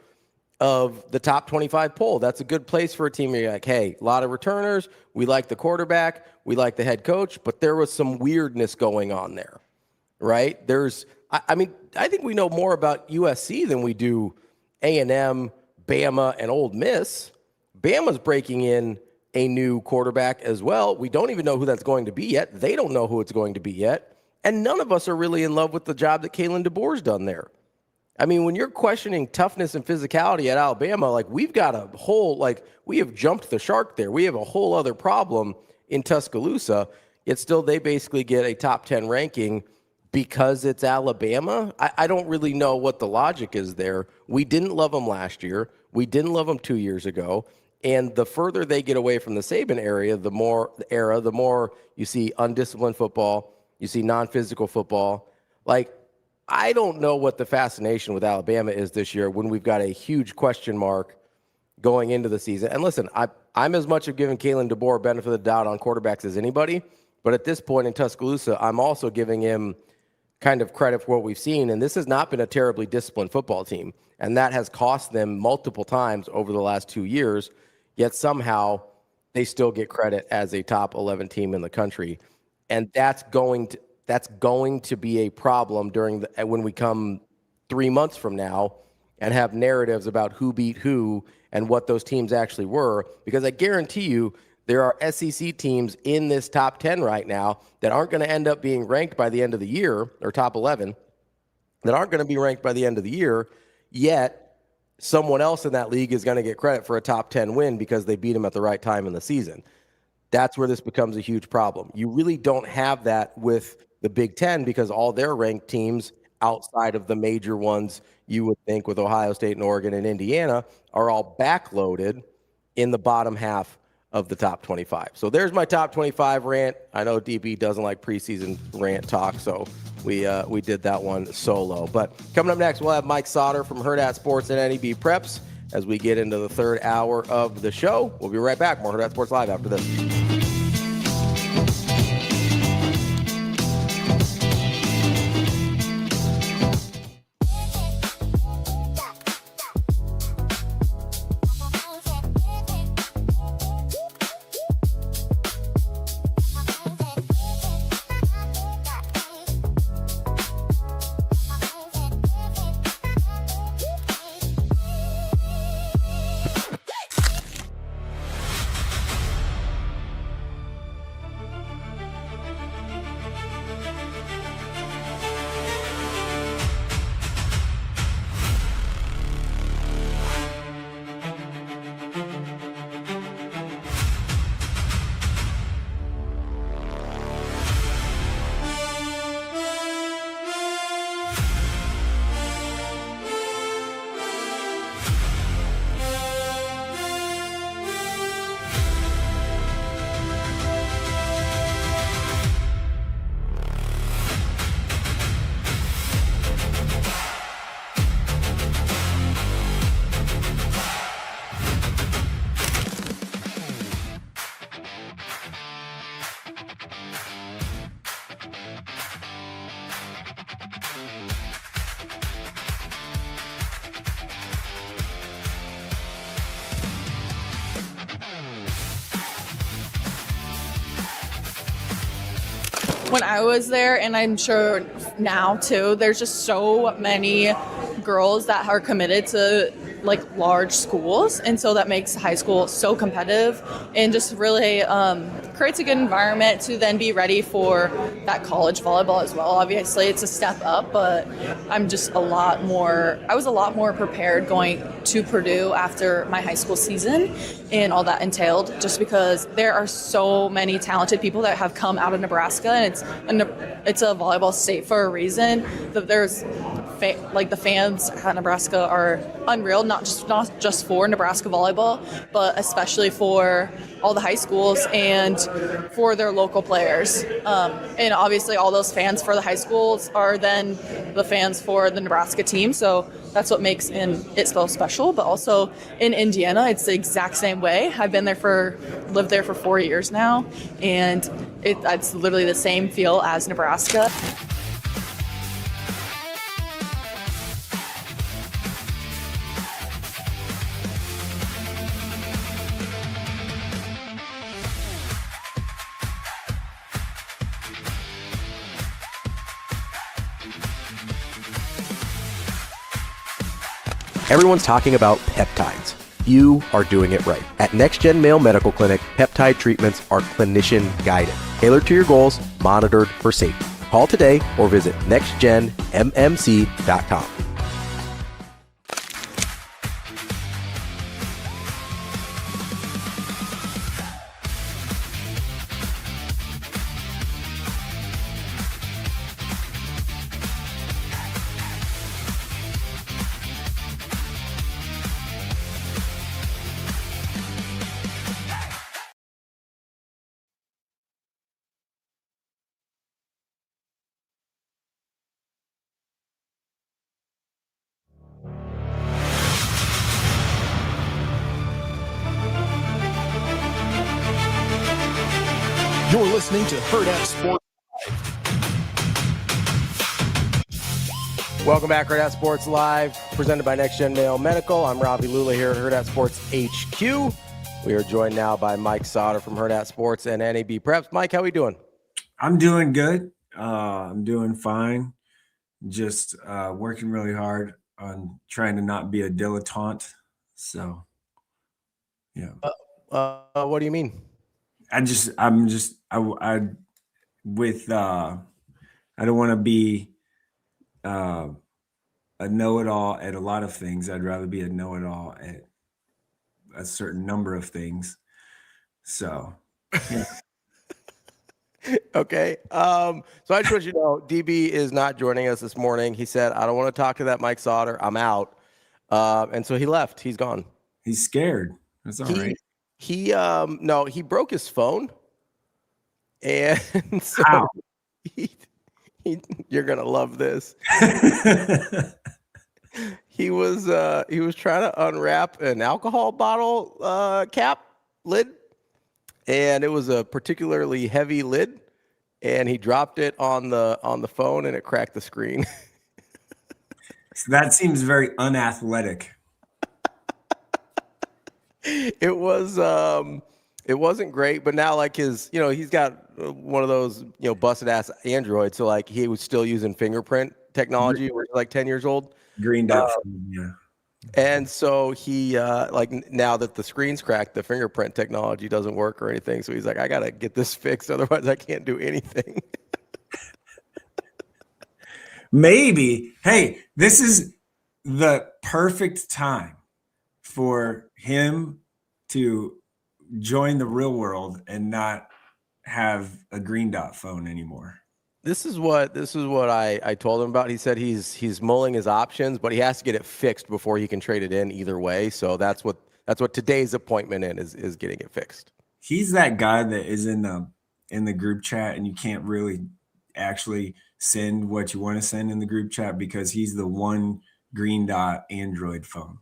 S5: of the top 25 poll. That's a good place for a team where you're like, hey, a lot of returners. We like the quarterback. We like the head coach, but there was some weirdness going on there, right? I think we know more about USC than we do A&M, Bama, and Ole Miss. Bama's breaking in a new quarterback as well. We don't even know who that's going to be yet. They don't know who it's going to be yet. And none of us are really in love with the job that Kalen DeBoer's done there. I mean, when you're questioning toughness and physicality at Alabama, we've got we have jumped the shark there. We have a whole other problem in Tuscaloosa. yet still they basically get a top 10 ranking because it's Alabama. I don't really know what the logic is there. We didn't love them last year. We didn't love them 2 years ago. And the further they get away from the Saban the more you see undisciplined football, you see non-physical football. Like, I don't know what the fascination with Alabama is this year when we've got a huge question mark going into the season. And listen, I'm as much of giving Kalen DeBoer benefit of the doubt on quarterbacks as anybody, but at this point in Tuscaloosa, I'm also giving him kind of credit for what we've seen. And this has not been a terribly disciplined football team, and that has cost them multiple times over the last 2 years, yet somehow they still get credit as a top 11 team in the country. And that's going to be a problem when we come 3 months from now and have narratives about who beat who and what those teams actually were, because I guarantee you there are SEC teams in this top 10 right now that aren't going to end up being ranked by the end of the year, or top 11, that aren't going to be ranked by the end of the year, yet someone else in that league is going to get credit for a top 10 win because they beat them at the right time in the season. That's where this becomes a huge problem. You really don't have that with the Big Ten because all their ranked teams outside of the major ones you would think with Ohio State and Oregon and Indiana are all backloaded in the bottom half of the top 25. So there's my top 25 rant. I know DB doesn't like preseason rant talk, so we did that one solo. But coming up next, we'll have Mike Sautter from Hurrdat Sports and NEB Preps as we get into the third hour of the show. We'll be right back. More Hurrdat Sports Live after this.
S12: When I was there, and I'm sure now too, there's just so many girls that are committed to like large schools, and so that makes high school so competitive and just really creates a good environment to then be ready for that college volleyball as well. Obviously it's a step up, but I was a lot more prepared going to Purdue after my high school season and all that entailed, just because there are so many talented people that have come out of Nebraska, and it's a volleyball state for a reason. There's the fans at Nebraska are unreal, not just for Nebraska volleyball, but especially for all the high schools and for their local players. And obviously all those fans for the high schools are then the fans for the Nebraska team. So that's what makes it so special. But also in Indiana, it's the exact same way. I've lived there for 4 years now, and it's literally the same feel as Nebraska.
S13: Everyone's talking about peptides. You are doing it right. At NextGen Male Medical Clinic, peptide treatments are clinician guided, tailored to your goals, monitored for safety. Call today or visit nextgenmmc.com.
S1: You're listening to Hurrdat Sports Live.
S5: Welcome back, Hurrdat Sports Live, presented by Next Gen Mail Medical. I'm Ravi Lulla here at Hurrdat Sports HQ. We are joined now by Mike Sautter from Hurrdat Sports and NAB Preps. Mike, how are we doing?
S16: I'm doing good. I'm doing fine. Just working really hard on trying to not be a dilettante. So, yeah.
S5: What do you mean?
S16: I don't want to be a know-it-all at a lot of things. I'd rather be a know-it-all at a certain number of things. So, yeah.
S5: Okay. So I just want you to know, DB is not joining us this morning. He said, I don't want to talk to that Mike Sautter. I'm out. And so he left. He's gone.
S16: He's scared. That's all right.
S5: He broke his phone. And so you're going to love this. He was trying to unwrap an alcohol bottle cap lid, and it was a particularly heavy lid, and he dropped it on the phone, and it cracked the screen.
S16: So that seems very unathletic.
S5: It wasn't great, but now like he's got one of those busted ass Androids, so like he was still using fingerprint technology, where he's like 10 years old.
S16: Greened up, yeah.
S5: And so he now that the screen's cracked, the fingerprint technology doesn't work or anything. So he's like, I gotta get this fixed, otherwise I can't do anything.
S16: Maybe, hey, this is the perfect time for him to join the real world and not have a green dot phone anymore.
S5: This is what I told him about. He said he's mulling his options, but he has to get it fixed before he can trade it in either way. So that's what today's appointment is getting it fixed.
S16: He's that guy that is in the group chat and you can't really actually send what you want to send in the group chat because he's the one green dot Android phone.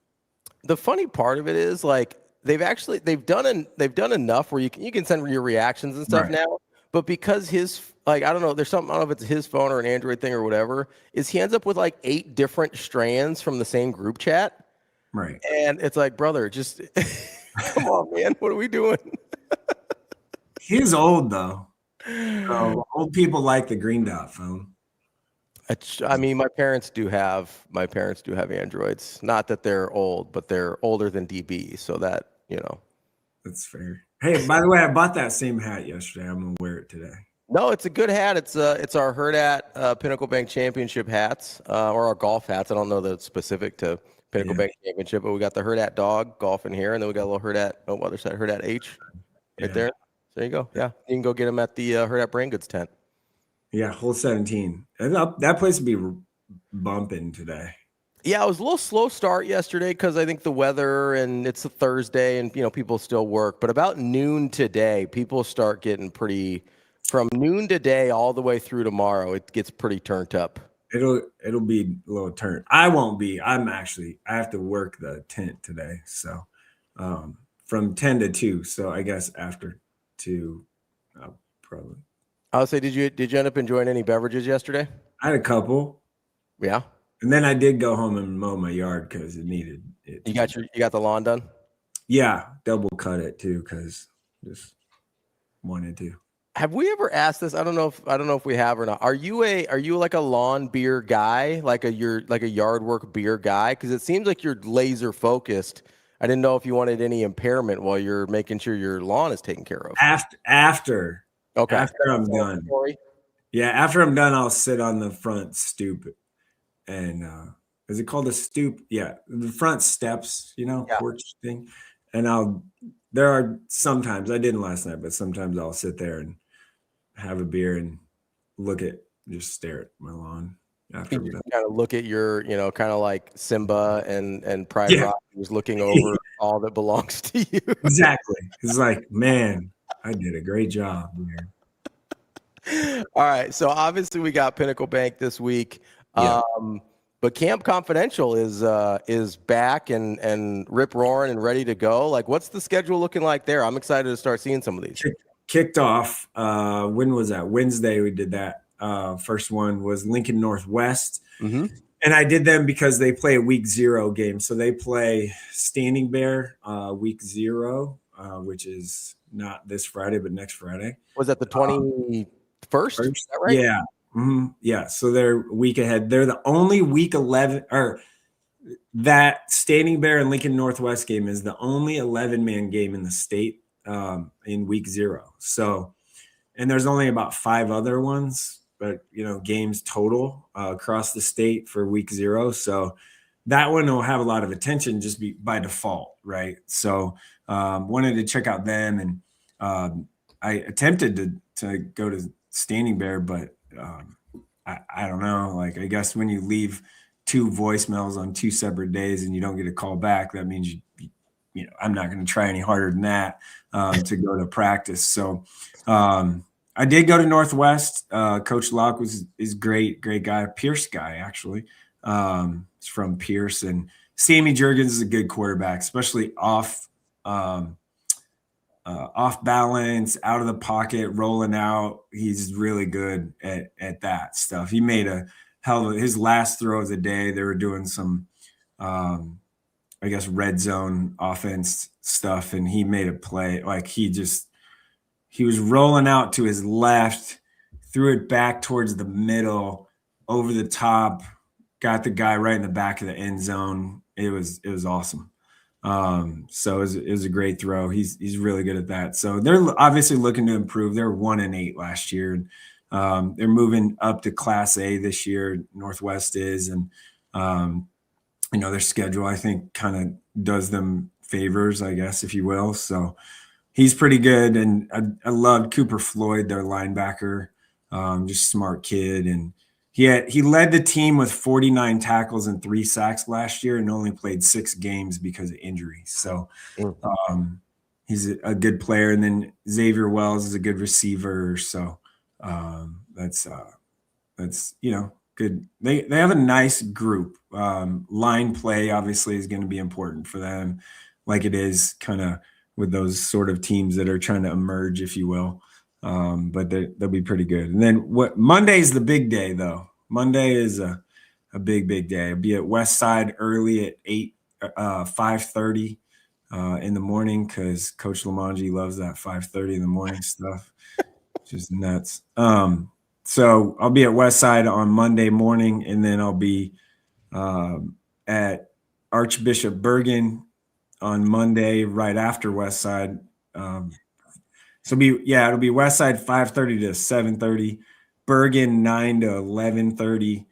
S5: The funny part of it is like they've done enough where you can send your reactions and stuff now, but because I don't know if it's his phone or an Android thing or whatever, is he ends up with like 8 different strands from the same group chat.
S16: Right.
S5: And it's like, brother, just come on, man. What are we doing?
S16: He's old though. So old people like the green dot phone.
S5: I mean, my parents do have Androids. Not that they're old, but they're older than DB. So that,
S16: That's fair. Hey, by the way, I bought that same hat yesterday. I'm going to wear it today.
S5: No, it's a good hat. It's our Hurrdat Pinnacle Bank Championship hats, or our golf hats. I don't know that it's specific to Pinnacle Bank Championship, but we got the Hurrdat dog golf in here, and then we got a little Hurrdat, other side, Hurrdat H right there. There you go. Yeah, you can go get them at the Hurrdat Brain Goods tent.
S16: Yeah, hole 17. That place would be bumping today.
S5: Yeah, it was a little slow start yesterday because I think the weather and it's a Thursday and people still work. But about noon today, people start getting pretty. From noon today all the way through tomorrow, it gets pretty turned up.
S16: It'll be a little turned. I won't be. I have to work the tent today, so from 10 to 2. So I guess after 2, probably.
S5: I'll say, did you end up enjoying any beverages yesterday?
S16: I had a couple.
S5: Yeah.
S16: And then I did go home and mow my yard because it needed it.
S5: You got the lawn done?
S16: Yeah, double cut it too because just wanted to.
S5: Have we ever asked this? I don't know if we have or not. Are you like a lawn beer guy, like a yard work beer guy? Because it seems like you're laser focused. I didn't know if you wanted any impairment while you're making sure your lawn is taken care of.
S16: After.
S5: Okay.
S16: After I'm done. Yeah, after I'm done, I'll sit on the front stoop. And is it called a stoop? Yeah, the front steps, porch thing. And there are sometimes, I didn't last night, but sometimes I'll sit there and have a beer and just stare at my lawn. After I'm done.
S5: Kind of look at your, kind of like Simba and Pride Rock, who's looking over all that belongs to you.
S16: Exactly. It's like, man, I did a great job here.
S5: All right. So obviously we got Pinnacle Bank this week.
S16: Yeah.
S5: But Camp Confidential is back and rip roaring and ready to go. Like, what's the schedule looking like there? I'm excited to start seeing some of these.
S16: kicked off. When was that? Wednesday we did that. First one was Lincoln Northwest.
S5: Mm-hmm.
S16: And I did them because they play a week 0 game. So they play Standing Bear week 0, which is not this Friday, but next Friday.
S5: Was that the 21st? Is that right?
S16: Yeah. Mm-hmm. Yeah. So they're a week ahead. They're the only week 11 or that Standing Bear and Lincoln Northwest game is the only 11-man game in the state in week 0. So, and there's only about 5 other ones, but games total across the state for week 0. So that one will have a lot of attention just by default, right? So wanted to check out them, and I attempted to go to Standing Bear, but I don't know. Like, I guess when you leave 2 voicemails on 2 separate days and you don't get a call back, that means I'm not going to try any harder than that to go to practice. So I did go to Northwest. Coach Locke is great guy, Pierce guy actually. He's from Pierce, and Sammy Jurgens is a good quarterback, especially off balance, out of the pocket, rolling out. He's really good at that stuff. He made a hell of his last throw of the day. They were doing some, I guess, red zone offense stuff, and he made a play. Like he was rolling out to his left, threw it back towards the middle, over the top, got the guy right in the back of the end zone. It was awesome. So it was a great throw. He's really good at that. So they're obviously looking to improve. They're 1-8 last year. They're moving up to Class A this year. Northwest is, and their schedule, I think, kind of does them favors, I guess, if you will. So he's pretty good, and I loved Cooper Floyd, their linebacker, just smart kid, and he led the team with 49 tackles and 3 sacks last year, and only played 6 games because of injuries. So he's a good player, and then Xavier Wells is a good receiver. So that's good. They have a nice group. Line play obviously is going to be important for them, like it is kind of with those sort of teams that are trying to emerge, if you will. But they'll be pretty good. And then Monday's the big day, though. Monday is a big day. I'll be at West Side early at 5:30 in the morning, because Coach Lamongi loves that 5:30 in the morning stuff. Just nuts. So I'll be at West Side on Monday morning, and then I'll be at Archbishop Bergen on Monday right after West Side. It'll be West Side 5:30 to 7:30, Bergen 9 to 11:30,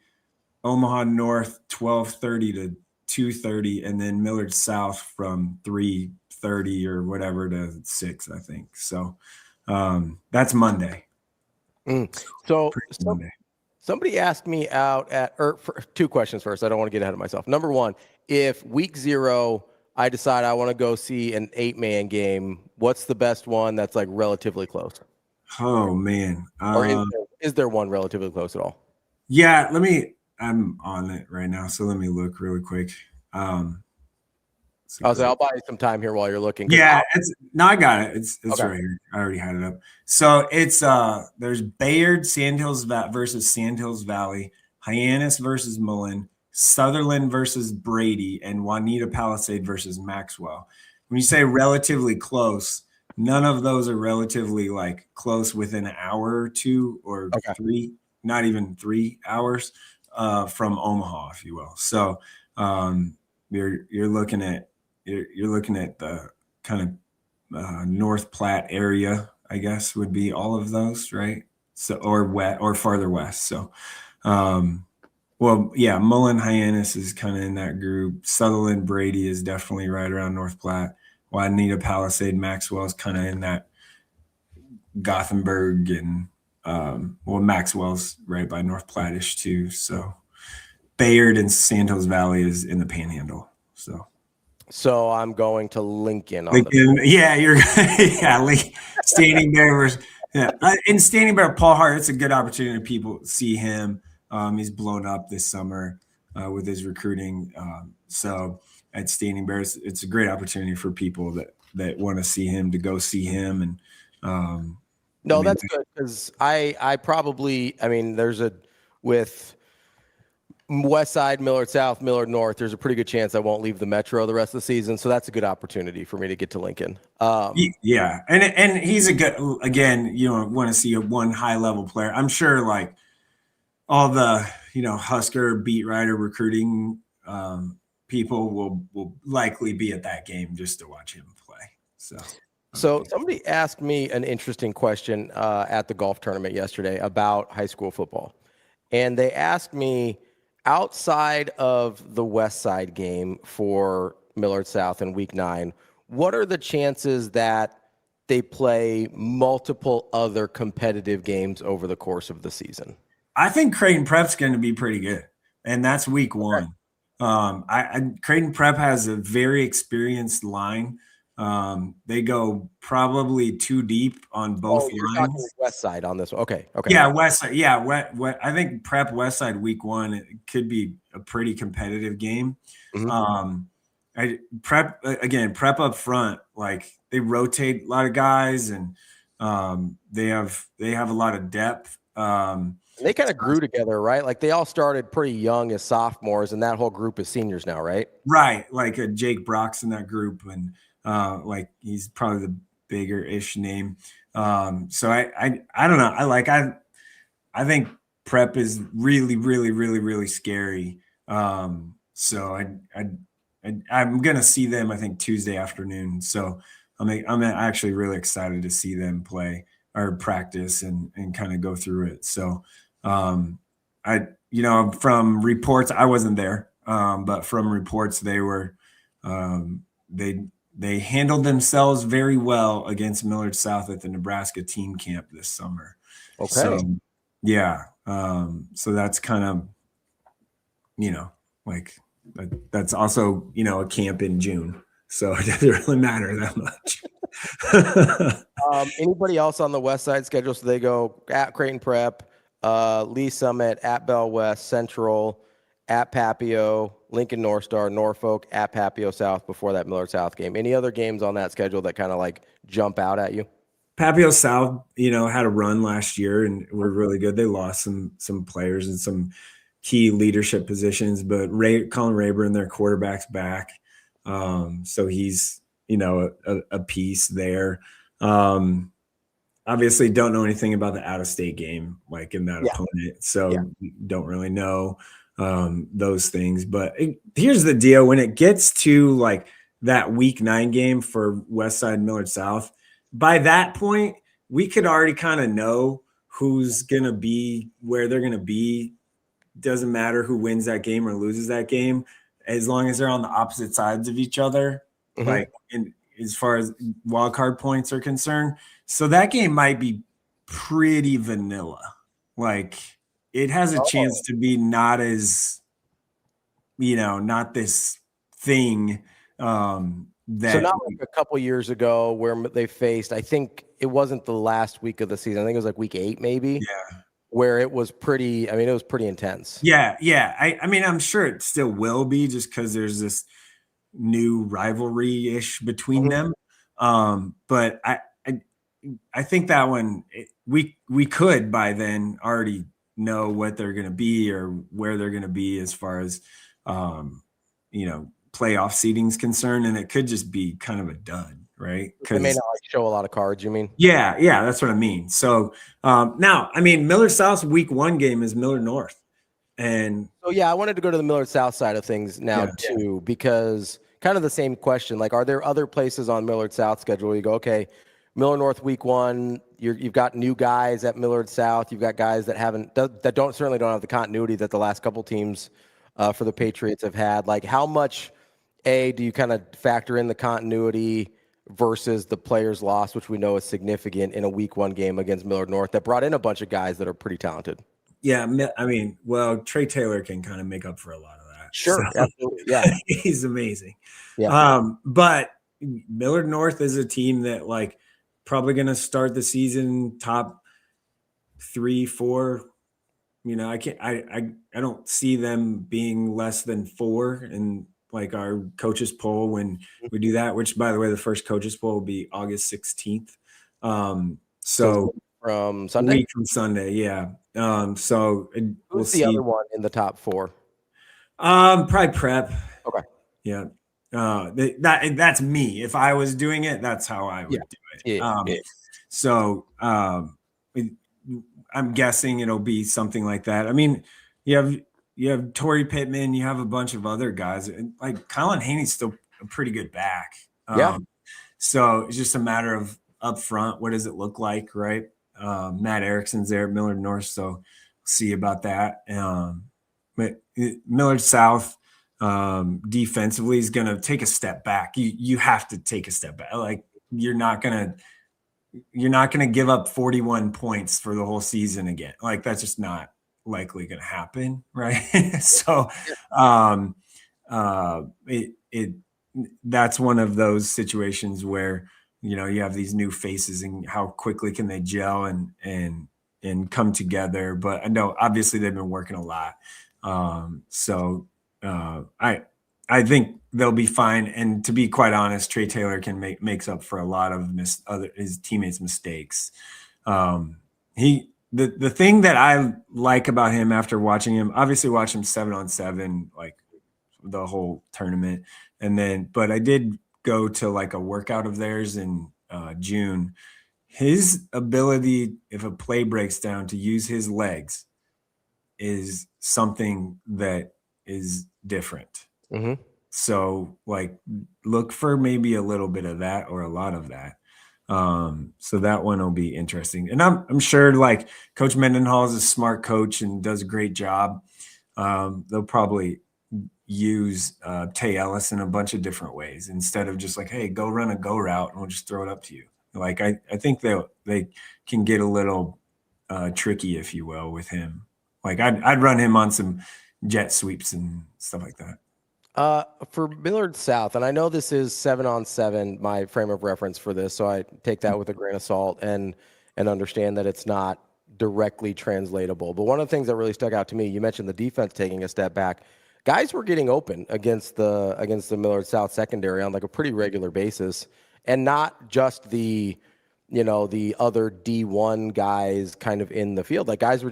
S16: Omaha North 12:30 to 2:30, and then Millard South from 3:30 or whatever to 6, I think. So that's Monday.
S5: So somebody asked me out for 2 questions first. I don't want to get ahead of myself. Number 1, if week 0 I decide I want to go see an 8-man game, what's the best one that's like relatively close?
S16: Oh man.
S5: Or is there one relatively close at all?
S16: Yeah, I'm on it right now, so let me look really quick.
S5: I'll buy you some time here while you're looking.
S16: Yeah, I got it. It's
S5: okay.
S16: Right here. I already had it up. So it's there's Bayard Sandhills versus Sandhills Valley, Hyannis versus Mullen, Sutherland versus Brady, and Juanita Palisade versus Maxwell. When you say relatively close, none of those are relatively like close within an hour or 2 or 3, not even 3 hours from Omaha, if you will. So you're looking at the kind of North Platte area, I guess, would be all of those, right? So or farther west. So Mullen Hyannis is kind of in that group. Sutherland Brady is definitely right around North Platte. Juanita Palisade Maxwell is kind of in that Gothenburg, and Maxwell's right by North Platte-ish too. So Bayard and Sandhills Valley is in the Panhandle.
S5: So I'm going to Lincoln.
S16: You're Standing Bear versus in Standing Bear, Paul Hart. It's a good opportunity for people to see him. He's blown up this summer with his recruiting. So at Standing Bear, it's a great opportunity for people that want to see him to go see him. And
S5: No, that's good because I probably, I mean, with West Side, Millard South, Millard North, there's a pretty good chance I won't leave the Metro the rest of the season. So that's a good opportunity for me to get to Lincoln.
S16: Yeah. And he's a good, again, you don't want to see one high level player. I'm sure like all the, Husker beat writer recruiting people will likely be at that game just to watch him play. So
S5: somebody asked me an interesting question at the golf tournament yesterday about high school football. And they asked me, outside of the West Side game for Millard South in week 9, what are the chances that they play multiple other competitive games over the course of the season?
S16: I think Creighton Prep's going to be pretty good, and that's week 1. Creighton Prep has a very experienced line. They go probably too deep on both
S5: you're
S16: lines.
S5: talking West Side on this one. Okay.
S16: Yeah, West Side. Yeah, I think Prep West Side week 1 it could be a pretty competitive game. Prep up front, like they rotate a lot of guys, and they have a lot of depth.
S5: They kind of grew together, right? Like they all started pretty young as sophomores, and that whole group is seniors now, right?
S16: Right, like Jake Brock's in that group, and like he's probably the bigger-ish name. So I don't know. I think Prep is really, really, really, really scary. So I'm gonna see them, I think, Tuesday afternoon. So I'm actually really excited to see them play or practice and kind of go through it. So from reports, I wasn't there, but from reports they were they handled themselves very well against Millard South at the Nebraska team camp this summer.
S5: Okay.
S16: So, yeah. So that's kind of, like that's also, a camp in June. So it doesn't really matter that much.
S5: Anybody else on the West Side schedule? So they go at Creighton Prep, Lee Summit, at Bell West, Central, at Papio, Lincoln North Star, Norfolk, at Papio South before that Millard South game. Any other games on that schedule that kind of like jump out at you?
S16: Papio South, had a run last year and were really good. They lost some players and some key leadership positions, but Colin Rayburn, their quarterback's back. So he's, a piece there. Obviously don't know anything about the out-of-state game, like in that opponent. So don't really know those things. But here's the deal. When it gets to like that week 9 game for West Side Millard South, by that point, we could already kind of know who's going to be where they're going to be. Doesn't matter who wins that game or loses that game, as long as they're on the opposite sides of each other, like as far as wild card points are concerned. So that game might be pretty vanilla. Like it has a chance to be not as, not this thing that.
S5: So not like a couple years ago where they faced, I think it wasn't the last week of the season. I think it was like week 8 maybe.
S16: Yeah.
S5: Where it was pretty, it was pretty intense.
S16: Yeah. I mean, I'm sure it still will be just because there's this new rivalry-ish between them. But I think that one, we could by then already know what they're going to be or where they're going to be as far as, playoff seeding is concerned. And it could just be kind of a dud. Right.
S5: They may not show a lot of cards, you mean?
S16: Yeah, that's what I mean. So now, Millard South's week 1 game is Millard North. And
S5: I wanted to go to the Millard South side of things now too, because kind of the same question. Like, are there other places on Millard South schedule where you go, okay, Millard North week 1, you've got new guys at Millard South, you've got guys that certainly don't have the continuity that the last couple teams for the Patriots have had. Like, how much do you kind of factor in the continuity versus the players lost, which we know is significant in a week 1 game against Millard North that brought in a bunch of guys that are pretty talented?
S16: Yeah, Trey Taylor can kind of make up for a lot of that.
S5: Sure, so, absolutely. Yeah,
S16: he's amazing.
S5: Yeah.
S16: But Millard North is a team that like probably going to start the season top 3, 4. I don't see them being less than 4 in like our coaches poll when we do that, which by the way, the first coaches poll will be August 16th. So
S5: from Sunday.
S16: A week from Sunday, yeah. So we'll see.
S5: The other one in the top 4?
S16: Probably prep.
S5: Okay.
S16: Yeah. That's me. If I was doing it, that's how I would do it. So I'm guessing it'll be something like that. I mean, you have Torrey Pittman, you have a bunch of other guys. Like Colin Haney's still a pretty good back. So it's just a matter of up front, what does it look like, right? Matt Erickson's there at Millard North, so we'll see about that. But Millard South defensively is going to take a step back. You have to take a step back. Like you're not going to give up 41 points for the whole season again. Like that's just not likely going to happen, right? So that's one of those situations where you have these new faces and how quickly can they gel and come together. But I know obviously they've been working a lot. I think they'll be fine. And to be quite honest, Trey Taylor makes up for a lot of his teammates' mistakes. The thing that I like about him after watching him, obviously watch him 7-on-7, like the whole tournament. But I did go to like a workout of theirs in June. His ability, if a play breaks down, to use his legs is something that is different.
S5: Mm-hmm.
S16: So like look for maybe a little bit of that or a lot of that. So that one will be interesting. And I'm sure like Coach Mendenhall is a smart coach and does a great job. They'll probably use Tay Ellis in a bunch of different ways instead of just like, hey, go run a go route and we'll just throw it up to you. Like I think they can get a little tricky, if you will, with him. Like I'd run him on some jet sweeps and stuff like that.
S5: For Millard South, and I know this is 7-on-7, my frame of reference for this, so I take that with a grain of salt and understand that it's not directly translatable. But one of the things that really stuck out to me, you mentioned the defense taking a step back. Guys were getting open against the Millard South secondary on like a pretty regular basis, and not just the other D1 guys kind of in the field. Like guys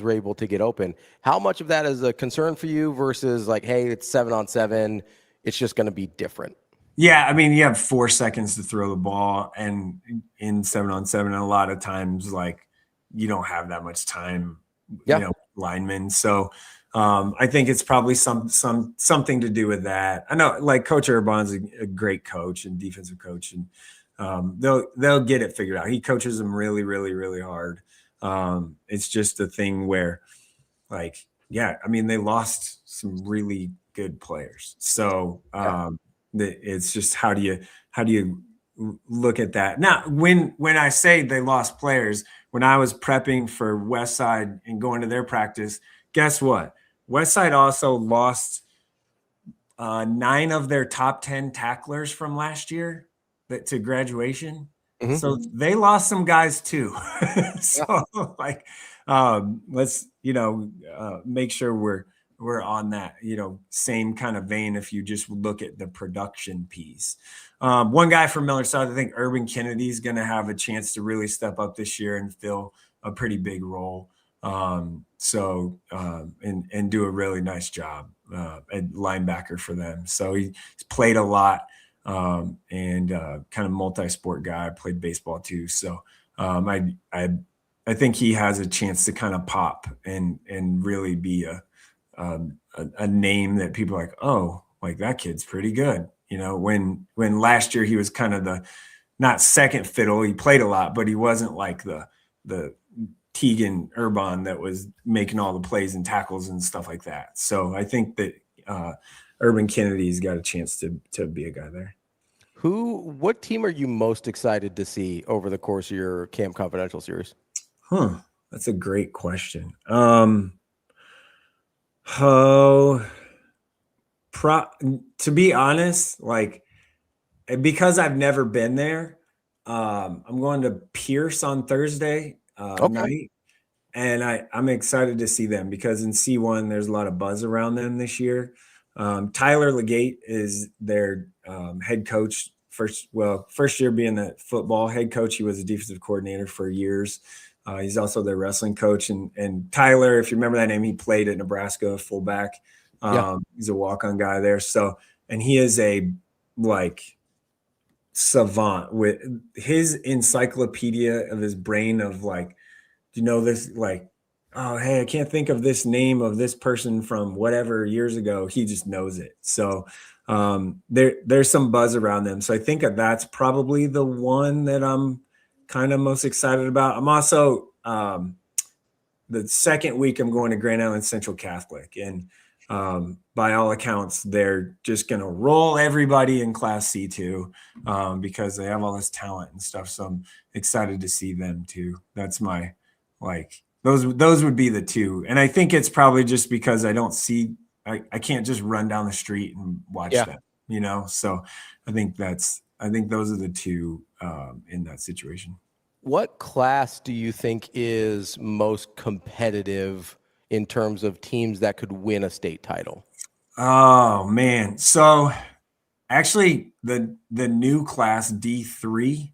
S5: were able to get open. How much of that is a concern for you versus like, hey, it's 7-on-7, it's just going to be different?
S16: Yeah, I mean, you have 4 seconds to throw the ball, and in 7-on-7, and a lot of times like you don't have that much time, linemen. So I think it's probably something to do with that. I know like Coach Urban's a great coach and defensive coach, and they'll get it figured out. He coaches them really, really, really hard. It's just a thing where like, I mean, they lost some really good players. So it's just how do you look at that? Now, when I say they lost players, when I was prepping for Westside and going to their practice, guess what? Westside also lost 9 of their top 10 tacklers from last year to graduation. Mm-hmm. So they lost some guys too. So like, let's, make sure we're on that, same kind of vein. If you just look at the production piece, one guy from Millard South, I think Urban Kennedy is going to have a chance to really step up this year and fill a pretty big role. And do a really nice job at linebacker for them. So he's played a lot. And kind of multi-sport guy. I played baseball too, so I think he has a chance to kind of pop and really be a name that people are like, oh, like that kid's pretty good. When last year he was kind of the not second fiddle. He played a lot, but he wasn't like the Tegan Urban that was making all the plays and tackles and stuff like that. So I think that Urban Kennedy's got a chance to be a guy there.
S5: What team are you most excited to see over the course of your Camp Confidential series?
S16: That's a great question. To be honest, like, because I've never been there, I'm going to Pierce on Thursday night, and I'm excited to see them because in C1 there's a lot of buzz around them this year. Tyler Legate is their head coach first year being the football head coach. He was a defensive coordinator for years. He's also their wrestling coach. And Tyler, if you remember that name, he played at Nebraska, fullback. He's a walk-on guy there. So, and he is a savant with his encyclopedia of his brain of this, oh, hey, I can't think of this name of this person from whatever years ago. He just knows it. So there's some buzz around them. So I think that's probably the one that I'm kind of most excited about. I'm also the second week I'm going to Grand Island Central Catholic, and by all accounts, they're just going to roll everybody in Class C2 because they have all this talent and stuff. So I'm excited to see them too. That's my those would be the two. And I think it's probably just because I can't just run down the street and watch them, So I think those are the two in that situation.
S5: What class do you think is most competitive in terms of teams that could win a state title?
S16: Oh man. So actually the new class D3,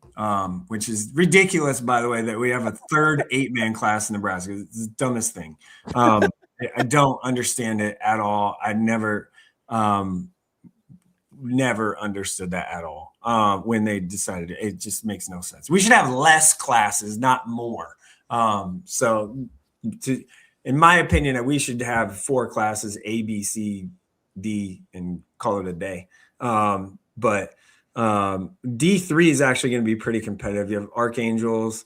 S16: which is ridiculous, by the way, that we have a third 8-man class in Nebraska. It's the dumbest thing. I don't understand it at all. I never understood that at all. When they decided it just makes no sense. We should have less classes, not more. In my opinion, we should have 4 classes, A, B, C, D, and call it a day. But D3 is actually going to be pretty competitive. You have Archangels,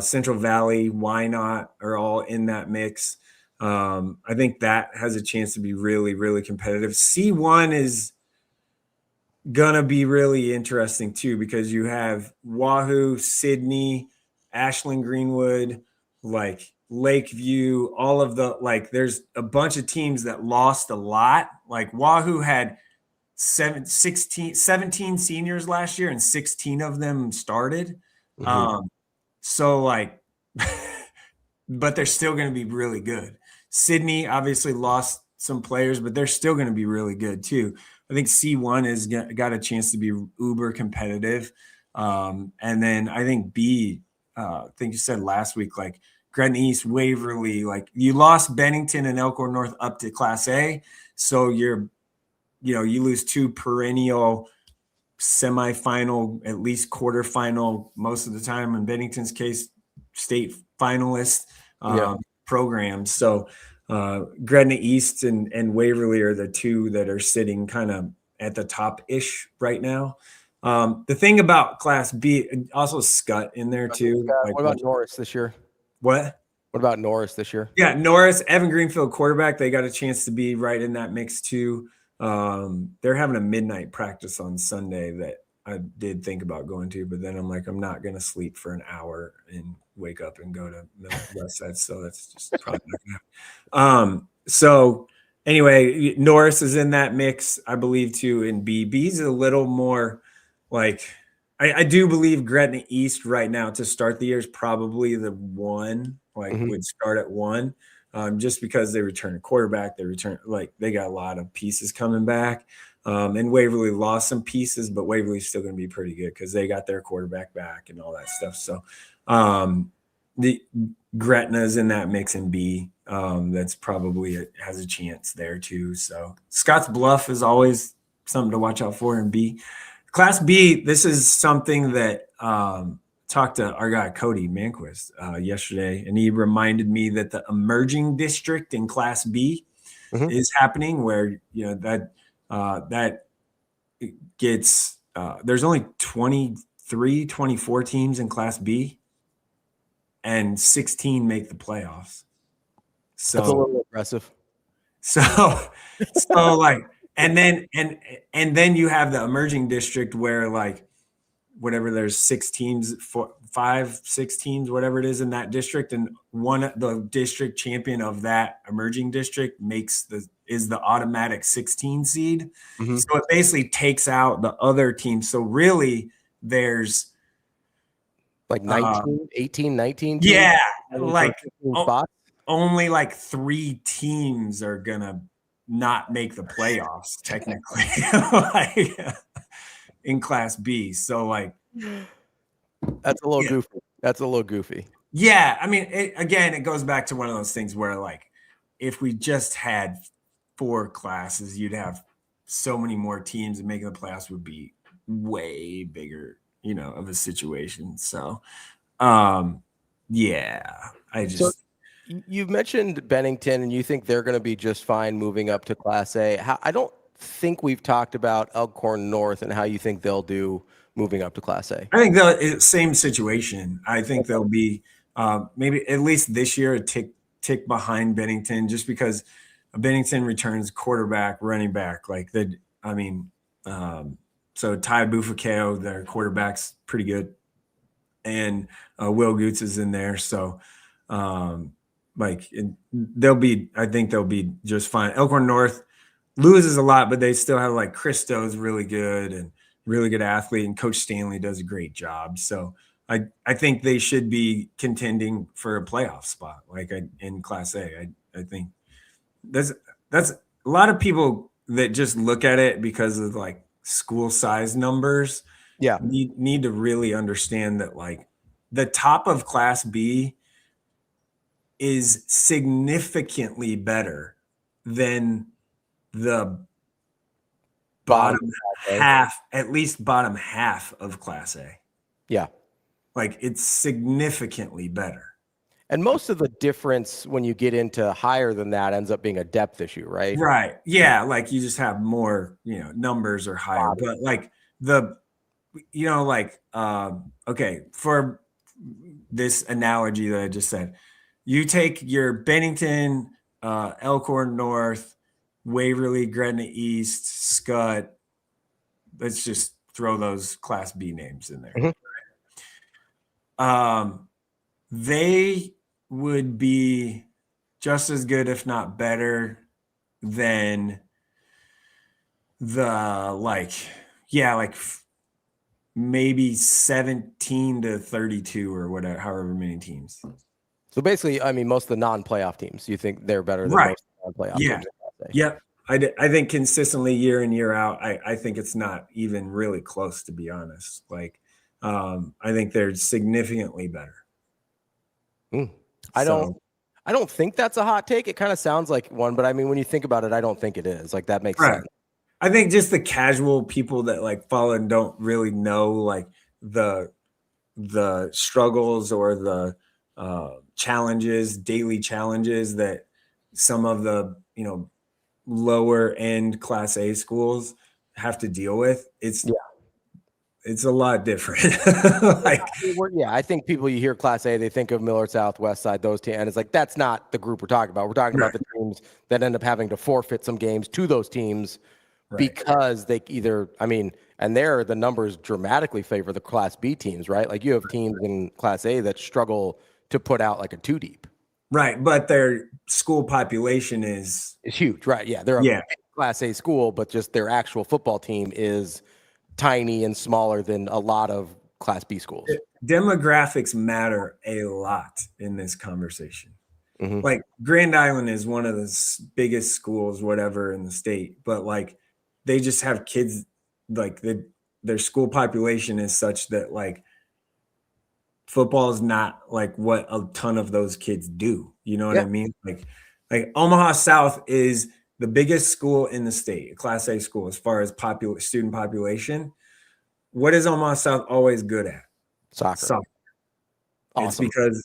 S16: Central Valley, Why Not are all in that mix. I think that has a chance to be really, really competitive. C1 is going to be really interesting too, because you have Wahoo, Sydney, Ashland, Greenwood, Lakeview, all of there's a bunch of teams that lost a lot. Wahoo had 17 seniors last year and 16 of them started. Mm-hmm. But they're still going to be really good. Sydney obviously lost some players, but they're still going to be really good too. I think C1 has got a chance to be uber competitive. And then I think B, I think you said last week, Gretna East, Waverly, you lost Bennington and Elkhorn North up to Class A. So you lose 2 perennial semifinal, at least quarterfinal most of the time. In Bennington's case, state finalist programs. So Gretna East and Waverly are the 2 that are sitting kind of at the top-ish right now. The thing about Class B, also Scott in there too.
S5: What about Norris this year?
S16: What
S5: about Norris this year?
S16: Yeah, Norris, Evan Greenfield quarterback. They got a chance to be right in that mix too. They're having a midnight practice on Sunday that I did think about going to, but then I'm I'm not going to sleep for an hour and wake up and go to West Side. So that's just probably not going to happen. So anyway, Norris is in that mix, I believe too. In B. B's a little more I do believe Gretna East right now to start the year is probably the one, would start at 1, just because they return a quarterback. They got a lot of pieces coming back. And Waverly lost some pieces, but Waverly's still going to be pretty good because they got their quarterback back and all that stuff. So the Gretna's in that mix in B. That's probably has a chance there too. So Scotts Bluff is always something to watch out for in B. Class B, this is something that talked to our guy Cody Manquist yesterday, and he reminded me that the emerging district in Class B is happening, where that gets there's only 24 teams in Class B, and 16 make the playoffs. So
S5: that's a little aggressive.
S16: So and then you have the emerging district where whatever, there's 6 teams, 5, 6 teams, whatever it is in that district, and the district champion of that emerging district is the automatic 16 seed. Mm-hmm. So it basically takes out the other teams. So really there's
S5: 19, 18, 19 teams.
S16: Yeah, only 3 teams are gonna not make the playoffs technically. in Class B. So like,
S5: that's a little goofy. That's a little goofy.
S16: Yeah, I mean, it goes back to one of those things where like, if we just had 4 classes, you'd have so many more teams, and making the playoffs would be way bigger, of a situation. So, yeah, I just.
S5: So you've mentioned Bennington, and you think they're going to be just fine moving up to Class A. I don't think we've talked about Elkhorn North and how you think they'll do moving up to Class A.
S16: I think the same situation. I think they'll be maybe at least this year a tick behind Bennington, just because Bennington returns quarterback, running back. So Ty Bufakeo, their quarterback's pretty good, and Will Goots is in there. So I think they'll be just fine. Elkhorn North loses a lot, but they still have like Christo's really good and really good athlete, and Coach Stanley does a great job. So I think they should be contending for a playoff spot, in Class A. I think that's a lot of people that just look at it because of like school size numbers.
S5: Yeah,
S16: need to really understand that like the top of Class B is significantly better than the bottom half, at least bottom half of Class A.
S5: Yeah.
S16: Like it's significantly better.
S5: And most of the difference when you get into higher than that ends up being a depth issue, right?
S16: Right. Yeah. Like you just have more, numbers are higher, but like okay, for this analogy that I just said, you take your Bennington, Elkhorn North, Waverly, Gretna East, Scott. Let's just throw those Class B names in there.
S5: Mm-hmm.
S16: They would be just as good, if not better, than maybe 17 to 32 or whatever, however many teams.
S5: So basically, I mean, most of the non-playoff teams, you think they're better than most of the non-playoff teams?
S16: Yep. I think consistently year in, year out, I think it's not even really close, to be honest. I think they're significantly better.
S5: I don't think that's a hot take. It kind of sounds like one, but I mean, when you think about it, I don't think it is. Like that makes sense.
S16: I think just the casual people that like follow and don't really know like the struggles or the challenges, daily challenges that some of the lower end Class A schools have to deal with. It's a lot different.
S5: I think people, you hear Class A, they think of Millard South, West Side, those teams, and it's like that's not the group we're talking about. We're talking about the teams that end up having to forfeit some games to those teams because they and there the numbers dramatically favor the Class B teams, right? Like you have teams in Class A that struggle to put out like a 2 deep.
S16: Right, but their school population is
S5: huge, right? Yeah, they're a Class A school, but just their actual football team is tiny and smaller than a lot of Class B schools.
S16: Demographics matter a lot in this conversation.
S5: Mm-hmm.
S16: Like Grand Island is one of the biggest schools, whatever, in the state, but like they just have kids, like their school population is such that like football is not like what a ton of those kids do. You know what I mean? Like Omaha South is the biggest school in the state, a Class A school, as far as student population. What is Omaha South always good at?
S5: Soccer.
S16: Awesome. It's because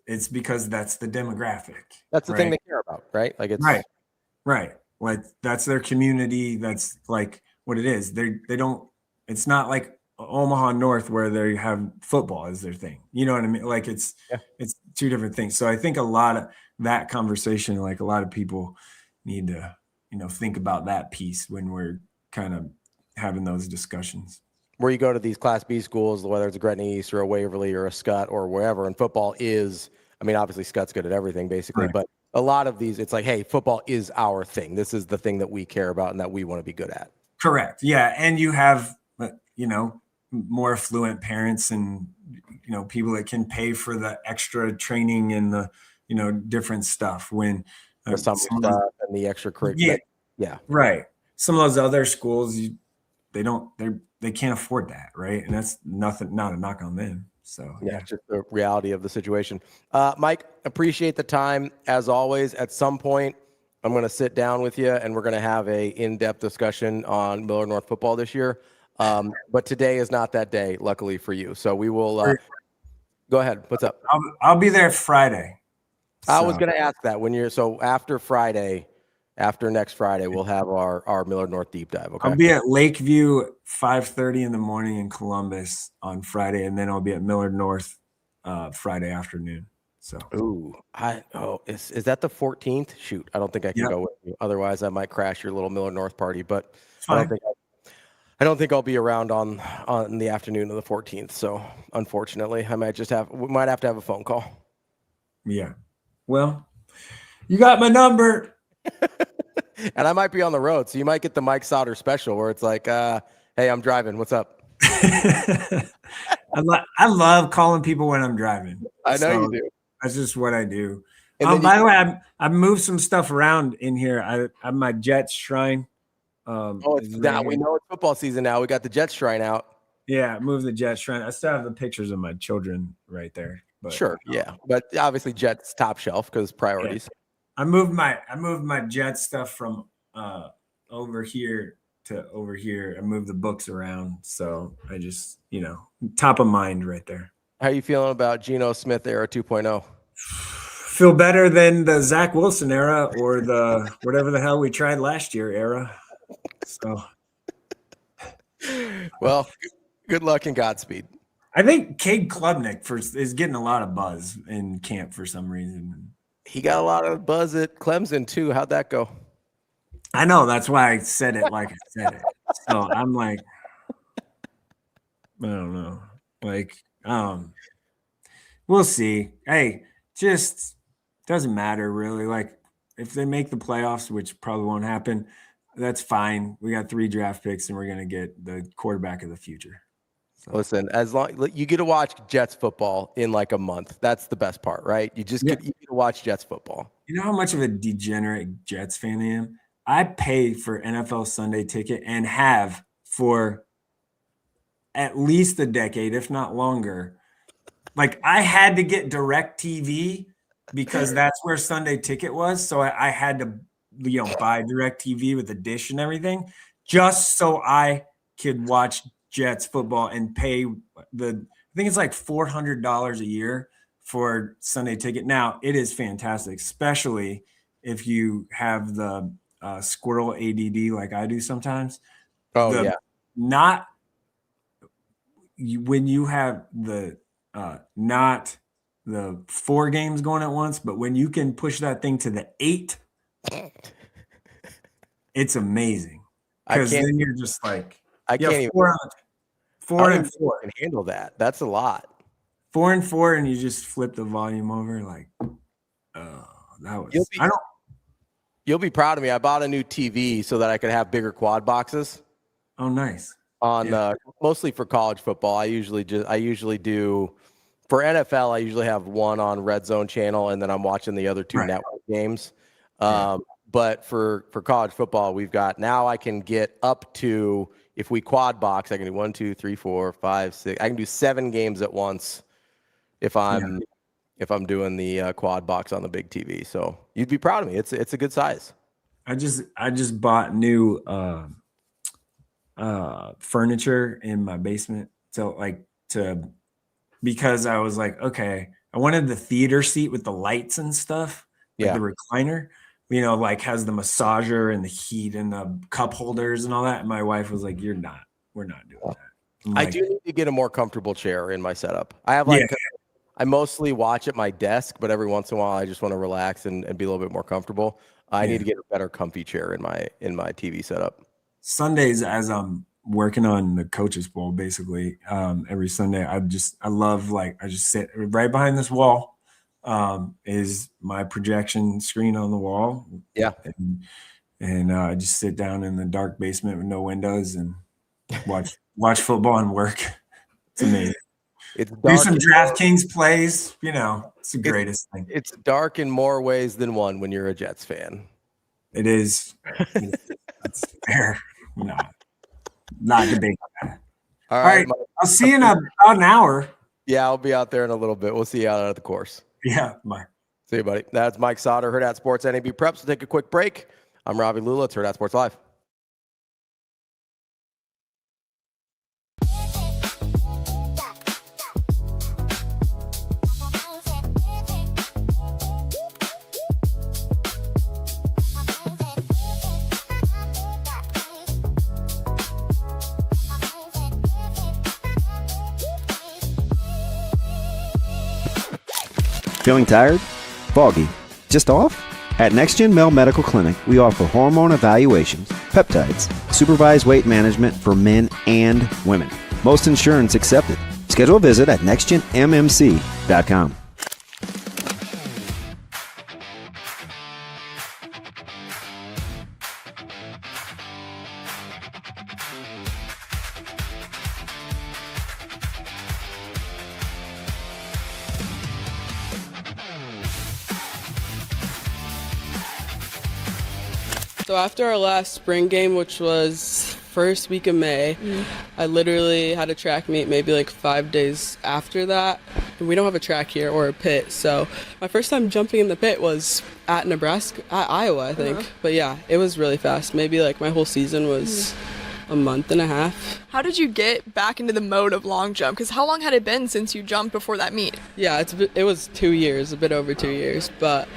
S16: it's because that's the demographic.
S5: That's the thing they care about, right? Like it's
S16: right. Like that's their community. That's like what it is. They don't. It's not like Omaha North where they have football as their thing. You know what I mean? Like it's 2 different things. So I think a lot of that conversation, like a lot of people need to, think about that piece when we're kind of having those discussions.
S5: Where you go to these Class B schools, whether it's a Gretna East or a Waverly or a Scott or wherever, and football is, obviously Scott's good at everything basically, but a lot of these, it's like, hey, football is our thing. This is the thing that we care about and that we want to be good at.
S16: Correct. Yeah. And you have, more affluent parents and, people that can pay for the extra training and the, different stuff when
S5: some stuff and the extracurricular.
S16: Yeah. Right. Some of those other schools, they can't afford that, right? And that's not a knock on them. So
S5: yeah, just the reality of the situation. Mike, appreciate the time as always. At some point, I'm going to sit down with you and we're going to have a in-depth discussion on Miller North football this year. But today is not that day, luckily for you. So we will go ahead. What's up?
S16: I'll be there Friday.
S5: I was going to ask that after next Friday, we'll have our Miller North deep dive. Okay.
S16: I'll be at Lakeview 5:30 in the morning in Columbus on Friday, and then I'll be at Miller North Friday afternoon. So
S5: is that the 14th? Shoot, I don't think I can go with you. Otherwise, I might crash your little Miller North party. But I don't think I'll be around on the afternoon of the 14th. So unfortunately, we might have to have a phone call.
S16: Yeah. Well, you got my number.
S5: And I might be on the road, so you might get the Mike Sautter special where it's like, hey, I'm driving. What's up?
S16: I love calling people when I'm driving.
S5: I know you do.
S16: That's just what I do. By the way, I've moved some stuff around in here. I have my Jets shrine.
S5: We know it's football season now. We got the Jets shrine out.
S16: Yeah, move the Jets shrine. I still have the pictures of my children right there. But,
S5: sure, yeah. But obviously Jets top shelf because priorities.
S16: Yeah. I moved my Jets stuff from over here to over here. I moved the books around. So I just, top of mind right there.
S5: How are you feeling about Geno Smith era 2.0?
S16: Feel better than the Zach Wilson era or the whatever the hell we tried last year era. So,
S5: well, good luck and Godspeed.
S16: I think Cade Klubnik is getting a lot of buzz in camp for some reason.
S5: He got a lot of buzz at Clemson too. How'd that go?
S16: I know. That's why I said it like I said it. So I'm like, I don't know. Like, we'll see. Hey, just doesn't matter really. Like, if they make the playoffs, which probably won't happen, that's fine. We got 3 draft picks, and we're gonna get the quarterback of the future. So.
S5: Listen, as long you get to watch Jets football in like a month, that's the best part, right? You get to watch Jets football.
S16: You know how much of a degenerate Jets fan I am? I pay for NFL Sunday Ticket and have for at least a decade, if not longer. Like, I had to get DirecTV because that's where Sunday Ticket was. So I had to, buy DirecTV with a dish and everything just so I could watch Jets football and pay I think it's like $400 a year for Sunday Ticket. Now, it is fantastic, especially if you have the squirrel ADD like I do sometimes.
S5: Oh,
S16: when you have not the 4 games going at once, but when you can push that thing to the 8, it's amazing. Because then you're just like,
S5: I can't even
S16: 4 and 4
S5: can handle that. That's a lot.
S16: 4 and 4, and you just flip the volume over. Like, that was.
S5: You'll be proud of me. I bought a new TV so that I could have bigger quad boxes.
S16: Oh, nice.
S5: Mostly for college football. I usually do for NFL. I usually have one on Red Zone channel, and then I'm watching the other 2 network games. But for college football, we've got now I can get up to, if we quad box, I can do 1, 2, 3, 4, 5, 6. I can do 7 games at once if I'm doing the quad box on the big TV. So you'd be proud of me. It's a good size.
S16: I just bought new furniture in my basement. So because I was like, okay, I wanted the theater seat with the lights and stuff, like the recliner. Has the massager and the heat and the cup holders and all that. And my wife was like, we're not doing that.
S5: I do need to get a more comfortable chair in my setup. I have I mostly watch at my desk, but every once in a while I just want to relax and be a little bit more comfortable. I need to get a better comfy chair in my TV setup.
S16: Sundays, as I'm working on the coaches bowl, basically, every Sunday, I just sit right behind this wall. Is my projection screen on the wall.
S5: Yeah.
S16: And I just sit down in the dark basement with no windows and watch football and work. It's amazing. Do some DraftKings plays, it's the greatest thing.
S5: It's dark in more ways than one when you're a Jets fan.
S16: It is. It's fair. No. not debate that.
S5: All
S16: right. I'll see you in about an hour.
S5: Yeah, I'll be out there in a little bit. We'll see you out at the course.
S16: Yeah, bye.
S5: See you, buddy. That's Mike Sautter, Hurrdat Sports NAB Preps. We'll take a quick break. I'm Ravi Lulla. It's Hurrdat Sports Live.
S6: Feeling tired? Foggy? Just off? At NextGen Male Medical Clinic, we offer hormone evaluations, peptides, supervised weight management for men and women. Most insurance accepted. Schedule a visit at nextgenmmc.com.
S9: So after our last spring game, which was first week of May, I literally had a track meet maybe like 5 days after that. And we don't have a track here or a pit. So my first time jumping in the pit was at Nebraska, at Iowa, I think. But yeah, it was really fast. Maybe like my whole season was a month and a half.
S10: How did you get back into the mode of long jump? Because how long had it been since you jumped before that meet?
S9: Yeah, it was 2 years, a bit over 2 years. But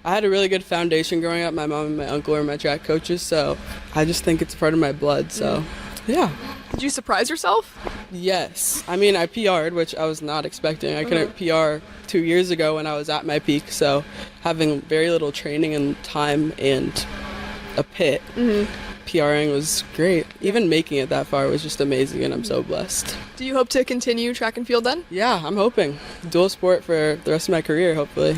S9: I had a really good foundation growing up. My mom and my uncle were my track coaches, so I just think it's part of my blood. So, yeah.
S10: Did you surprise yourself?
S9: Yes. I mean, I PR'd, which I was not expecting. I couldn't PR 2 years ago when I was at my peak, so having very little training and time and a pit, PRing was great. Even making it that far was just amazing, and I'm so blessed.
S10: Do you hope to continue track and field then?
S9: Yeah, I'm hoping. Dual sport for the rest of my career, hopefully.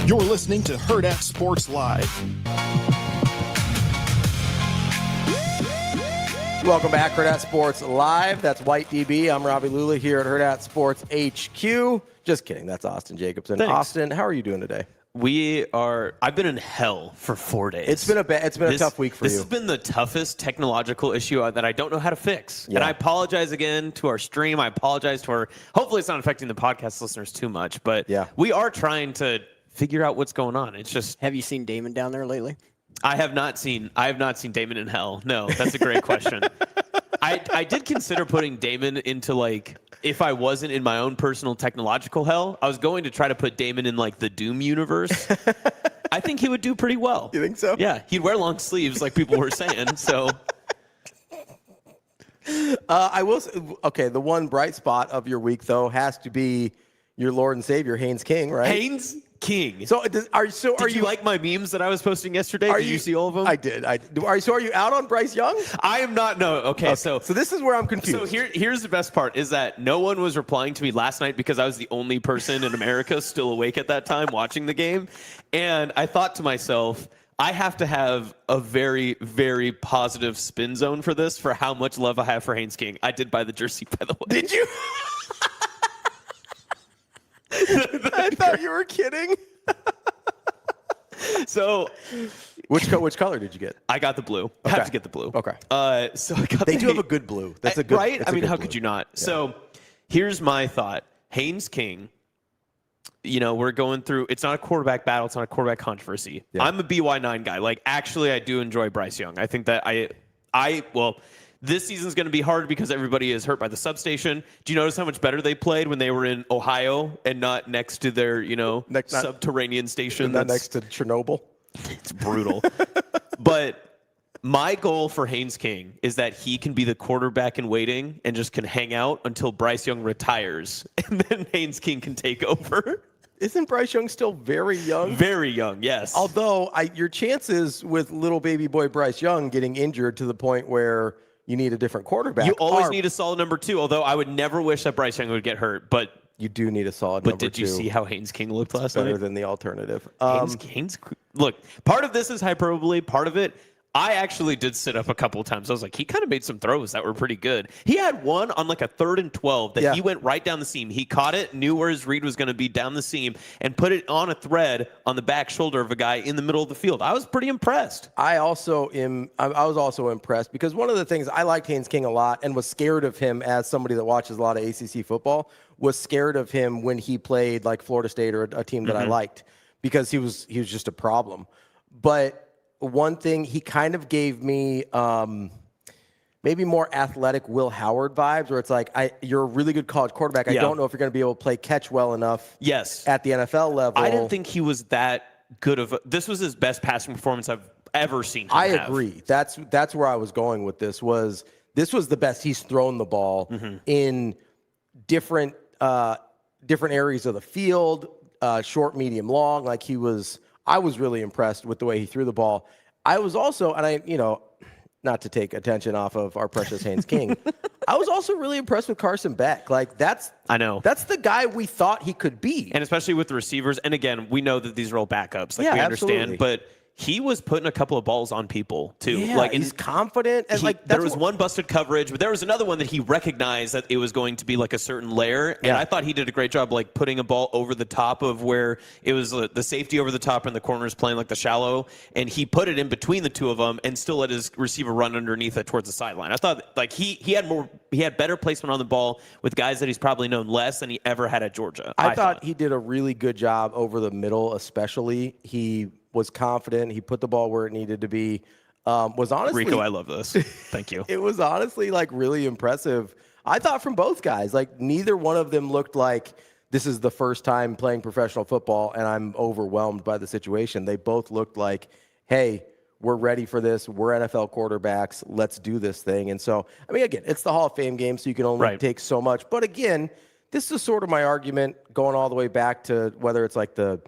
S1: You're listening to Hurrdat Sports Live.
S5: Welcome back, Hurrdat Sports Live. That's White DB. I'm Ravi Lulla here at Hurrdat Sports HQ. Just kidding. That's Austin Jacobsen.
S11: Thanks.
S5: Austin, how are you doing today?
S11: I've been in hell for 4 days.
S5: It's been a tough week for you.
S11: This has been the toughest technological issue that I don't know how to fix.
S5: Yeah.
S11: And I apologize again to our stream. I apologize to our, hopefully it's not affecting the podcast listeners too much, but
S5: yeah,
S11: we are trying to figure out what's going on. It's just,
S7: have you seen Damon down there lately?
S11: I have not seen Damon in hell. No, that's a great question. I did consider putting Damon into, like, if I wasn't in my own personal technological hell, I was going to try to put Damon in, like, the Doom universe. I think he would do pretty well.
S5: You think so?
S11: Yeah, he'd wear long sleeves like people were saying, so.
S5: I will say, okay, the one bright spot of your week, though, has to be your Lord and Savior, Haynes King, right?
S11: Haynes King.
S5: So are
S11: you like my memes that I was posting yesterday? Did you see all of them?
S5: I did. So are you out on Bryce Young?
S11: I am not. No. Okay. So
S5: this is where I'm confused.
S11: So here's the best part is that no one was replying to me last night because I was the only person in America still awake at that time watching the game. And I thought to myself, I have to have a very, very positive spin zone for this, for how much love I have for Haynes King. I did buy the jersey, by the way.
S5: Did you? I thought you were kidding.
S11: So,
S5: which color did you get?
S11: I got the blue.
S5: Okay.
S11: Have to get the blue.
S5: Okay.
S11: So I got.
S5: They do have a good blue. That's a good,
S11: right. I mean, how
S5: blue.
S11: could you not?
S5: Yeah.
S11: So, here's my thought. Haynes King. You know, we're going through. It's not a quarterback battle. It's not a quarterback controversy. Yeah. I'm a BY9 guy. Like, actually, I do enjoy Bryce Young. I think that well. This season's going to be hard because everybody is hurt by the substation. Do you notice how much better they played when they were in Ohio and not next to their, subterranean station?
S5: Not next to Chernobyl.
S11: It's brutal. But my goal for Haynes King is that he can be the quarterback in waiting and just can hang out until Bryce Young retires, and then Haynes King can take over.
S5: Isn't Bryce Young still very young?
S11: Very young, yes.
S5: Although your chances with little baby boy Bryce Young getting injured to the point where you need a different quarterback.
S11: You always need a solid number 2, although I would never wish that Bryce Young would get hurt. But
S5: you do need a solid number 2.
S11: But did you see how Haynes King looked last night?
S5: Better than the alternative.
S11: Haynes, look, part of this is hyperbole. Part of it, I actually did sit up a couple of times. I was like, he kind of made some throws that were pretty good. He had one on like a 3rd and 12 that he went right down the seam. He caught it, knew where his read was going to be down the seam, and put it on a thread on the back shoulder of a guy in the middle of the field. I was pretty impressed.
S5: I was also impressed because one of the things I liked Haynes King a lot and was scared of him as somebody that watches a lot of ACC football, was scared of him when he played like Florida State or a team that I liked, because he was just a problem. But one thing, he kind of gave me maybe more athletic Will Howard vibes, where it's like, you're a really good college quarterback. I don't know if you're going to be able to play catch well enough at the NFL level.
S11: I didn't think he was that good of this was his best passing performance I've ever seen him have.
S5: Agree. That's where I was going with this was the best he's thrown the ball in different areas of the field, short, medium, long. Like I was really impressed with the way he threw the ball. I was also, not to take attention off of our precious Haynes King, I was also really impressed with Carson Beck. Like that's the guy we thought he could be.
S11: And especially with the receivers. And again, we know that these are all backups. Like we understand,
S5: absolutely.
S11: But he was putting a couple of balls on people too.
S5: Yeah,
S11: like
S5: he's confident. And
S11: there was one busted coverage, but there was another one that he recognized that it was going to be like a certain layer. And I thought he did a great job, like putting a ball over the top of where it was the safety over the top and the corners playing like the shallow. And he put it in between the two of them and still let his receiver run underneath it towards the sideline. I thought like he had better placement on the ball with guys that he's probably known less than he ever had at Georgia.
S5: I thought he did a really good job over the middle, especially. He was confident. He put the ball where it needed to be. Was honestly,
S11: Rico, I love this. Thank you.
S5: It was honestly like really impressive. I thought from both guys, like neither one of them looked like this is the first time playing professional football and I'm overwhelmed by the situation. They both looked like, hey, we're ready for this. We're NFL quarterbacks. Let's do this thing. And so, I mean, again, it's the Hall of Fame game, so you can only take so much. But again, this is sort of my argument going all the way back to whether it's like the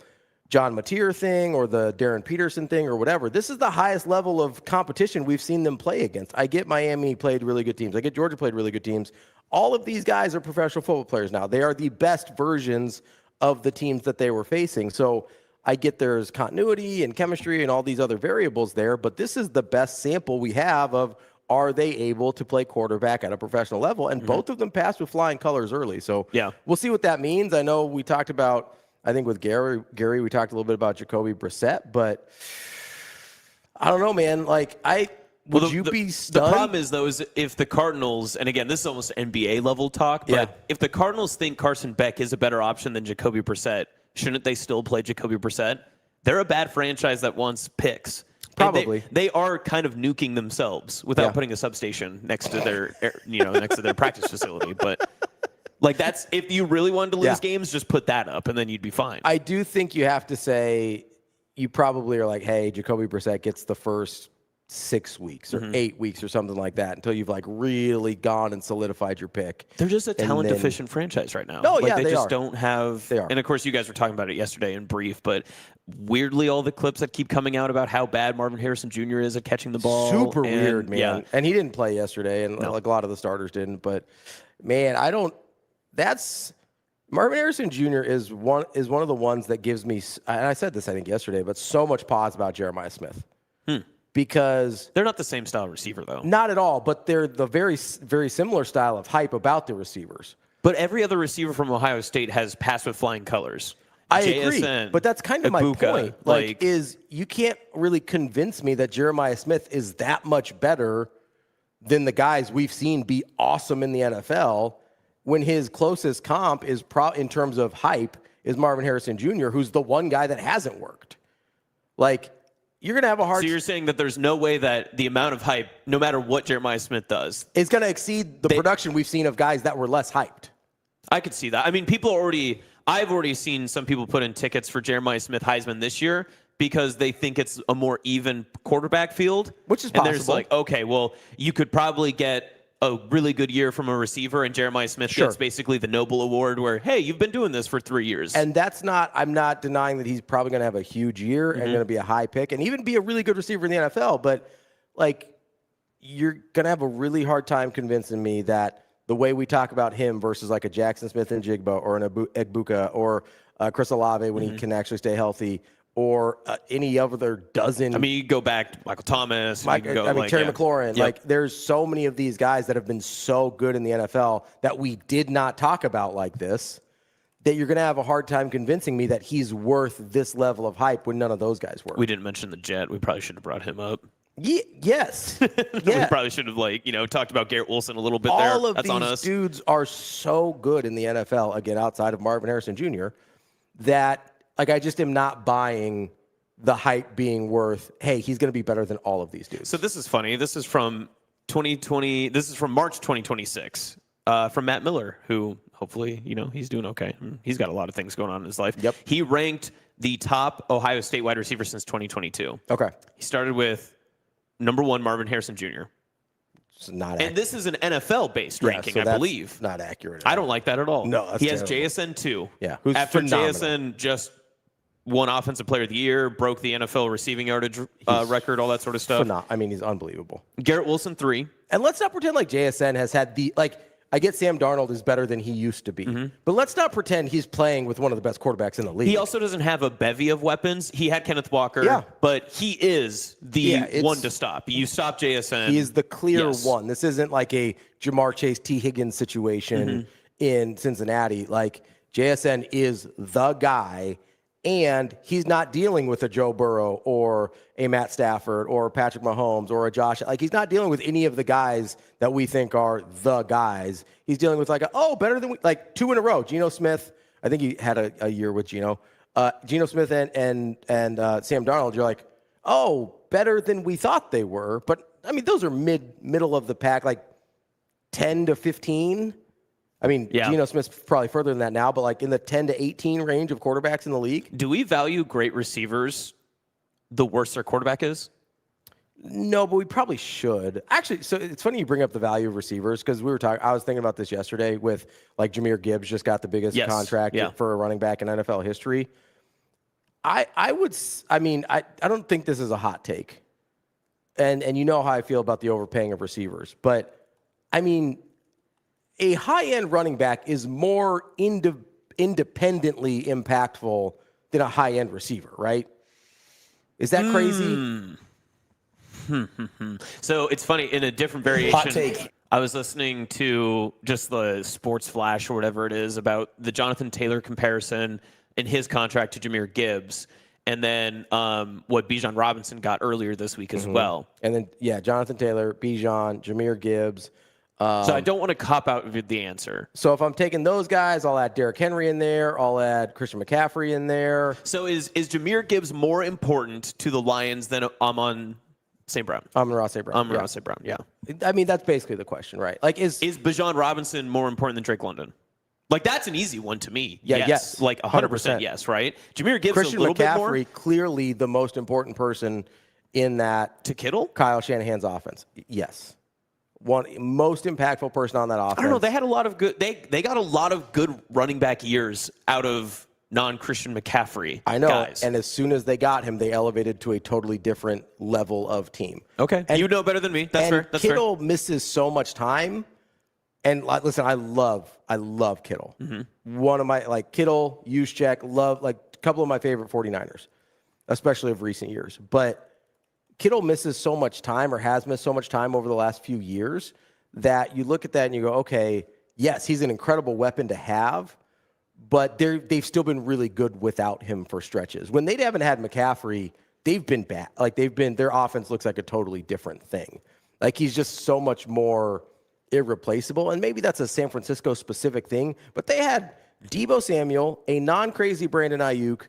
S5: John Mateer thing or the Darren Peterson thing or whatever. This is the highest level of competition we've seen them play against. I get Miami played really good teams. I get Georgia played really good teams. All of these guys are professional football players now. They are the best versions of the teams that they were facing. So I get there's continuity and chemistry and all these other variables there, but this is the best sample we have of are they able to play quarterback at a professional level? And both of them passed with flying colors early. So we'll see what that means. I know we talked about, I think with Gary, we talked a little bit about Jacoby Brissett, but I don't know, man. Like, would you be stunned?
S11: The problem is, though, is if the Cardinals, and again, this is almost NBA level talk, but if the Cardinals think Carson Beck is a better option than Jacoby Brissett, shouldn't they still play Jacoby Brissett? They're a bad franchise that wants picks.
S5: Probably.
S11: They are kind of nuking themselves without putting a substation next to their, next to their practice facility. But like that's, if you really wanted to lose games, just put that up and then you'd be fine.
S5: I do think you have to say, you probably are like, hey, Jacoby Brissett gets the first 6 weeks or 8 weeks or something like that until you've like really gone and solidified your pick.
S11: They're just a talent deficient franchise right now.
S5: No,
S11: like,
S5: yeah,
S11: they just
S5: are.
S11: don't have.
S5: They are.
S11: And of course, you guys were talking about it yesterday in brief, but weirdly, all the clips that keep coming out about how bad Marvin Harrison Jr. is at catching the ball.
S5: Super weird, man.
S11: Yeah.
S5: And he didn't play yesterday, and like a lot of the starters didn't. But man, Marvin Harrison Jr. is one of the ones that gives me, and I said this I think yesterday, but so much pause about Jeremiah Smith. Because
S11: they're not the same style receiver, though.
S5: Not at all, but they're the very, very similar style of hype about the receivers.
S11: But every other receiver from Ohio State has passed with flying colors.
S5: I agree, but that's kind of my point. Like, is you can't really convince me that Jeremiah Smith is that much better than the guys we've seen be awesome in the NFL when his closest comp is in terms of hype is Marvin Harrison Jr., who's the one guy that hasn't worked. Like, you're going to have a hard...
S11: So you're saying that there's no way that the amount of hype, no matter what Jeremiah Smith does...
S5: is going to exceed the production we've seen of guys that were less hyped.
S11: I could see that. I mean, I've already seen some people put in tickets for Jeremiah Smith Heisman this year because they think it's a more even quarterback field.
S5: Which is possible.
S11: And there's like, okay, well, you could probably get a really good year from a receiver, and Jeremiah Smith gets basically the Noble Award where, hey, you've been doing this for 3 years.
S5: And I'm not denying that he's probably going to have a huge year and going to be a high pick and even be a really good receiver in the NFL. But, like, you're going to have a really hard time convincing me that the way we talk about him versus like a Jackson Smith and Jigba or an Egbuka or Chris Olave when he can actually stay healthy or any other dozen.
S11: I mean, you go back to Michael Thomas.
S5: Terry McLaurin. Like, there's so many of these guys that have been so good in the NFL that we did not talk about like this, that you're going to have a hard time convincing me that he's worth this level of hype when none of those guys were.
S11: We didn't mention the Jet. We probably should have brought him up.
S5: Yes.
S11: We probably should have, talked about Garrett Wilson a little bit there.
S5: All of
S11: That's
S5: these
S11: on us.
S5: Dudes are so good in the NFL, again, outside of Marvin Harrison Jr., that I just am not buying the hype being worth, hey, he's going to be better than all of these dudes.
S11: So this is funny. This is from 2020. This is from March 2026 from Matt Miller, who hopefully, he's doing okay. He's got a lot of things going on in his life.
S5: Yep.
S11: He ranked the top Ohio State wide receiver since 2022.
S5: Okay.
S11: He started with number 1, Marvin Harrison Jr.
S5: It's not
S11: and
S5: accurate.
S11: this is an NFL-based ranking,
S5: so
S11: I believe.
S5: Not accurate.
S11: I don't like that at all.
S5: No, that's
S11: he has
S5: terrible.
S11: JSN 2.
S5: Yeah, who's
S11: after
S5: phenomenal.
S11: JSN just won Offensive Player of the Year, broke the NFL receiving yardage record, all that sort of stuff.
S5: He's unbelievable.
S11: Garrett Wilson 3.
S5: And let's not pretend like JSN has had I get Sam Darnold is better than he used to be. But let's not pretend he's playing with one of the best quarterbacks in the league.
S11: He also doesn't have a bevy of weapons. He had Kenneth Walker, but he is the one to stop. You stop JSN.
S5: He is the clear one. This isn't like a Jamar Chase, T. Higgins situation in Cincinnati. Like, JSN is the guy, and he's not dealing with a Joe Burrow or a Matt Stafford or Patrick Mahomes or a Josh. Like, he's not dealing with any of the guys that we think are the guys. He's dealing with better than 2 in a row. Geno Smith, I think he had a year with Geno. Geno Smith and Sam Darnold, you're like, better than we thought they were. But, I mean, those are middle of the pack, like 10 to 15. I mean, Geno Smith's probably further than that now, but in the 10 to 18 range of quarterbacks in the league.
S11: Do we value great receivers the worse their quarterback is?
S5: No, but we probably should. Actually, so it's funny you bring up the value of receivers because I was thinking about this yesterday with Jahmyr Gibbs just got the biggest contract for a running back in NFL history. I don't think this is a hot take. And you know how I feel about the overpaying of receivers. But, I mean, a high-end running back is more independently impactful than a high-end receiver, right? Is that crazy?
S11: So it's funny, in a different variation,
S5: Hot take.
S11: I was listening to just the Sports Flash or whatever it is about the Jonathan Taylor comparison in his contract to Jahmyr Gibbs, and then what Bijan Robinson got earlier this week as well.
S5: And then, Jonathan Taylor, Bijan, Jahmyr Gibbs.
S11: So I don't want to cop out with the answer.
S5: So if I'm taking those guys, I'll add Derrick Henry in there. I'll add Christian McCaffrey in there.
S11: So is Jahmyr Gibbs more important to the Lions than Amon St. Brown?
S5: Amon-Ra St. Brown.
S11: Amon-Ra St. Brown, yeah.
S5: I mean, that's basically the question, right? Is
S11: Bijan Robinson more important than Drake London? That's an easy one to me.
S5: Yeah, yes.
S11: 100% yes, right? Jahmyr Gibbs
S5: Christian
S11: a little
S5: McCaffrey,
S11: bit more.
S5: Clearly the most important person in that
S11: to Kittle?
S5: Kyle Shanahan's offense. Yes. One most impactful person on that offense.
S11: I don't know. They had a lot of good. They got a lot of good running back years out of non-Christian McCaffrey.
S5: I know.
S11: Guys.
S5: And as soon as they got him, they elevated to a totally different level of team.
S11: Okay,
S5: and,
S11: you know better than me. That's fair. That's
S5: Kittle
S11: fair.
S5: misses so much time. And listen, I love Kittle.
S11: Mm-hmm.
S5: One of my Kittle, Juszczyk, love a couple of my favorite 49ers, especially of recent years. But Kittle misses so much time, or has missed so much time over the last few years, that you look at that and you go, okay, yes, he's an incredible weapon to have, but they've still been really good without him for stretches. When they haven't had McCaffrey, they've been bad. Their offense looks like a totally different thing. He's just so much more irreplaceable. And maybe that's a San Francisco specific thing, but they had Deebo Samuel, a non-crazy Brandon Ayuk,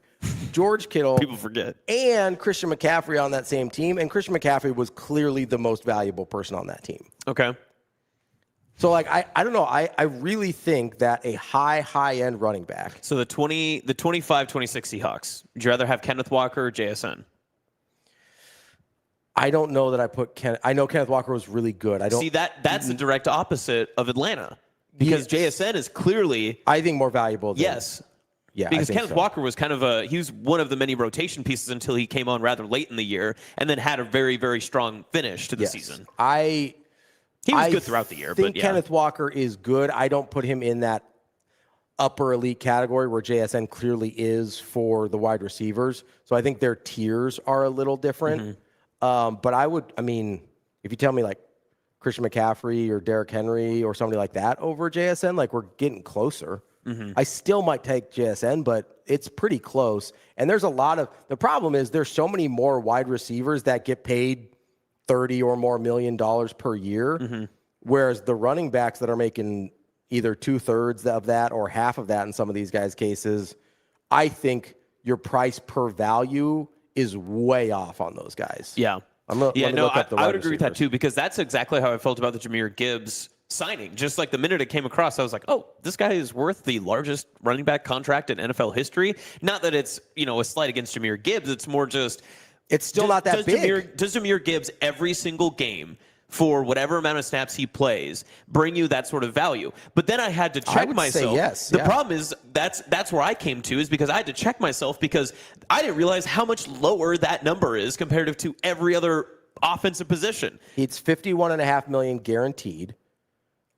S5: George Kittle,
S11: people forget,
S5: and Christian McCaffrey on that same team. And Christian McCaffrey was clearly the most valuable person on that team.
S11: Okay.
S5: So, I don't know. I really think that a high-end running back.
S11: So the 25-26 Seahawks. Would you rather have Kenneth Walker or JSN?
S5: I don't know that I put Kenneth. I know Kenneth Walker was really good. I don't
S11: see that. That's the direct opposite of Atlanta, because JSN is clearly,
S5: I think, more valuable.
S11: Yes.
S5: Yeah,
S11: because Kenneth Walker was he was one of the many rotation pieces until he came on rather late in the year, and then had a very, very strong finish to the season. He was good throughout the year.
S5: I think Kenneth Walker is good. I don't put him in that upper elite category where JSN clearly is for the wide receivers. So I think their tiers are a little different.
S11: Mm-hmm.
S5: But if you tell me Christian McCaffrey or Derrick Henry or somebody like that over JSN, we're getting closer.
S11: Mm-hmm.
S5: I still might take JSN, but it's pretty close. And there's the problem is there's so many more wide receivers that get paid $30 or more million per year.
S11: Mm-hmm.
S5: Whereas the running backs that are making either 2/3 of that or half of that in some of these guys' cases, I think your price per value is way off on those guys.
S11: Yeah.
S5: I would
S11: agree with that too, because that's exactly how I felt about the Jahmyr Gibbs signing. Just the minute it came across, I was like, oh, this guy is worth the largest running back contract in NFL history. Not that it's, a slight against Jahmyr Gibbs. It's more just,
S5: it's still not that big.
S11: Does Jahmyr Gibbs every single game, for whatever amount of snaps he plays, bring you that sort of value? But then I had to check myself.
S5: Say yes.
S11: The problem is that's where I came to, is because I had to check myself, because I didn't realize how much lower that number is comparative to every other offensive position.
S5: It's $51.5 million guaranteed.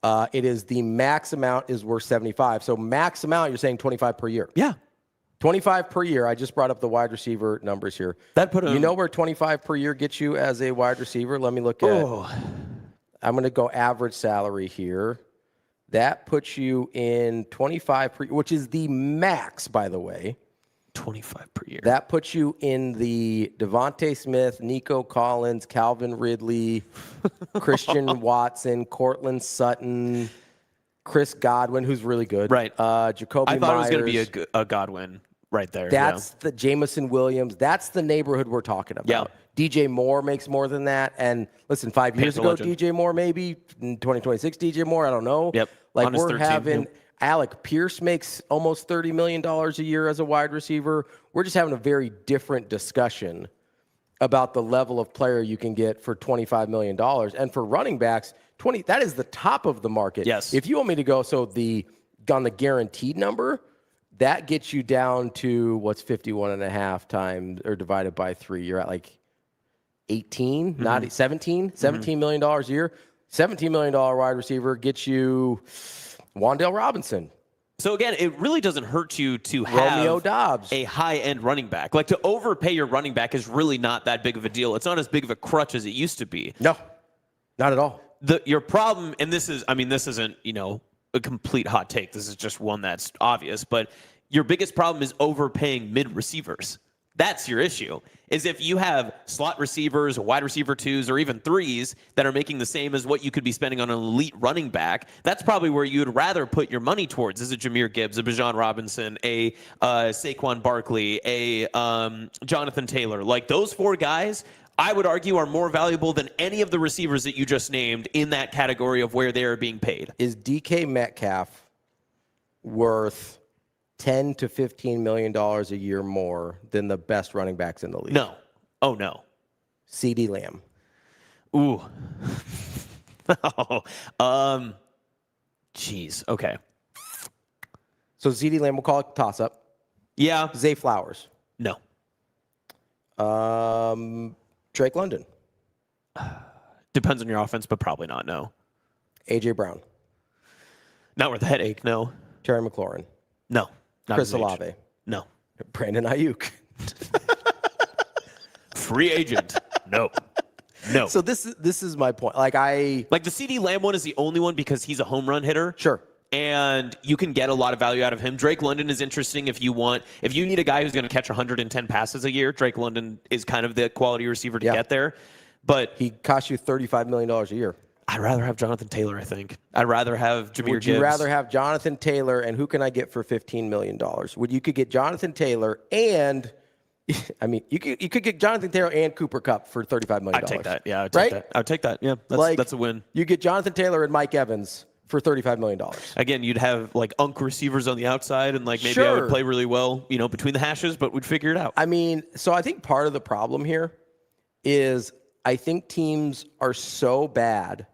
S5: It is the max amount is worth 75. So max amount, you're saying 25 per year.
S11: Yeah.
S5: 25 per year. I just brought up the wide receiver numbers here.
S11: That put
S5: you know where 25 per year gets you as a wide receiver? Let me look at. I'm going to go average salary here. That puts you in 25 per year, which is the max, by the way.
S11: 25 per year.
S5: That puts you in the Devontae Smith, Nico Collins, Calvin Ridley, Christian Watson, Cortland Sutton, Chris Godwin, who's really good.
S11: Right.
S5: Jacoby
S11: I thought
S5: Myers.
S11: it was going to be a Godwin right there.
S5: That's the Jameson Williams. That's the neighborhood we're talking about.
S11: Yeah.
S5: DJ Moore makes more than that. And listen, 5 years ago,
S11: legend.
S5: DJ Moore, maybe in 2026, DJ Moore, I don't know.
S11: Yep.
S5: We're having Alec Pierce makes almost $30 million a year as a wide receiver. We're just having a very different discussion about the level of player you can get for $25 million. And for running backs, that is the top of the market.
S11: Yes.
S5: If you want me to go, on the guaranteed number, that gets you down to what's 51.5 times or divided by 3. You're at 18, not 17, $17 million a year. $17 million wide receiver gets you Wan'Dale Robinson.
S11: So again, it really doesn't hurt you to have
S5: Romeo Dobbs,
S11: a high-end running back. To overpay your running back is really not that big of a deal. It's not as big of a crutch as it used to be.
S5: No, not at all.
S11: Your problem, and this isn't, a complete hot take. This is just one that's obvious, but your biggest problem is overpaying mid-receivers. That's your issue, is if you have slot receivers, wide receiver 2s, or even 3s that are making the same as what you could be spending on an elite running back, that's probably where you'd rather put your money towards. Is a Jahmyr Gibbs, a Bijan Robinson, a Saquon Barkley, a Jonathan Taylor. Those 4 guys, I would argue, are more valuable than any of the receivers that you just named in that category of where they are being paid.
S5: Is DK Metcalf worth $10 to $15 million a year more than the best running backs in the league?
S11: No. Oh, no.
S5: CeeDee Lamb.
S11: Ooh. Jeez. Okay.
S5: So CeeDee Lamb, we'll call it toss-up.
S11: Yeah.
S5: Zay Flowers.
S11: No.
S5: Drake London.
S11: Depends on your offense, but probably not. No.
S5: AJ Brown.
S11: Not worth the headache. No.
S5: Terry McLaurin.
S11: No. Not
S5: Chris
S11: his age.
S5: Olave.
S11: No.
S5: Brandon Ayuk.
S11: Free agent. No. No.
S5: So this is my point. Like
S11: the CeeDee Lamb one is the only one because he's a home run hitter.
S5: Sure.
S11: And you can get a lot of value out of him. Drake London is interesting if you need a guy who's going to catch 110 passes a year. Drake London is kind of the quality receiver to get there. But
S5: he costs you $35 million a year.
S11: I'd rather have Jonathan Taylor, I think. I'd rather have Jahmyr Gibbs.
S5: Would you rather have Jonathan Taylor, and who can I get for $15 million? You could get Jonathan Taylor and, I mean, you could get Jonathan Taylor and Cooper Kupp for $35 million.
S11: I'd take that. Yeah, I'd take that. I'd take that. Yeah, that's a win.
S5: You get Jonathan Taylor and Mike Evans for $35 million.
S11: Again, you'd have like unk receivers on the outside, and like maybe I would play really well, between the hashes, but we'd figure it out.
S5: I mean, so I think part of the problem here is I think teams are so bad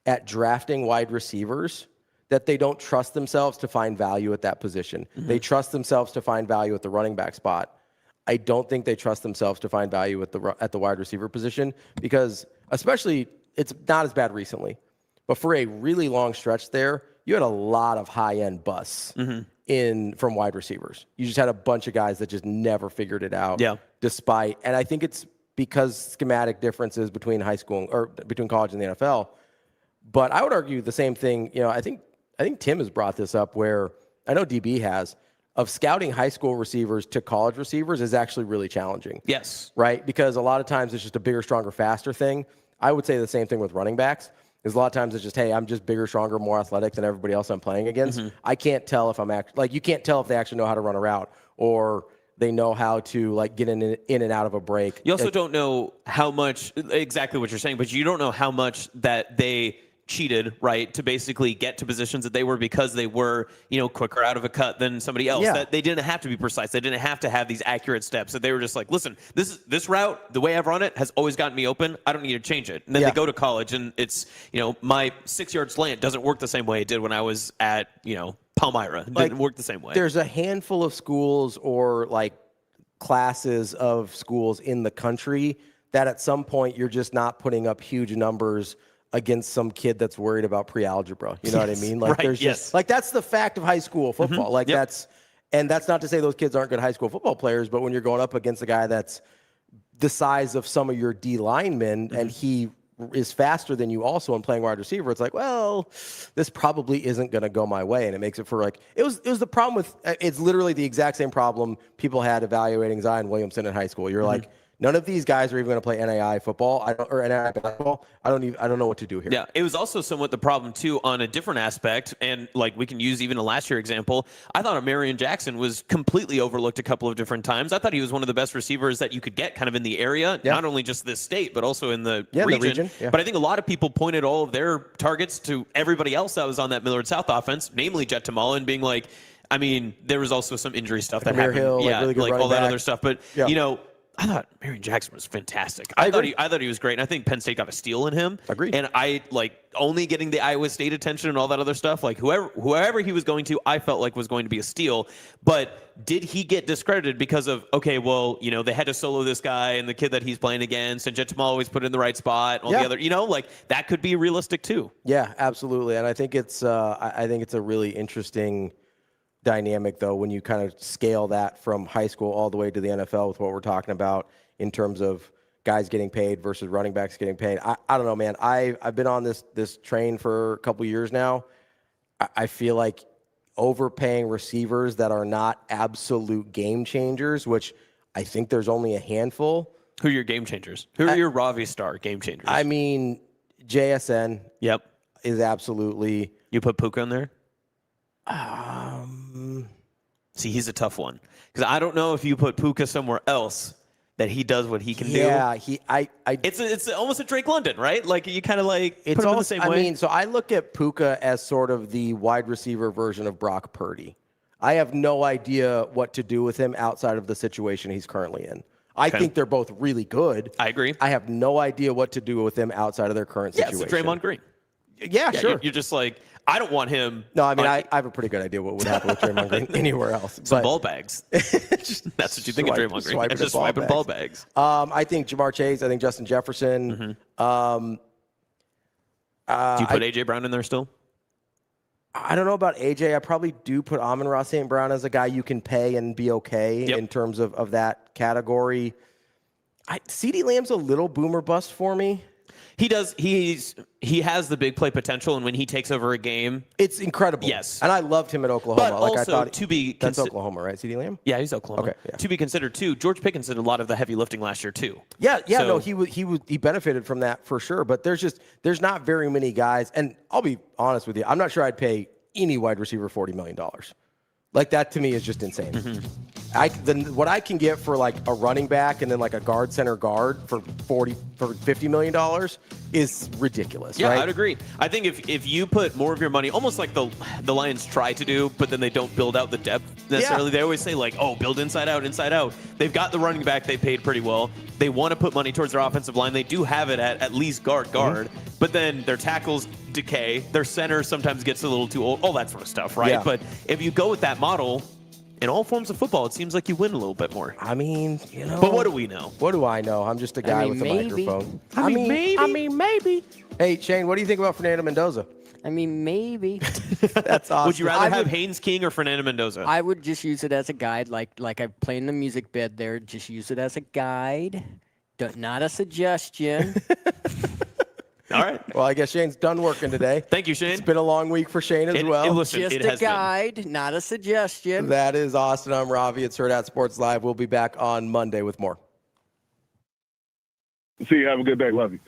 S5: at drafting wide receivers that they don't trust themselves to find value at that position. Mm-hmm. They trust themselves to find value at the running back spot. I don't think they trust themselves to find value at the wide receiver position because, especially, it's not as bad recently. But for a really long stretch there, you had a lot of high-end busts from wide receivers. You just had a bunch of guys that just never figured it out.
S11: Yeah.
S5: And I think it's because schematic differences between high school or between college and the NFL. But I would argue the same thing. I think Tim has brought this up where I know DB has of scouting high school receivers to college receivers is actually really challenging.
S11: Yes.
S5: Right? Because a lot of times it's just a bigger, stronger, faster thing. I would say the same thing with running backs. Because a lot of times it's just, hey, I'm just bigger, stronger, more athletic than everybody else I'm playing against. Mm-hmm. I can't tell if you can't tell if they actually know how to run a route or they know how to get in and out of a break.
S11: You also don't know how much, exactly what you're saying, but you don't know how much that they cheated, right, to basically get to positions that they were because they were, quicker out of a cut than somebody else.
S5: Yeah.
S11: That they didn't have to be precise. They didn't have to have these accurate steps. That they were just like, listen, this route, the way I've run it has always gotten me open. I don't need to change it. And then they go to college and it's, my 6-yard slant doesn't work the same way it did when I was at, Palmyra. It didn't work the same way.
S5: There's a handful of schools or classes of schools in the country that at some point you're just not putting up huge numbers against some kid that's worried about pre-algebra. You know what I mean? There's just that's the fact of high school football. Mm-hmm. That's not to say those kids aren't good high school football players, but when you're going up against a guy that's the size of some of your D linemen and he is faster than you also in playing wide receiver, it's like, well, this probably isn't going to go my way. And it makes it for it was the problem with, it's literally the exact same problem people had evaluating Zion Williamson in high school. You're like, none of these guys are even going to play NAI football or NAI basketball. I don't know what to do here.
S11: Yeah, it was also somewhat the problem too on a different aspect, and we can use even a last year example. I thought Marion Jackson was completely overlooked a couple of different times. I thought he was one of the best receivers that you could get kind of in the area, not only just this state but also in the region.
S5: Yeah.
S11: But I think a lot of people pointed all of their targets to everybody else that was on that Millard South offense, namely Jet Tamala, and being like, I mean, there was also some injury stuff that happened,
S5: Hill, really good
S11: all that
S5: back.
S11: other stuff, but I thought Marion Jackson was fantastic. I thought he was great, and I think Penn State got a steal in him.
S5: Agreed.
S11: And I only getting the Iowa State attention and all that other stuff. Whoever he was going to, I felt like was going to be a steal. But did he get discredited because of they had to solo this guy and the kid that he's playing against, and Jet Tamal always put it in the right spot, and all the other, that could be realistic too.
S5: Yeah, absolutely. And I think it's a really interesting dynamic, though, when you kind of scale that from high school all the way to the NFL with what we're talking about in terms of guys getting paid versus running backs getting paid. I don't know, man. I've been on this train for a couple years now. I feel like overpaying receivers that are not absolute game changers, which I think there's only a handful.
S11: Who are your game changers? Who are your Ravi star game changers?
S5: I mean, JSN.
S11: Yep.
S5: Is absolutely.
S11: You put Puka in there? See, he's a tough one because I don't know if you put Puka somewhere else that he does what he can do.
S5: Yeah,
S11: it's almost a Drake London, right? You kind of put him in the same way.
S5: I mean, so I look at Puka as sort of the wide receiver version of Brock Purdy. I have no idea what to do with him outside of the situation he's currently in. I think they're both really good.
S11: I agree.
S5: I have no idea what to do with them outside of their current situation.
S11: Yeah, it's Draymond Green.
S5: Yeah, sure.
S11: You're just like, I don't want him.
S5: No, I mean, I have a pretty good idea what would happen with Draymond Green anywhere else.
S11: Some ball bags. That's what you think of Draymond Green. Just swiping ball bags.
S5: I think Jamar Chase. I think Justin Jefferson.
S11: Do you put A.J. Brown in there still?
S5: I don't know about A.J. I probably do put Amon-Ra St. Brown as a guy you can pay and be okay in terms of that category. CeeDee Lamb's a little boomer bust for me.
S11: He does. He has the big play potential, and when he takes over a game,
S5: it's incredible.
S11: Yes,
S5: and I loved him at Oklahoma.
S11: But
S5: like
S11: also,
S5: I thought
S11: to be
S5: that's Oklahoma, right? CeeDee Lamb.
S11: Yeah, he's Oklahoma.
S5: Okay. Yeah.
S11: To be considered too, George Pickens did a lot of the heavy lifting last year too.
S5: Yeah. No, he benefited from that for sure. But there's not very many guys, and I'll be honest with you, I'm not sure I'd pay any wide receiver $40 million. Like that to me is just insane. What I can get for like a running back and then like a guard center guard for $50 million is ridiculous.
S11: Yeah,
S5: right?
S11: I'd agree. I think if you put more of your money, almost like the Lions try to do, but then they don't build out the depth necessarily. Yeah. They always say like, oh, build inside out, inside out. They've got the running back they paid pretty well. They want to put money towards their offensive line. They do have it at least guard, but then their tackles decay. Their center sometimes gets a little too old. All that sort of stuff, right?
S5: Yeah.
S11: But if you go with that model, in all forms of football, it seems like you win a little bit more.
S5: I mean, you know.
S11: But what do we know?
S5: What do I know? I'm just a guy with a microphone.
S11: I mean, maybe.
S5: Hey, Shane, what do you think about Fernando Mendoza?
S7: I mean, maybe.
S5: That's awesome.
S11: Would you rather have Haynes King or Fernando Mendoza?
S7: I would just use it as a guide, like I play in the music bed there. Just use it as a guide, not a suggestion.
S11: All right.
S5: Well, I guess Shane's done working today.
S11: Thank you, Shane.
S5: It's been a long week for Shane as well.
S11: Listen,
S7: just a guide, not a suggestion.
S5: That is Austin. I'm Ravi. It's Hurrdat Sports Live. We'll be back on Monday with more.
S17: See you. Have a good day. Love you.